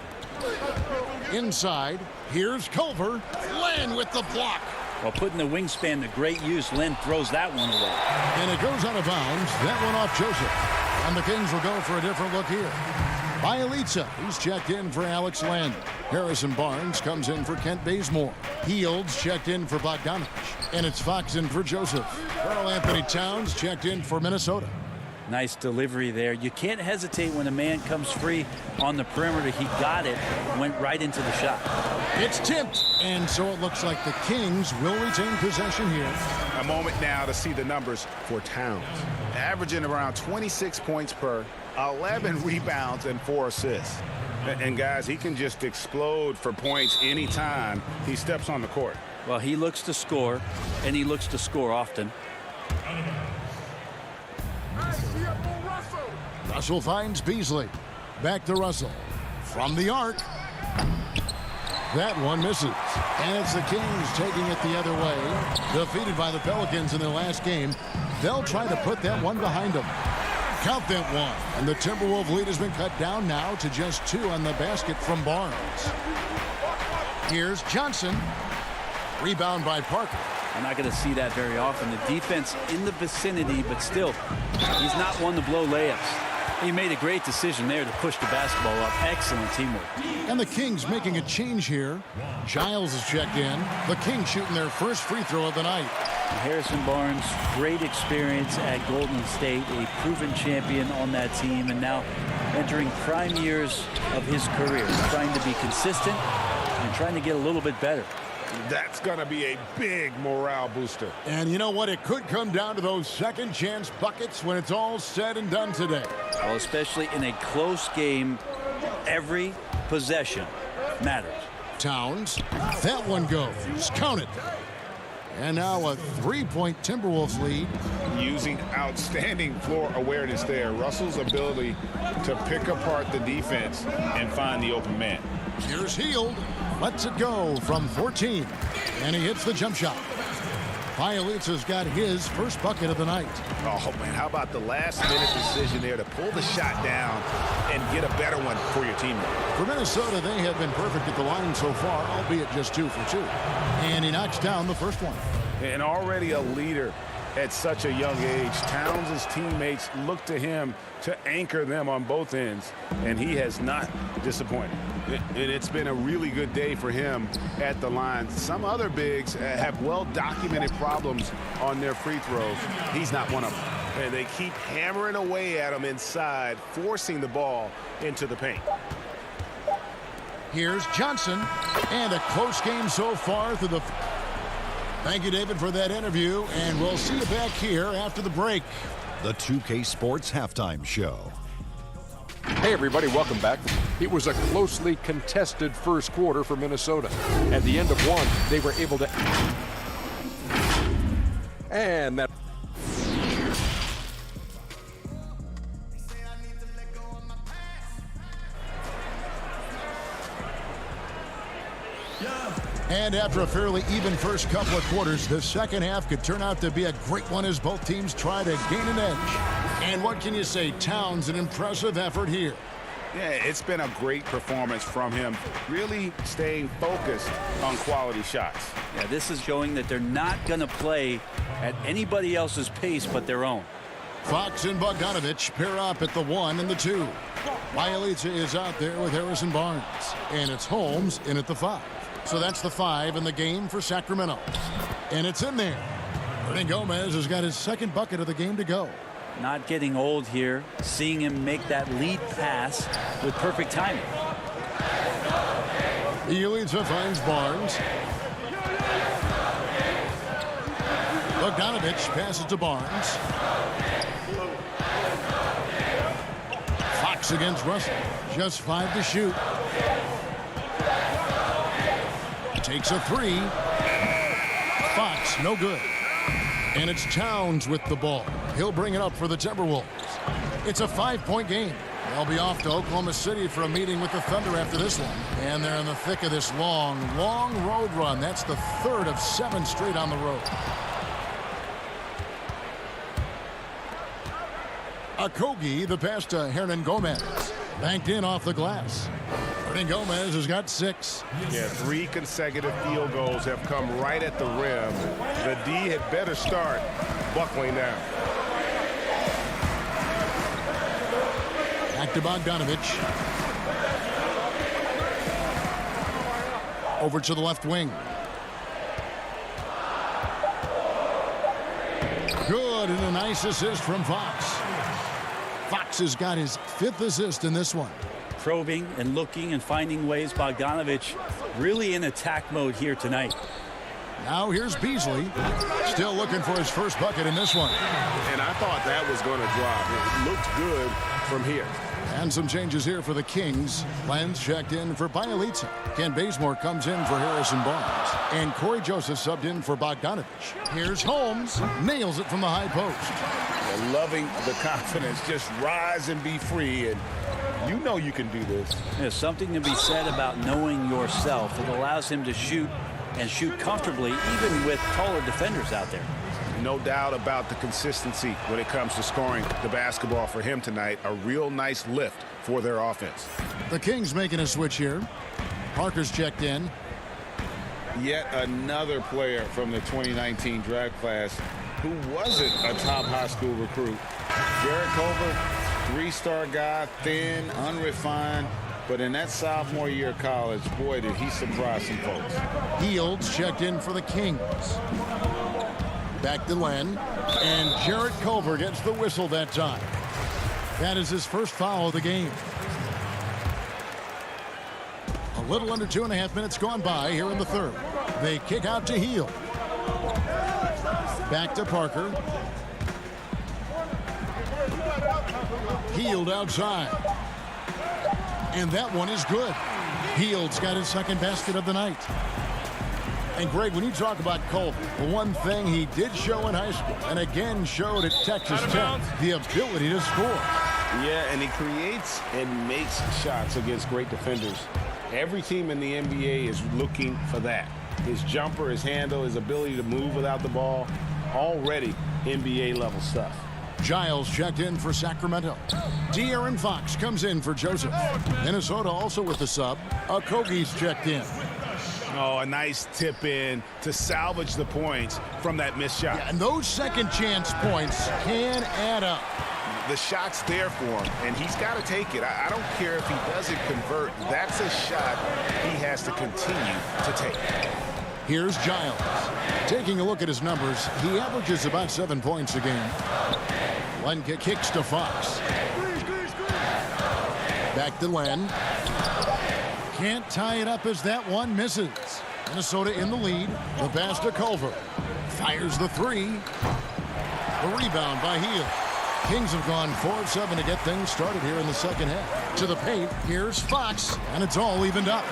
S3: Inside, here's Culver. Len with the block.
S19: While putting the wingspan to great use, Len throws that one away.
S3: And it goes out of bounds. That one off Joseph. And the Kings will go for a different look here. Bielitsa, he's checked in for Alex Len. Harrison Barnes comes in for Kent Bazemore. Fields checked in for Bogdanovich. And it's Fox in for Joseph. Karl Anthony Towns checked in for Minnesota.
S19: Nice delivery there. You can't hesitate when a man comes free on the perimeter. He got it, went right into the shot.
S3: It's tipped, and so it looks like the Kings will retain possession here.
S9: A moment now to see the numbers for Towns. Averaging around 26 points per, 11 rebounds, and 4 assists. And guys, he can just explode for points anytime he steps on the court.
S19: Well, he looks to score, and he looks to score often.
S3: Russell finds Beasley. Back to Russell. From the arc. That one misses. And it's the Kings taking it the other way. Defeated by the Pelicans in their last game. They'll try to put that one behind them. Count that one. And the Timberwolves lead has been cut down now to just 2 on the basket from Barnes. Here's Johnson. Rebound by Parker.
S19: I'm not going to see that very often. The defense in the vicinity, but still, he's not one to blow layups. He made a great decision there to push the basketball up. Excellent teamwork.
S3: And the Kings making a change here. Giles is checked in. The Kings shooting their first free throw of the night.
S19: Harrison Barnes, great experience at Golden State, a proven champion on that team, and now entering prime years of his career, trying to be consistent and trying to get a little bit better.
S9: That's going to be a big morale booster.
S3: And you know what? It could come down to those second chance buckets when it's all said and done today.
S19: Well, especially in a close game, every possession matters.
S3: Towns, that one goes. Count it. And now a 3-point Timberwolves lead.
S9: Using outstanding floor awareness there. Russell's ability to pick apart the defense and find the open man.
S3: Here's Hield. Lets it go from 14. And he hits the jump shot. Bielitsa's got his first bucket of the night.
S9: Oh, man, how about the last-minute decision there to pull the shot down and get a better one for your teammate?
S3: For Minnesota, they have been perfect at the line so far, albeit just 2 for 2. And he knocks down the first one.
S9: And already a leader at such a young age. Towns' teammates look to him to anchor them on both ends, and he has not disappointed. And it's been a really good day for him at the line. Some other bigs have well-documented problems on their free throws. He's not one of them. And they keep hammering away at him inside, forcing the ball into the paint.
S3: Here's Johnson, and a close game so far through the... Thank you, David, for that interview, and we'll see you back here after the break.
S6: The 2K Sports Halftime Show.
S7: Hey, everybody, welcome back. It was a closely contested first quarter for Minnesota. At the end of one, they were able to... And that...
S3: And after a fairly even first couple of quarters, the second half could turn out to be a great one as both teams try to gain an edge. And what can you say? Towns, an impressive effort here.
S9: Yeah, it's been a great performance from him, really staying focused on quality shots.
S19: Yeah, this is showing that they're not going to play at anybody else's pace but their own.
S3: Fox and Bogdanovich pair up at the 1 and the 2. Bialica is out there with Harrison Barnes. And it's Holmes in at the 5. So that's the 5 in the game for Sacramento. And it's in there. Gomez has got his second bucket of the game to go.
S19: Not getting old here. Seeing him make that lead pass with perfect timing.
S3: Bialica finds Barnes. Bogdanovich passes to Barnes. Fox against Russell. Just 5 to shoot. Takes a 3. Fox, no good. And it's Towns with the ball. He'll bring it up for the Timberwolves. It's a 5-point game. They'll be off to Oklahoma City for a meeting with the Thunder after this one. And they're in the thick of this long road run. That's the 3rd of 7 straight on the road. Okogie, the pass to Hernan Gomez. Banked in off the glass. Hernan Gomez has got 6.
S9: Yeah, 3 consecutive field goals have come right at the rim. The D had better start buckling down.
S3: Back to Bogdanovich. Over to the left wing. Good, and a nice assist from Fox. Fox has got his 5th assist in this one.
S19: Probing and looking and finding ways. Bogdanovich really in attack mode here tonight.
S3: Now here's Beasley. Still looking for his first bucket in this one.
S9: And I thought that was going to drop. It looked good from here.
S3: And some changes here for the Kings. Lenz checked in for Bialica. Ken Bazemore comes in for Harrison Barnes. And Corey Joseph subbed in for Bogdanovich. Here's Holmes. Nails it from the high post.
S9: Yeah, loving the confidence. Just rise and be free. And you know you can do this.
S19: There's something to be said about knowing yourself. It allows him to shoot and shoot comfortably, even with taller defenders out there.
S9: No doubt about the consistency when it comes to scoring the basketball for him tonight. A real nice lift for their offense.
S3: The Kings making a switch here. Parker's checked in.
S9: Yet another player from the 2019 draft class who wasn't a top high school recruit. Jarrett Culver, 3-star guy, thin, unrefined. But in that sophomore year of college, boy, did he surprise some folks.
S3: Fields checked in for the Kings. Back to Len. And Jarrett Culver gets the whistle that time. That is his first foul of the game. A little under 2.5 minutes gone by here in the 3rd. They kick out to Hield. Back to Parker. Hield outside. And that one is good. Hield's got his second basket of the night. And Greg, when you talk about Culver, the one thing he did show in high school and again showed at Texas Tech, the ability to score.
S9: Yeah, and he creates and makes shots against great defenders. Every team in the NBA is looking for that. His jumper, his handle, his ability to move without the ball, already NBA level stuff.
S3: Giles checked in for Sacramento. De'Aaron Fox comes in for Joseph. Minnesota also with the sub. Okogie's checked in.
S9: Oh, a nice tip in to salvage the points from that missed shot.
S3: Yeah, and those second chance points can add up.
S9: The shot's there for him, and he's got to take it. I don't care if he doesn't convert. That's a shot he has to continue to take.
S3: Here's Giles. Taking a look at his numbers, he averages about 7 points a game. Len kicks to Fox. Back to Len. Can't tie it up as that one misses. Minnesota in the lead. The pass to Culver. Fires the 3. The rebound by Hield. Kings have gone 4 of 7 to get things started here in the second half. To the paint, here's Fox, and it's all evened up.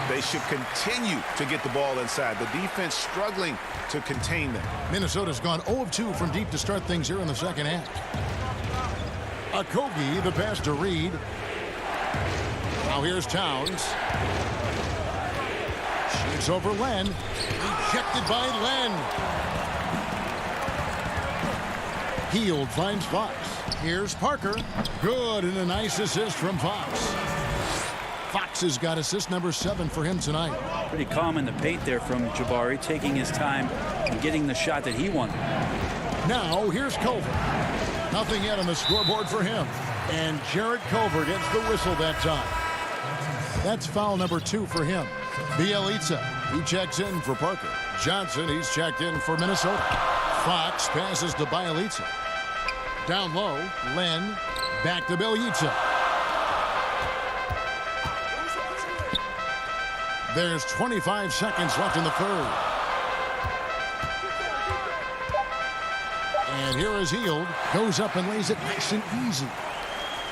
S9: They should continue to get the ball inside. The defense struggling to contain them.
S3: Minnesota's gone 0 of 2 from deep to start things here in the second half. Okogie, the pass to Reed. Now here's Towns. Shoots over Len. Rejected by Len. Hield finds Fox. Here's Parker. Good, and a nice assist from Fox. Fox has got assist number 7 for him tonight.
S19: Pretty calm in the paint there from Jabari, taking his time and getting the shot that he wanted.
S3: Now here's Culver. Nothing yet on the scoreboard for him. And Jarrett Culver gets the whistle that time. That's foul number 2 for him. Bielitsa, he checks in for Parker. Johnson, he's checked in for Minnesota. Fox passes to Bielitsa. Down low, Len, back to Bielitsa. There's 25 seconds left in the third. And here is Hield. Goes up and lays it nice and easy.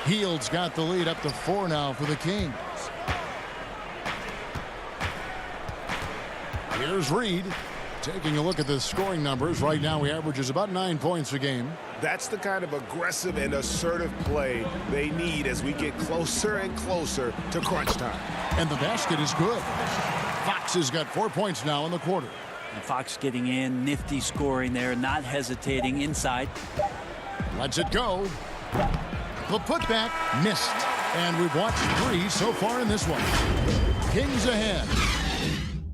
S3: Hield's got the lead up to 4 now for the Kings. Here's Reed. Taking a look at the scoring numbers. Right now, he averages about 9 points a game.
S9: That's the kind of aggressive and assertive play they need as we get closer and closer to crunch time.
S3: And the basket is good. Fox has got 4 points now in the quarter.
S19: And Fox getting in, nifty scoring there, not hesitating inside.
S3: Lets it go. The putback missed. And we've watched 3 so far in this one. Kings ahead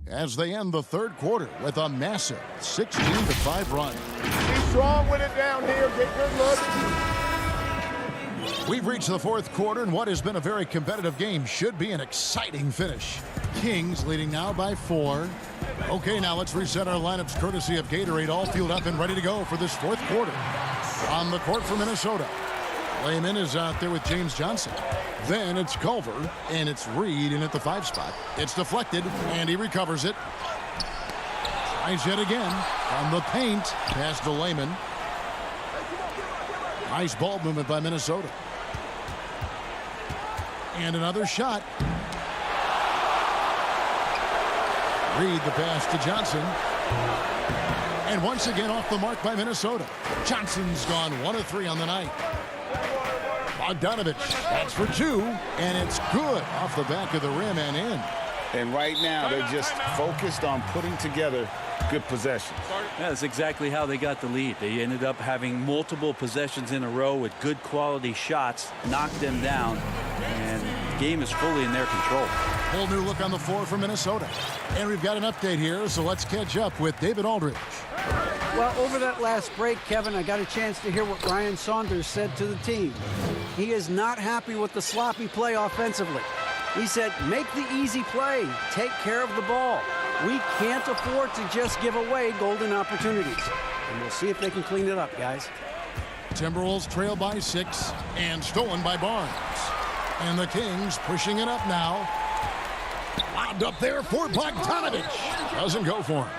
S3: as they end the third quarter with a massive 16-5 run.
S17: Be strong with it down here. Get good looks.
S3: We've reached the fourth quarter, and what has been a very competitive game should be an exciting finish. Kings leading now by 4. Okay, now let's reset our lineups courtesy of Gatorade, all fueled up and ready to go for this fourth quarter. On the court for Minnesota, Layman is out there with James Johnson. Then it's Culver, and it's Reed in at the 5 spot. It's deflected, and he recovers it. Tries yet again on the paint. Pass to Layman. Nice ball movement by Minnesota. And another shot. Reed the pass to Johnson. And once again off the mark by Minnesota. Johnson's gone 1 of 3 on the night. Bogdanovich, that's for 2, and it's good off the back of the rim and in.
S9: And right now, they're just focused on putting together good possessions.
S19: That's exactly how they got the lead. They ended up having multiple possessions in a row with good quality shots, knocked them down, and the game is fully in their control.
S3: Whole new look on the floor for Minnesota. And we've got an update here, so let's catch up with David Aldridge.
S8: Well, over that last break, Kevin, I got a chance to hear what Ryan Saunders said to the team. He is not happy with the sloppy play offensively. He said, make the easy play. Take care of the ball. We can't afford to just give away golden opportunities. And we'll see if they can clean it up, guys.
S3: Timberwolves trail by 6 and stolen by Barnes. And the Kings pushing it up now. Lobbed up there for Bogdanovich. Doesn't go for him.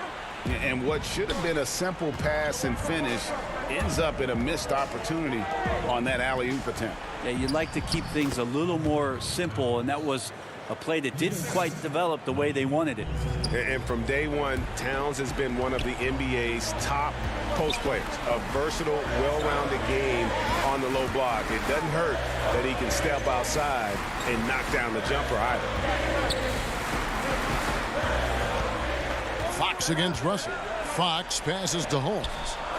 S9: And what should have been a simple pass and finish ends up in a missed opportunity on that alley-oop attempt.
S19: Yeah, you'd like to keep things a little more simple, and that was a play that didn't quite develop the way they wanted it.
S18: And from day one, Towns has been one of the NBA's top post players. A versatile, well-rounded game on the low block. It doesn't hurt that he can step outside and knock down the jumper either.
S3: Fox against Russell. Fox passes to Holmes.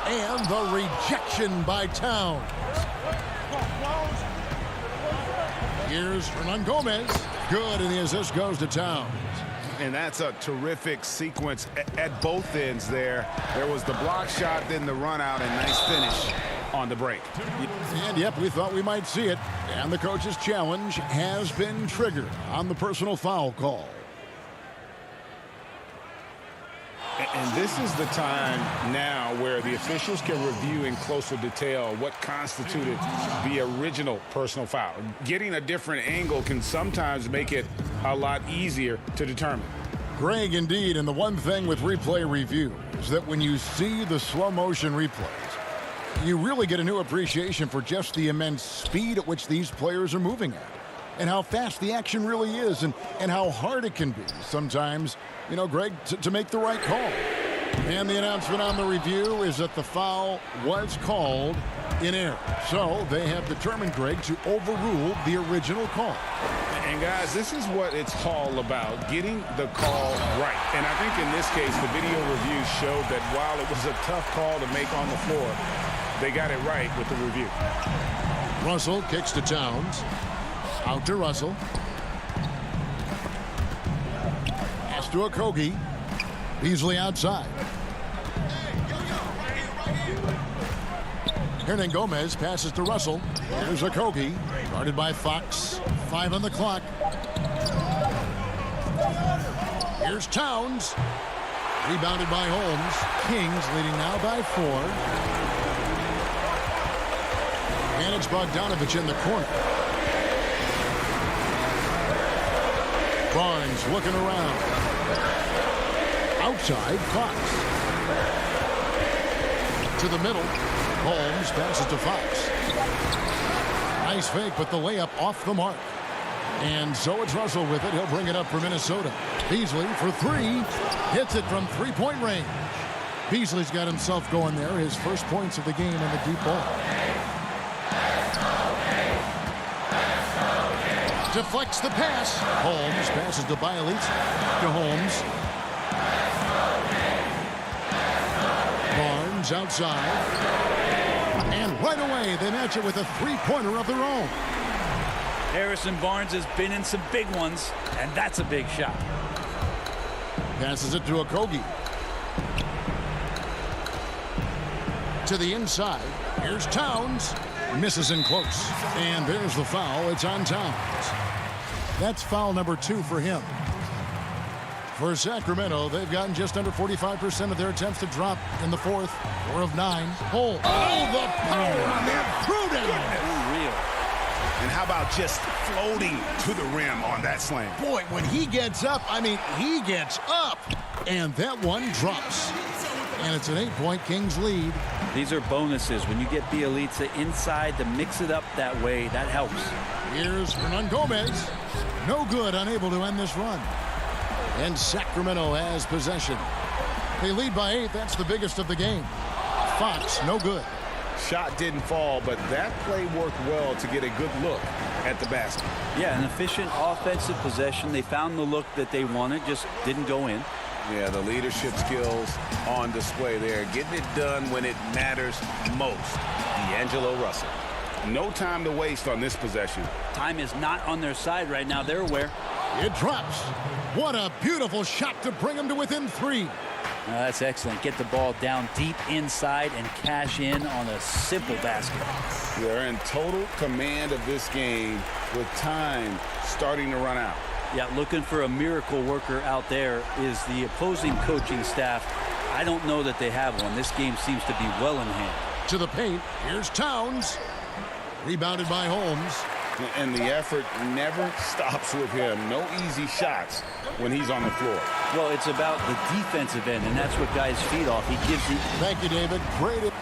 S3: And the rejection by Towns. Here's Hernan Gomez. Good, and the assist goes to Towns.
S9: And that's a terrific sequence at both ends there. There was the block shot, then the run out, and nice finish on the break.
S3: And yep, we thought we might see it. And the coach's challenge has been triggered on the personal foul call.
S9: And this is the time now where the officials can review in closer detail what constituted the original personal foul. Getting a different angle can sometimes make it a lot easier to determine.
S3: Greg, indeed, and the one thing with replay review is that when you see the slow motion replays, you really get a new appreciation for just the immense speed at which these players are moving at. And how fast the action really is, and how hard it can be sometimes, you know, Greg, to make the right call. And the announcement on the review is that the foul was called in error. So they have determined, Greg, to overrule the original call.
S9: And guys, this is what it's all about, getting the call right. And I think in this case, the video review showed that while it was a tough call to make on the floor, they got it right with the review.
S3: Russell kicks to Towns. Out to Russell. Pass to Okogie. Beasley outside. Hernangomez passes to Russell. Here's Okogie, guarded by Fox. 5 on the clock. Here's Towns. Rebounded by Holmes. Kings leading now by 4. And it's Bogdanovich in the corner. Barnes looking around. Outside, Fox. To the middle. Holmes passes to Fox. Nice fake, but the layup off the mark. And so it's Russell with it. He'll bring it up for Minnesota. Beasley for 3. Hits it from three-point range. Beasley's got himself going there. His first points of the game on the deep ball. Deflects the pass. Holmes passes to Bielitz. To Holmes. Barnes outside. And right away, they match it with a three-pointer of their own.
S19: Harrison Barnes has been in some big ones, and that's a big shot.
S3: Passes it to Okogie. To the inside. Here's Towns. Misses in close. And there's the foul. It's on Towns. That's foul number 2 for him. For Sacramento, they've gotten just under 45% of their attempts to drop in the fourth. 4 of 9. Holmes. Oh, the power on that throwdown.
S19: Unreal.
S9: And how about just floating to the rim on that slam?
S3: Boy, when he gets up, I mean, he gets up. And that one drops. And it's an 8-point Kings lead.
S19: These are bonuses. When you get Bielitsa inside to mix it up that way, that helps.
S3: Here's Hernangomez. No good, unable to end this run. And Sacramento has possession. They lead by 8. That's the biggest of the game. Fox, no good.
S9: Shot didn't fall, but that play worked well to get a good look at the basket.
S19: Yeah, an efficient offensive possession. They found the look that they wanted, just didn't go in.
S9: Yeah, the leadership skills on display there. Getting it done when it matters most. D'Angelo Russell. No time to waste on this possession.
S19: Time is not on their side right now. They're aware.
S3: It drops. What a beautiful shot to bring them to within 3.
S19: That's excellent. Get the ball down deep inside and cash in on a simple basket.
S9: They're in total command of this game with time starting to run out.
S19: Yeah, looking for a miracle worker out there is the opposing coaching staff. I don't know that they have one. This game seems to be well in hand.
S3: To the paint. Here's Towns. Rebounded by Holmes.
S9: And the effort never stops with him. No easy shots when he's on the floor.
S19: Well, it's about the defensive end, and that's what guys feed off. He gives you...
S3: Thank you, David. Great.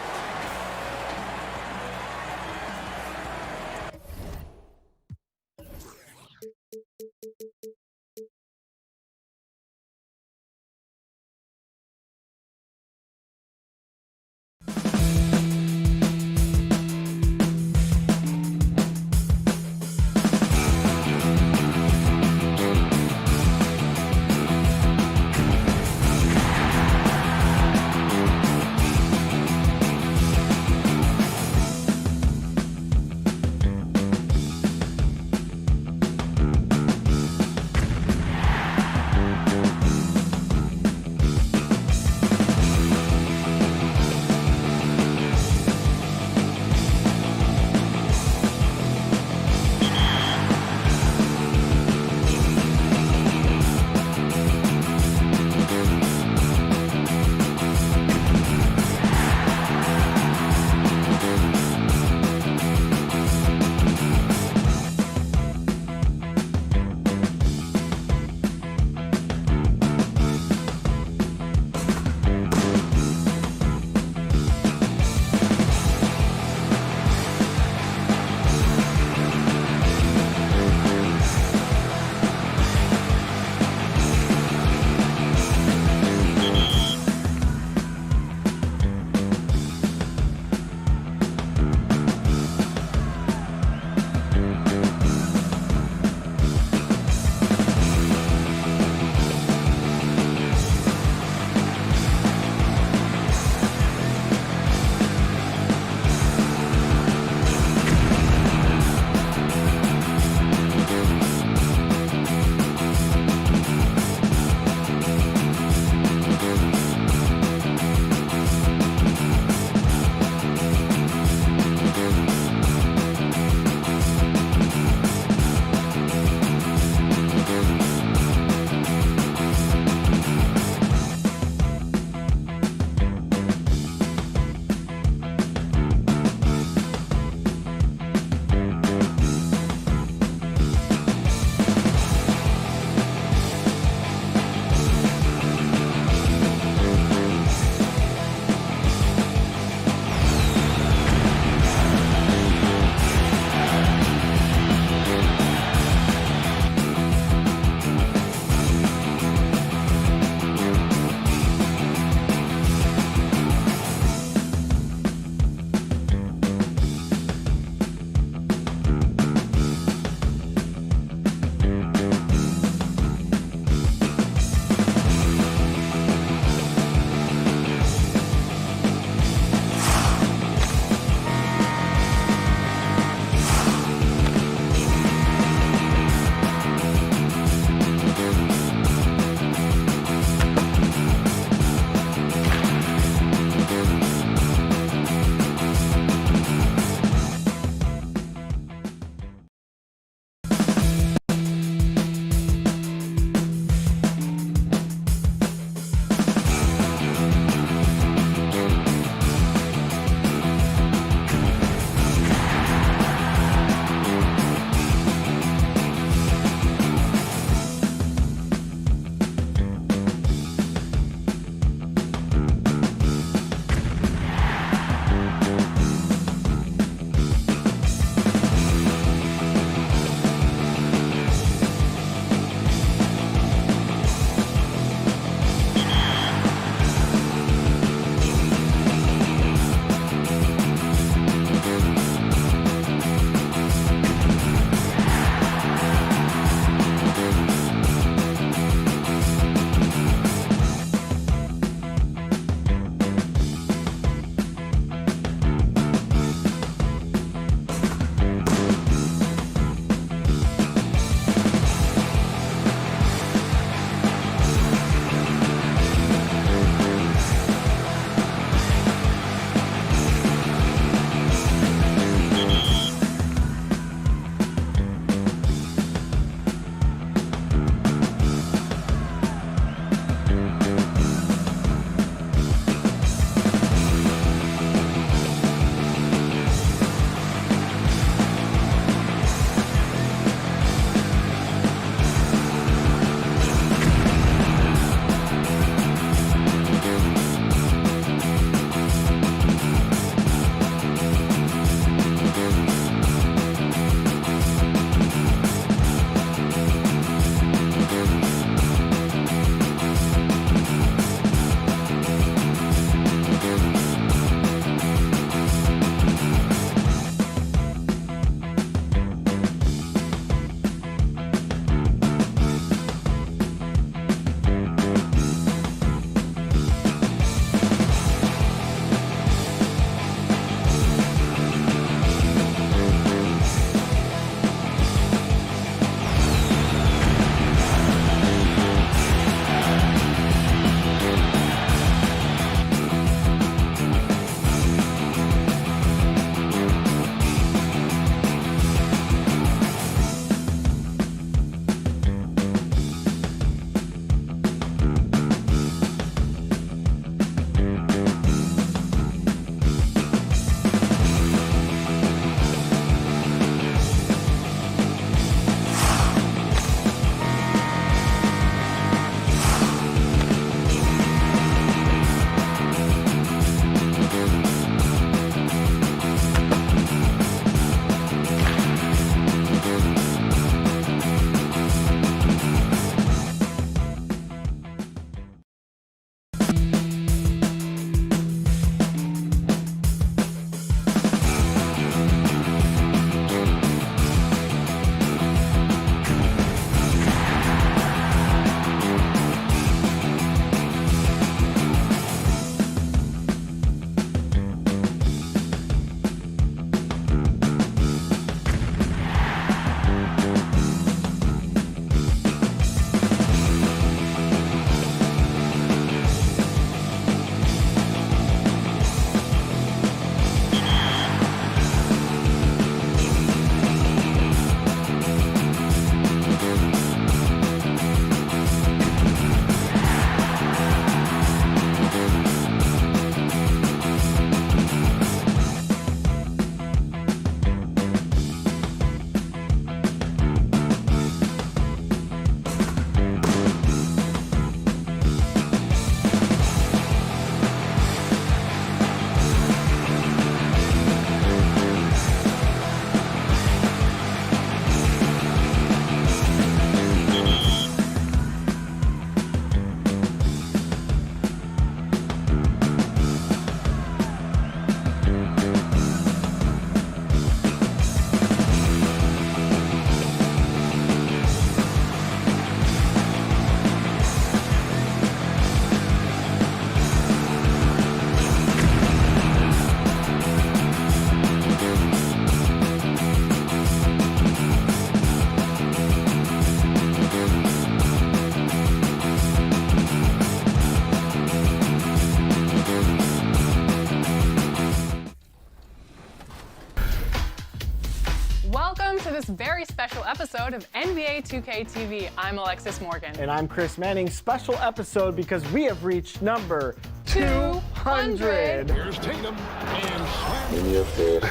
S12: Welcome to this very special episode of NBA 2K TV. I'm Alexis Morgan.
S20: And I'm Chris Manning. Special episode because we have reached number 200.
S3: Here's Tatum and Slam.
S14: In your face.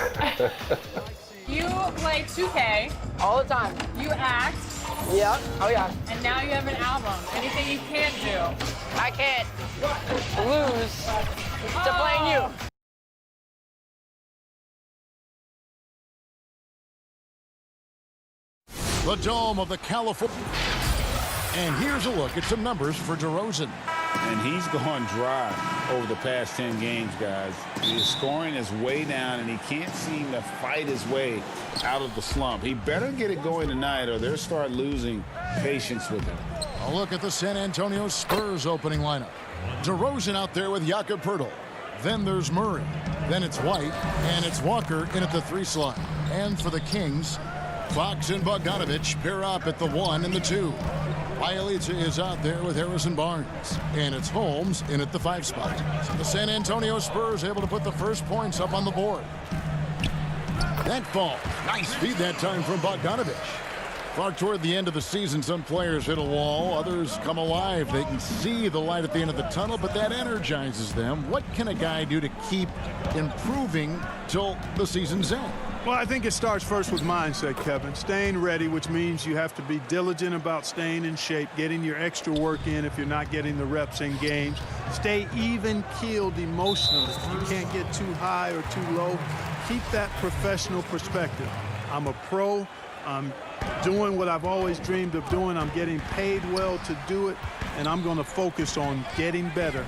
S12: You play 2K
S20: All the time.
S12: you act,
S20: Yeah. Oh, yeah.
S12: and now you have an album. Anything you can't do?
S20: I can't lose to playing you.
S3: The dome of the California. And here's a look at some numbers for DeRozan.
S5: And he's gone dry over the past 10 games, guys. His scoring is way down, and he can't seem to fight his way out of the slump. He better get it going tonight, or they'll start losing patience with him.
S3: A look at the San Antonio Spurs opening lineup. DeRozan out there with Jakob Poeltl. Then there's Murray. Then it's White, and it's Walker in at the 3 slot. And for the Kings, Fox and Bogdanovic pair up at the 1 and the 2. Bielitsa is out there with Harrison Barnes. And it's Holmes in at the 5 spot. So the San Antonio Spurs able to put the first points up on the board. That ball. Nice feed that time from Bogdanovic. Far toward the end of the season, some players hit a wall. Others come alive. They can see the light at the end of the tunnel, but that energizes them. What can a guy do to keep improving till the season's end?
S13: Well, I think it starts first with mindset, Kevin. Staying ready, which means you have to be diligent about staying in shape, getting your extra work in if you're not getting the reps in games. Stay even-keeled emotionally. You can't get too high or too low. Keep that professional perspective. I'm a pro. I'm doing what I've always dreamed of doing. I'm getting paid well to do it, and I'm going to focus on getting better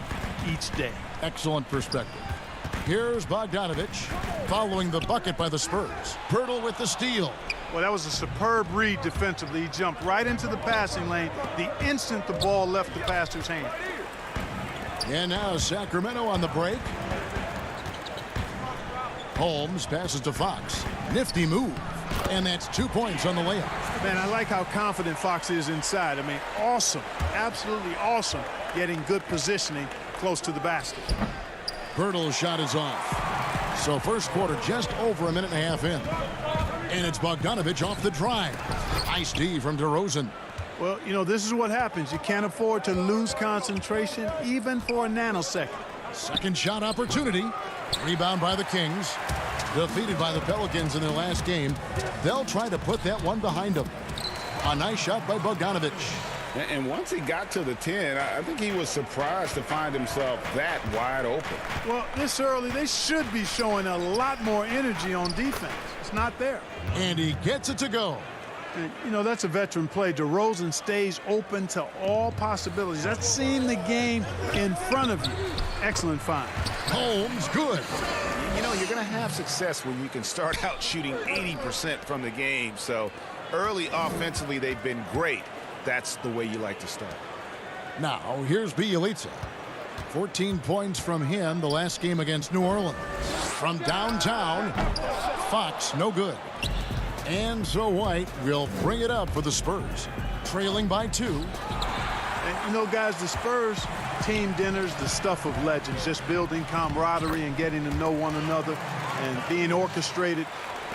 S13: each day.
S3: Excellent perspective. Here's Bogdanovic following the bucket by the Spurs. Poeltl with the steal.
S13: Well, that was a superb read defensively. He jumped right into the passing lane the instant the ball left the passer's hand.
S3: And now Sacramento on the break. Holmes passes to Fox. Nifty move. And that's 2 points on the layup.
S13: Man, I like how confident Fox is inside. I mean, awesome. Absolutely awesome. Getting good positioning close to the basket.
S3: Poeltl's shot is off. So first quarter just over a minute and a half in. And it's Bogdanovic off the drive. Nice D from DeRozan.
S13: Well, you know, this is what happens. You can't afford to lose concentration even for a nanosecond.
S3: Second shot opportunity. Rebound by the Kings. Defeated by the Pelicans in their last game. They'll try to put that one behind them. A nice shot by Bogdanovic.
S5: And once he got to the 10, I think he was surprised to find himself that wide open.
S13: Well, this early, they should be showing a lot more energy on defense. It's not there.
S3: And he gets it to go.
S13: And, you know, that's a veteran play. DeRozan stays open to all possibilities. That's seeing the game in front of you. Excellent find.
S3: Holmes, good.
S9: You know, you're going to have success when you can start out shooting 80% from the game. So early offensively, they've been great. That's the way you like to start.
S3: Now, here's Bielitsa. 14 points from him the last game against New Orleans. From downtown, Fox, no good. And so White will bring it up for the Spurs, trailing by 2.
S13: And, you know, guys, the Spurs team dinners, the stuff of legends, just building camaraderie and getting to know one another and being orchestrated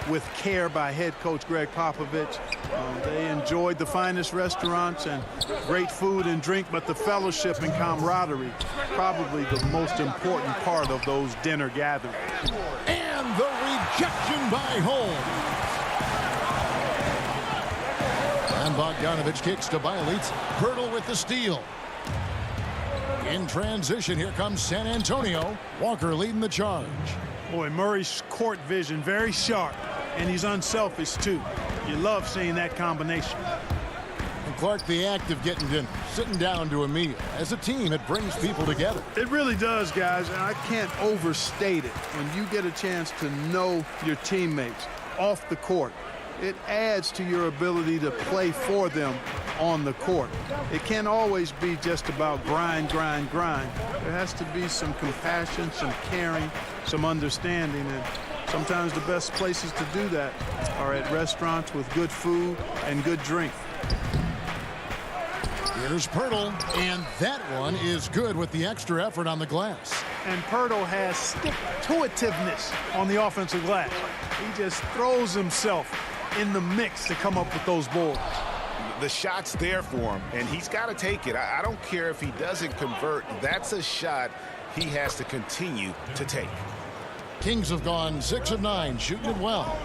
S13: with care by head coach Greg Popovich. They enjoyed the finest restaurants and great food and drink, but the fellowship and camaraderie, probably the most important part of those dinner gatherings.
S3: And the rejection by Holmes. And Bogdanovic kicks to Bielitsa. Poeltl with the steal. In transition, here comes San Antonio. Walker leading the charge.
S13: Boy, Murray's court vision very sharp, and he's unselfish too. You love seeing that combination.
S3: And Clark, the act of getting dinner, sitting down to a meal. As a team, it brings people together.
S13: It really does, guys, and I can't overstate it. When you get a chance to know your teammates off the court, it adds to your ability to play for them on the court. It can't always be just about grind, grind, grind. There has to be some compassion, some caring, some understanding, and sometimes the best places to do that are at restaurants with good food and good drink.
S3: Here's Poeltl, and that one is good with the extra effort on the glass.
S13: And Poeltl has stick-to-itiveness on the offensive glass. He just throws himself in the mix to come up with those boards.
S9: The shot's there for him, and he's got to take it. I don't care if he doesn't convert. That's a shot he has to continue to take.
S3: Kings have gone 6 of 9, shooting it well.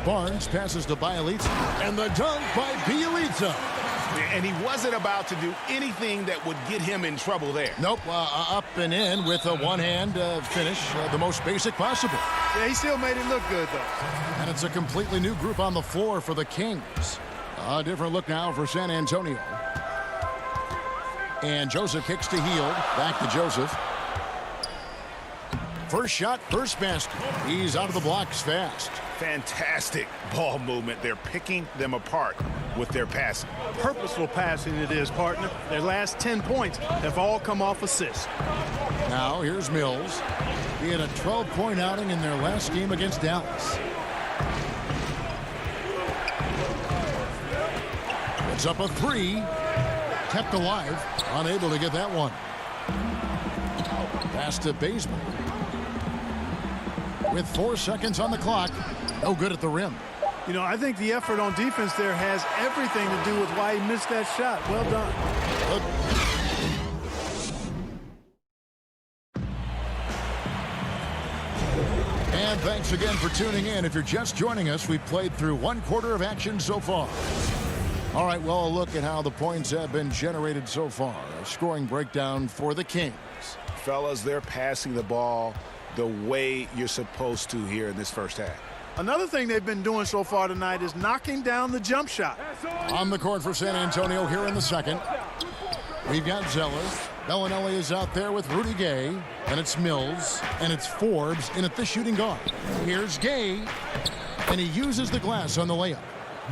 S3: Barnes passes to Bielitsa, and the dunk by Bielitsa.
S9: And he wasn't about to do anything that would get him in trouble there.
S3: Nope, up and in with a one-hand finish, the most basic possible.
S13: Yeah, he still made it look good, though.
S3: And it's a completely new group on the floor for the Kings. A different look now for San Antonio. And Joseph kicks to Hield. Back to Joseph. First shot, first basket. He's out of the blocks fast.
S9: Fantastic ball movement. They're picking them apart with their passing.
S13: Purposeful passing it is, partner. Their last 10 points have all come off assists.
S3: Now here's Mills. He had a 12-point outing in their last game against Dallas. It's up a 3. Kept alive. Unable to get that one. Pass to Bazemore. With 4 seconds on the clock. No good at the rim.
S13: You know, I think the effort on defense there has everything to do with why he missed that shot. Well done.
S3: And thanks again for tuning in. If you're just joining us, we've played through 1 quarter of action so far. All right, well, a look at how the points have been generated so far. A scoring breakdown for the Kings.
S9: Fellas, they're passing the ball the way you're supposed to here in this first half.
S13: Another thing they've been doing so far tonight is knocking down the jump shot.
S3: On the court for San Antonio here in the second. We've got Zeller. Bellinelli is out there with Rudy Gay. And it's Mills. And it's Forbes in at the shooting guard. Here's Gay. And he uses the glass on the layup.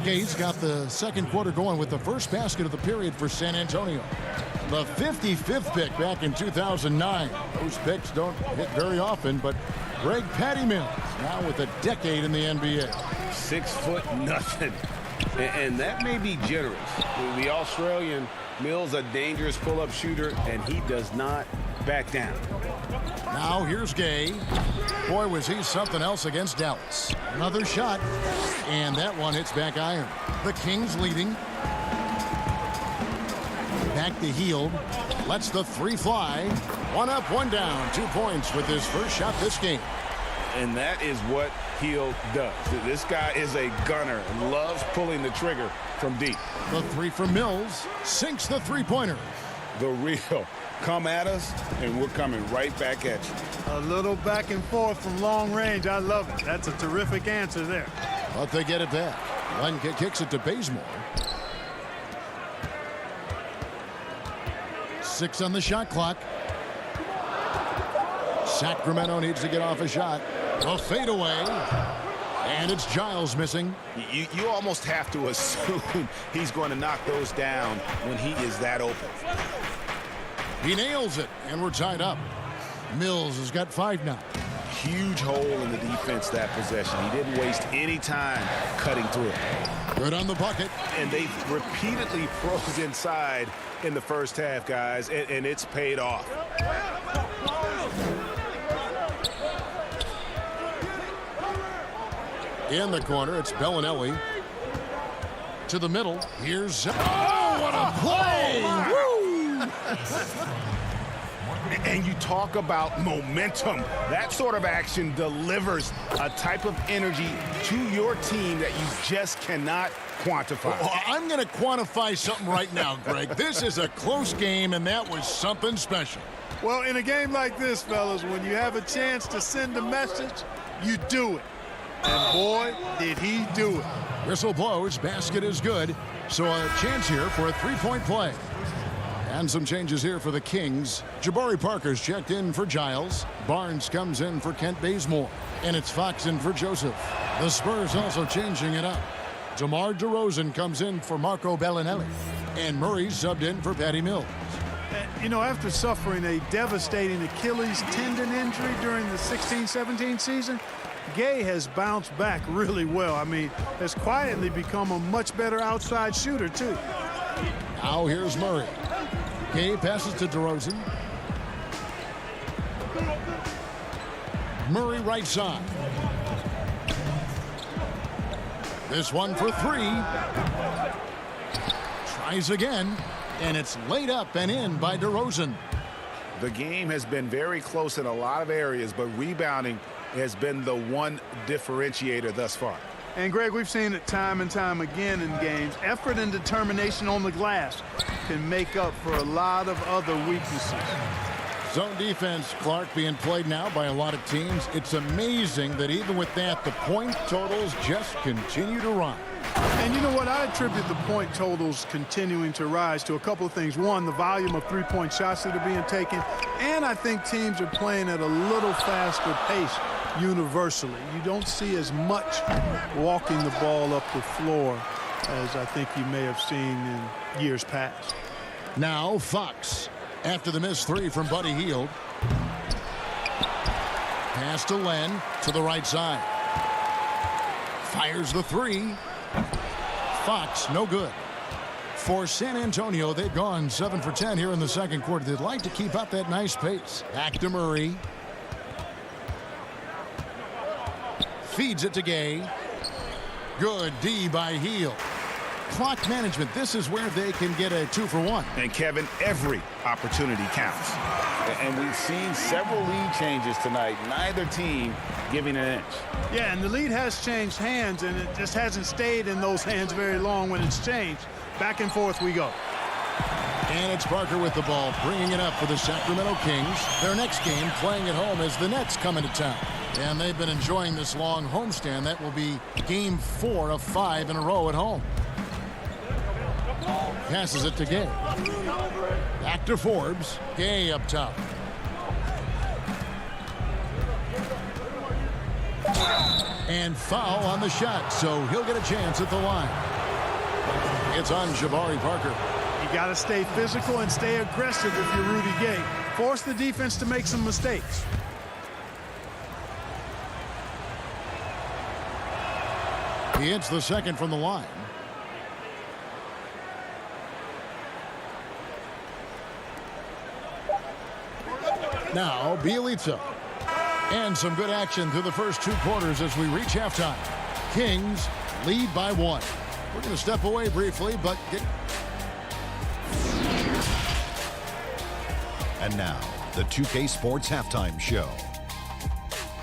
S3: Gay's got the second quarter going with the first basket of the period for San Antonio. The 55th pick back in 2009. Those picks don't hit very often, but Greg Patty Mills now with a decade in the NBA.
S5: 6'0", and that may be generous. The Australian Mills, a dangerous pull-up shooter, and he does not back down.
S3: Now here's Gay. Boy, was he something else against Dallas. Another shot, and that one hits back iron. The Kings leading. Back to Hield. Lets the 3 fly. 1 up, 1 down. 2 points with his first shot this game.
S5: And that is what Hield does. This guy is a gunner and loves pulling the trigger from deep.
S3: The 3 from Mills sinks the 3-pointer.
S5: The real. Come at us, and we're coming right back at you.
S13: A little back and forth from long range. I love it. That's a terrific answer there.
S3: But they get it back. Len kicks it to Bazemore. 6 on the shot clock. Sacramento needs to get off a shot. A fadeaway. And it's Giles missing.
S9: You almost have to assume he's going to knock those down when he is that open.
S3: He nails it, and we're tied up. Mills has got 5 now.
S9: Huge hole in the defense that possession. He didn't waste any time cutting through.
S3: Good on the bucket.
S9: And they repeatedly froze inside in the first half, guys, and it's paid off.
S3: In the corner, it's Bellinelli. To the middle, here's... Oh, what a play! Woo!
S9: And you talk about momentum. That sort of action delivers a type of energy to your team that you just cannot quantify.
S3: Well, I'm going to quantify something right now, Greg. This is a close game, and that was something special.
S13: Well, in a game like this, fellas, when you have a chance to send a message, you do it. And boy, did he do it.
S3: Whistle blows, basket is good. So a chance here for a 3-point play. And some changes here for the Kings. Jabari Parker's checked in for Giles. Barnes comes in for Kent Bazemore. And it's Fox in for Joseph. The Spurs also changing it up. DeMar DeRozan comes in for Marco Bellinelli. And Murray subbed in for Patty Mills.
S13: You know, after suffering a devastating Achilles tendon injury during the 16-17 season, Gay has bounced back really well. I mean, has quietly become a much better outside shooter, too.
S3: Now here's Murray. Gay passes to DeRozan. Murray right side. This one for three. Tries again, and it's laid up and in by DeRozan.
S9: The game has been very close in a lot of areas, but rebounding has been the one differentiator thus far.
S13: And, Greg, we've seen it time and time again in games. Effort and determination on the glass can make up for a lot of other weaknesses.
S3: Zone defense, Clark, being played now by a lot of teams. It's amazing that even with that, the point totals just continue to rise.
S13: And you know what? I attribute the point totals continuing to rise to a couple of things. One, the volume of three-point shots that are being taken. And I think teams are playing at a little faster pace universally. You don't see as much walking the ball up the floor as I think you may have seen in years past.
S3: Now Fox, after the missed three from Buddy Hield. Pass to Len to the right side. Fires the three. Fox, no good. For San Antonio, they've gone 7 for 10 here in the second quarter. They'd like to keep up that nice pace. Back to Murray. Feeds it to Gay. Good D by Hield. Clock management, this is where they can get a 2 for 1.
S9: And, Kevin, every opportunity counts.
S5: And we've seen several lead changes tonight. Neither team giving an inch.
S13: Yeah, and the lead has changed hands, and it just hasn't stayed in those hands very long when it's changed. Back and forth we go.
S3: And it's Parker with the ball, bringing it up for the Sacramento Kings. Their next game playing at home as the Nets come into town. And they've been enjoying this long homestand. That will be game 4 of 5 in a row at home. Passes it to Gay. Back to Forbes. Gay up top. And foul on the shot, so he'll get a chance at the line. It's on Jabari Parker.
S13: You got to stay physical and stay aggressive if you're Rudy Gay. Force the defense to make some mistakes.
S3: He hits the second from the line. Now Bielitsa. And some good action through the first 2 quarters as we reach halftime. Kings lead by 1. We're going to step away briefly, but
S6: And now, the 2K Sports Halftime Show.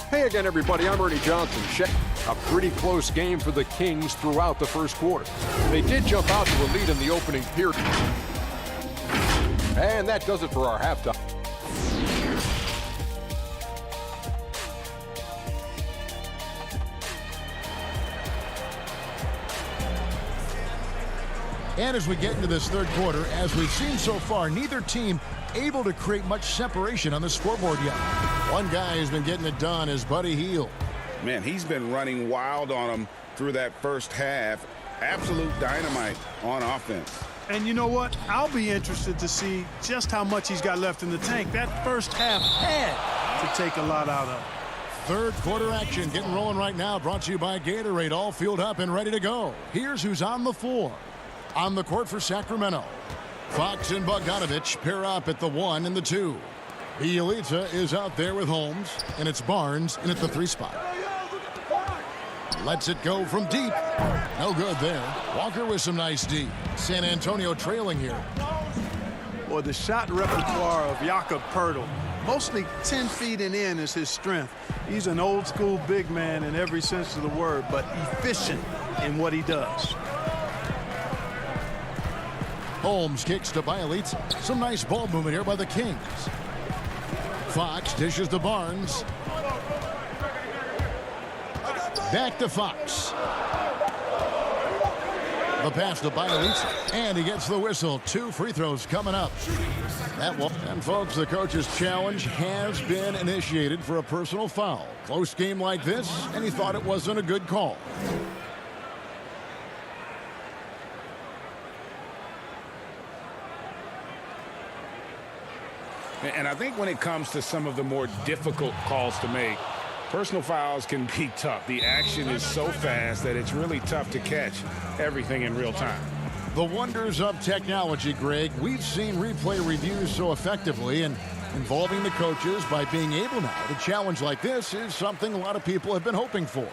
S7: Hey again, everybody. I'm Ernie Johnson. A pretty close game for the Kings throughout the first quarter. They did jump out to a lead in the opening period. And that does it for our halftime.
S3: And as we get into this third quarter, as we've seen so far, neither team able to create much separation on the scoreboard yet. One guy who's been getting it done is Buddy Hield.
S9: Man, he's been running wild on him through that first half. Absolute dynamite on offense.
S13: And you know what? I'll be interested to see just how much he's got left in the tank. That first half had to take a lot out of.
S3: Third quarter action getting rolling right now, brought to you by Gatorade, all fueled up and ready to go. Here's who's on the floor. On the court for Sacramento, Fox and Bogdanovich pair up at the 1 and the 2. Bielitsa is out there with Holmes, and it's Barnes in at the 3 spot. Lets it go from deep. No good there. Walker with some nice D. San Antonio trailing here.
S13: Boy, the shot repertoire of Jakob Poeltl, mostly 10 feet and in is his strength. He's an old school big man in every sense of the word, but efficient in what he does.
S3: Holmes kicks to Bielitsa. Some nice ball movement here by the Kings. Fox dishes to Barnes. Back to Fox. The pass to Bielitsa, and he gets the whistle. 2 free throws coming up. That one. And folks, the coach's challenge has been initiated for a personal foul. Close game like this, and he thought it wasn't a good call.
S5: And I think when it comes to some of the more difficult calls to make, personal fouls can be tough. The action is so fast that it's really tough to catch everything in real time.
S3: The wonders of technology, Greg. We've seen replay reviews so effectively, and involving the coaches by being able now to challenge like this is something a lot of people have been hoping for.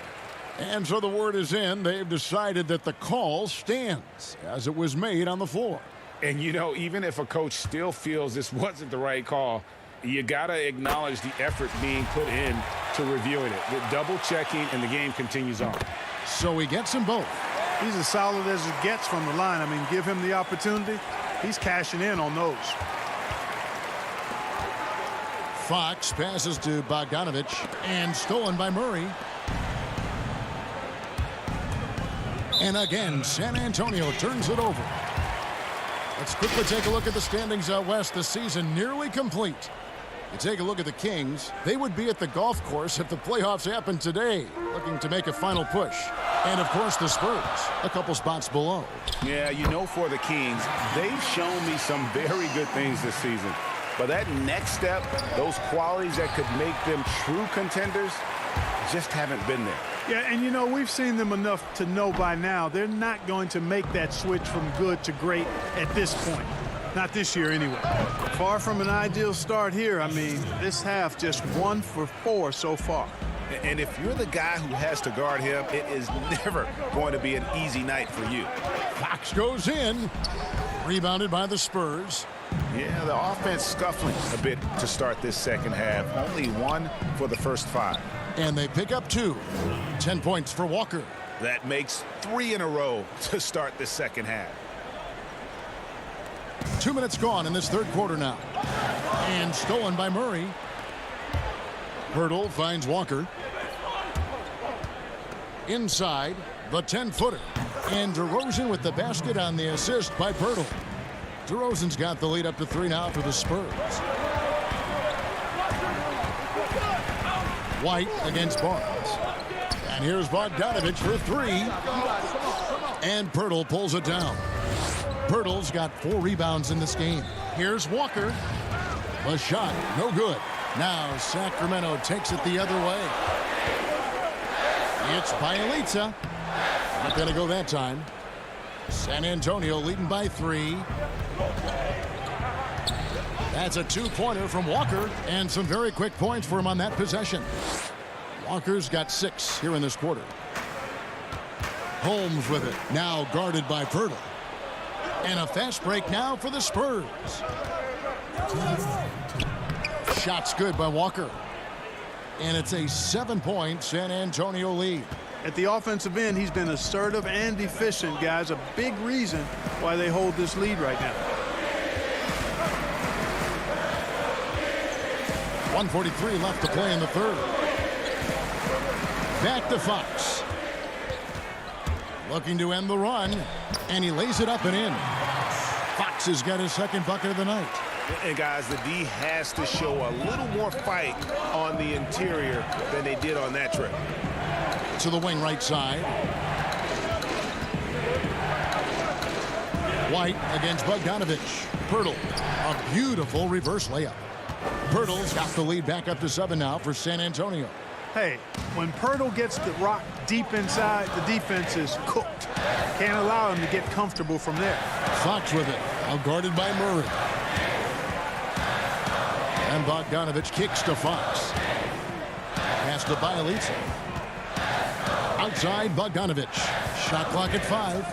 S3: And so the word is in. They've decided that the call stands as it was made on the floor.
S5: And, you know, even if a coach still feels this wasn't the right call, you got to acknowledge the effort being put in to reviewing it. With double-checking, and the game continues on.
S3: So he gets them both.
S13: He's as solid as it gets from the line. I mean, give him the opportunity. He's cashing in on those.
S3: Fox passes to Bogdanovich, and stolen by Murray. And again, San Antonio turns it over. Let's quickly take a look at the standings out west. The season nearly complete. You take a look at the Kings. They would be at the golf course if the playoffs happened today, looking to make a final push. And, of course, the Spurs, a couple spots below.
S9: Yeah, you know, for the Kings, they've shown me some very good things this season. But that next step, those qualities that could make them true contenders, just haven't been there.
S13: Yeah, and you know, we've seen them enough to know by now they're not going to make that switch from good to great at this point. Not this year anyway. Far from an ideal start here. I mean, this half just 1 for 4 so far.
S9: And if you're the guy who has to guard him, it is never going to be an easy night for you.
S3: Fox goes in. Rebounded by the Spurs.
S9: Yeah, the offense scuffling a bit to start this second half. Only 1 for the first 5.
S3: And they pick up 2. 10 points for Walker.
S9: That makes 3 in a row to start the second half.
S3: 2 minutes gone in this third quarter now. And stolen by Murray. Pirtle finds Walker. Inside, the 10-footer. And DeRozan with the basket on the assist by Pirtle. DeRozan's got the lead up to 3 now for the Spurs. White against Barnes. And here's Bogdanovich for 3. And Pirtle pulls it down. Pirtle's got 4 rebounds in this game. Here's Walker. A shot, no good. Now Sacramento takes it the other way. It's Bielitsa. Not going to go that time. San Antonio leading by 3. That's a 2-pointer from Walker, and some very quick points for him on that possession. Walker's got 6 here in this quarter. Holmes with it, now guarded by Pirtle. And a fast break now for the Spurs. Shot's good by Walker. And it's a 7-point San Antonio lead.
S13: At the offensive end, he's been assertive and efficient, guys. A big reason why they hold this lead right now.
S3: 1:43 left to play in the third. Back to Fox. Looking to end the run, and he lays it up and in. Fox has got his second bucket of the night.
S9: And guys, the D has to show a little more fight on the interior than they did on that trip.
S3: To the wing right side. White against Bogdanovich. Pirtle, a beautiful reverse layup. Pirtle's got the lead back up to 7 now for San Antonio.
S13: Hey, when Pirtle gets the rock deep inside, the defense is cooked. Can't allow him to get comfortable from there.
S3: Fox with it, now guarded by Murray. And Bogdanovich kicks to Fox. Pass to Bielitsa. Outside Bogdanovich. Shot clock at 5.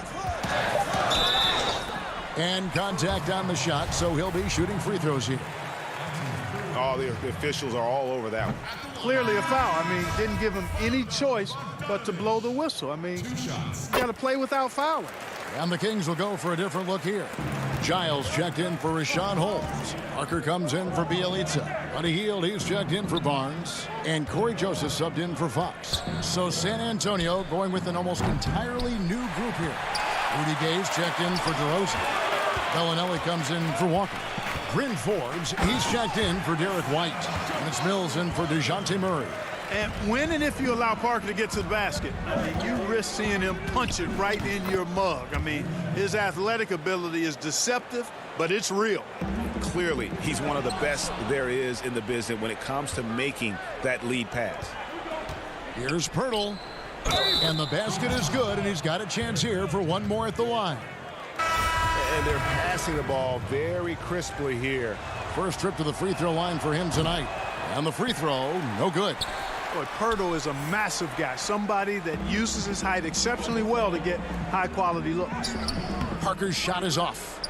S3: And contact on the shot, so he'll be shooting free throws here.
S9: Oh, the officials are all over that one.
S13: Clearly a foul. I mean, didn't give him any choice but to blow the whistle. I mean, you got to play without fouling.
S3: And the Kings will go for a different look here. Giles checked in for Rashawn Holmes. Parker comes in for Bielitsa. Buddy Hield, he's checked in for Barnes. And Corey Joseph subbed in for Fox. So San Antonio going with an almost entirely new group here. Rudy Gay's checked in for DeRozan. Bellinelli comes in for Walker. Bryn Forbes, he's checked in for Derek White. And it's Mills in for DeJounte Murray.
S13: And when and if you allow Parker to get to the basket, I mean, you risk seeing him punch it right in your mug. I mean, his athletic ability is deceptive, but it's real.
S9: Clearly, he's one of the best there is in the business when it comes to making that lead pass.
S3: Here's Pirtle. And the basket is good, and he's got a chance here for one more at the line.
S9: And they're passing the ball very crisply here.
S3: First trip to the free throw line for him tonight. And the free throw, no good.
S13: Boy, Pirtle is a massive guy, somebody that uses his height exceptionally well to get high-quality looks.
S3: Parker's shot is off.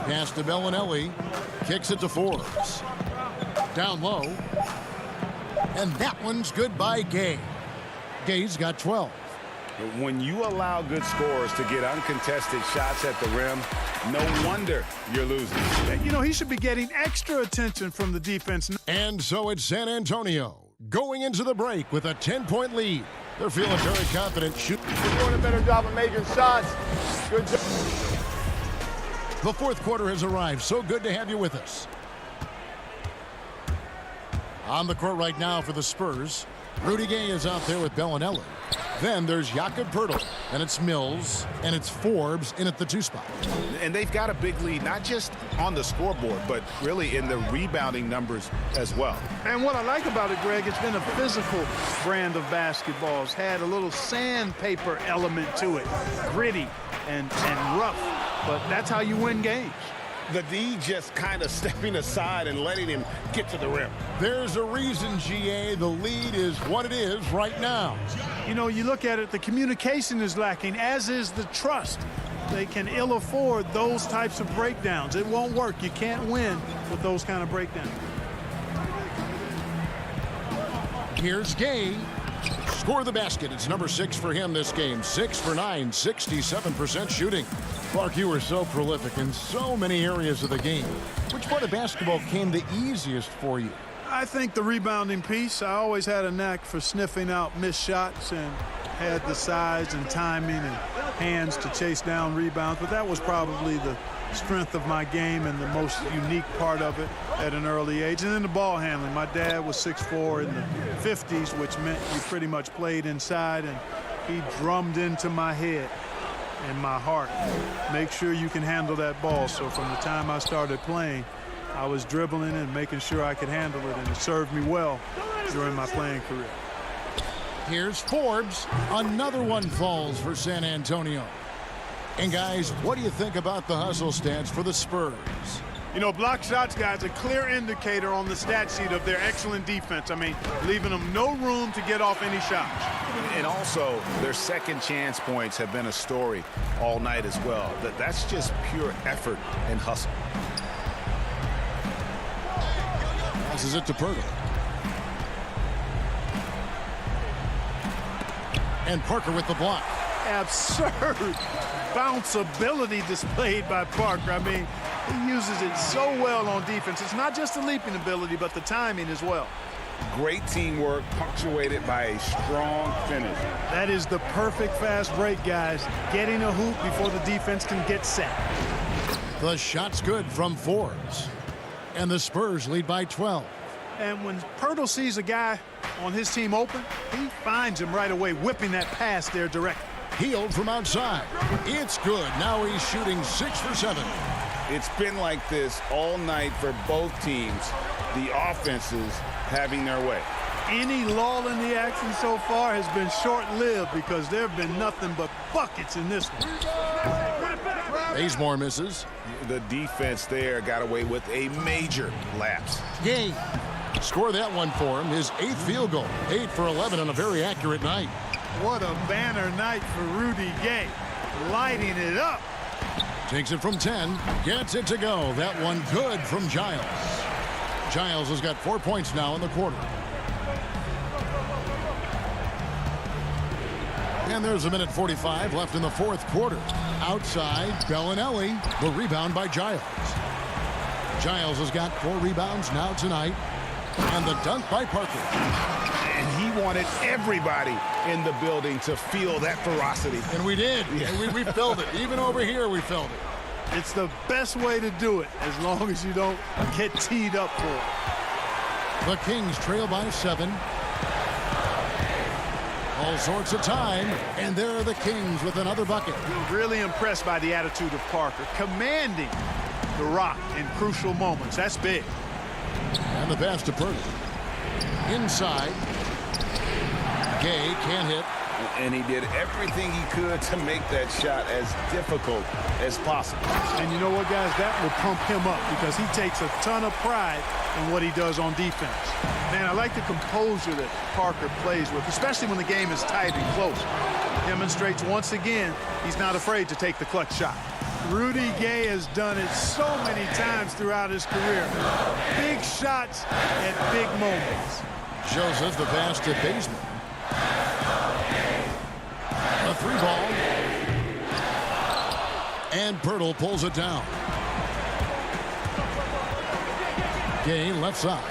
S3: Pass to Bellinelli. Kicks it to Forbes. Down low. And that one's good by Gay. Gay's got 12.
S9: When you allow good scorers to get uncontested shots at the rim, no wonder you're losing.
S13: You know, he should be getting extra attention from the defense.
S3: And so it's San Antonio going into the break with a 10-point lead. They're feeling very confident.
S17: You're doing a better job of making shots. Good job.
S3: The fourth quarter has arrived. So good to have you with us. On the court right now for the Spurs, Rudy Gay is out there with Bellinelli. Then there's Jakob Poeltl, and it's Mills, and it's Forbes in at the 2 spot.
S9: And they've got a big lead, not just on the scoreboard, but really in the rebounding numbers as well.
S13: And what I like about it, Greg, it's been a physical brand of basketball. It's had a little sandpaper element to it, gritty and rough, but that's how you win games.
S9: The D just kind of stepping aside and letting him get to the rim.
S3: There's a reason, GA, the lead is what it is right now.
S13: You know, you look at it, the communication is lacking, as is the trust. They can ill afford those types of breakdowns. It won't work. You can't win with those kind of breakdowns.
S3: Here's Gay. Score the basket. It's number 6 for him this game. 6 for 9, 67% shooting. Clark, you were so prolific in so many areas of the game. Which part of basketball came the easiest for you?
S13: I think the rebounding piece. I always had a knack for sniffing out missed shots and had the size and timing and hands to chase down rebounds, but that was probably the strength of my game and the most unique part of it at an early age. And then the ball handling. My dad was 6'4" in the 50s, which meant you pretty much played inside, and he drummed into my head and my heart, make sure you can handle that ball. So from the time I started playing, I was dribbling and making sure I could handle it, and it served me well during my playing career.
S3: Here's Forbes. Another one falls for San Antonio. And guys, what do you think about the hustle stats for the Spurs?
S13: You know, block shots, guys, a clear indicator on the stat sheet of their excellent defense. I mean, leaving them no room to get off any shots.
S9: And also, their second chance points have been a story all night as well. That's just pure effort and hustle.
S3: Passes it to Poeltl. And Parker with the block.
S13: Absurd bounceability displayed by Parker. I mean, he uses it so well on defense. It's not just the leaping ability, but the timing as well.
S9: Great teamwork punctuated by a strong finish.
S13: That is the perfect fast break, guys. Getting a hoop before the defense can get set.
S3: The shot's good from Forbes. And the Spurs lead by 12.
S13: And when Poeltl sees a guy on his team open, he finds him right away, whipping that pass there directly.
S3: Healed from outside. It's good. Now he's shooting 6 for 7.
S9: It's been like this all night for both teams. The offenses having their way.
S13: Any lull in the action so far has been short-lived because there have been nothing but buckets in this one.
S3: Bazemore misses.
S9: The defense there got away with a major lapse.
S3: Gay. Score that one for him. His 8th field goal. 8 for 11 on a very accurate night.
S13: What a banner night for Rudy Gay. Lighting it up.
S3: Takes it from 10. Gets it to go. That one good from Giles. Giles has got 4 points now in the quarter. And there's a minute 45 left in the fourth quarter. Outside, Bellinelli. The rebound by Giles. Giles has got 4 rebounds now tonight. And the dunk by Parker.
S9: And he wanted everybody in the building to feel that ferocity.
S3: And we did. Yeah. And we felt it. Even over here, we felt it.
S13: It's the best way to do it, as long as you don't get teed up for it.
S3: The Kings trail by 7. All sorts of time, and there are the Kings with another bucket.
S13: Really impressed by the attitude of Parker, commanding the rock in crucial moments. That's big.
S3: And the pass to Poeltl. Inside. Gay can't hit.
S9: And he did everything he could to make that shot as difficult as possible.
S13: And you know what, guys? That will pump him up because he takes a ton of pride in what he does on defense. Man, I like the composure that Parker plays with, especially when the game is tight and close. Demonstrates once again he's not afraid to take the clutch shot. Rudy Gay has done it so many times throughout his career. Big shots at big moments.
S3: Joseph, the pass to Baseman. A 3-ball. And Pirtle pulls it down. Gay left side.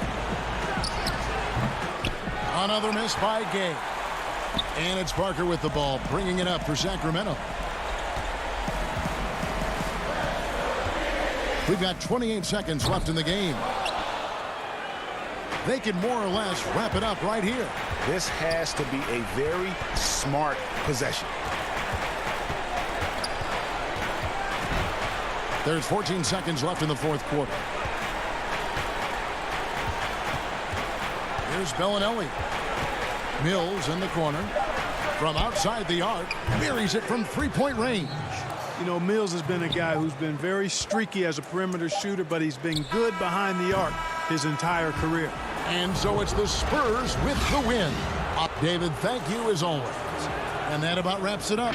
S3: Another miss by Gay. And it's Parker with the ball, bringing it up for Sacramento. We've got 28 seconds left in the game. They can more or less wrap it up right here.
S9: This has to be a very smart possession.
S3: There's 14 seconds left in the fourth quarter. Here's Bellinelli. Mills in the corner. From outside the arc, buries it from three-point range.
S13: You know, Mills has been a guy who's been very streaky as a perimeter shooter, but he's been good behind the arc his entire career.
S3: And so it's the Spurs with the win. David, thank you as always. And that about wraps it up.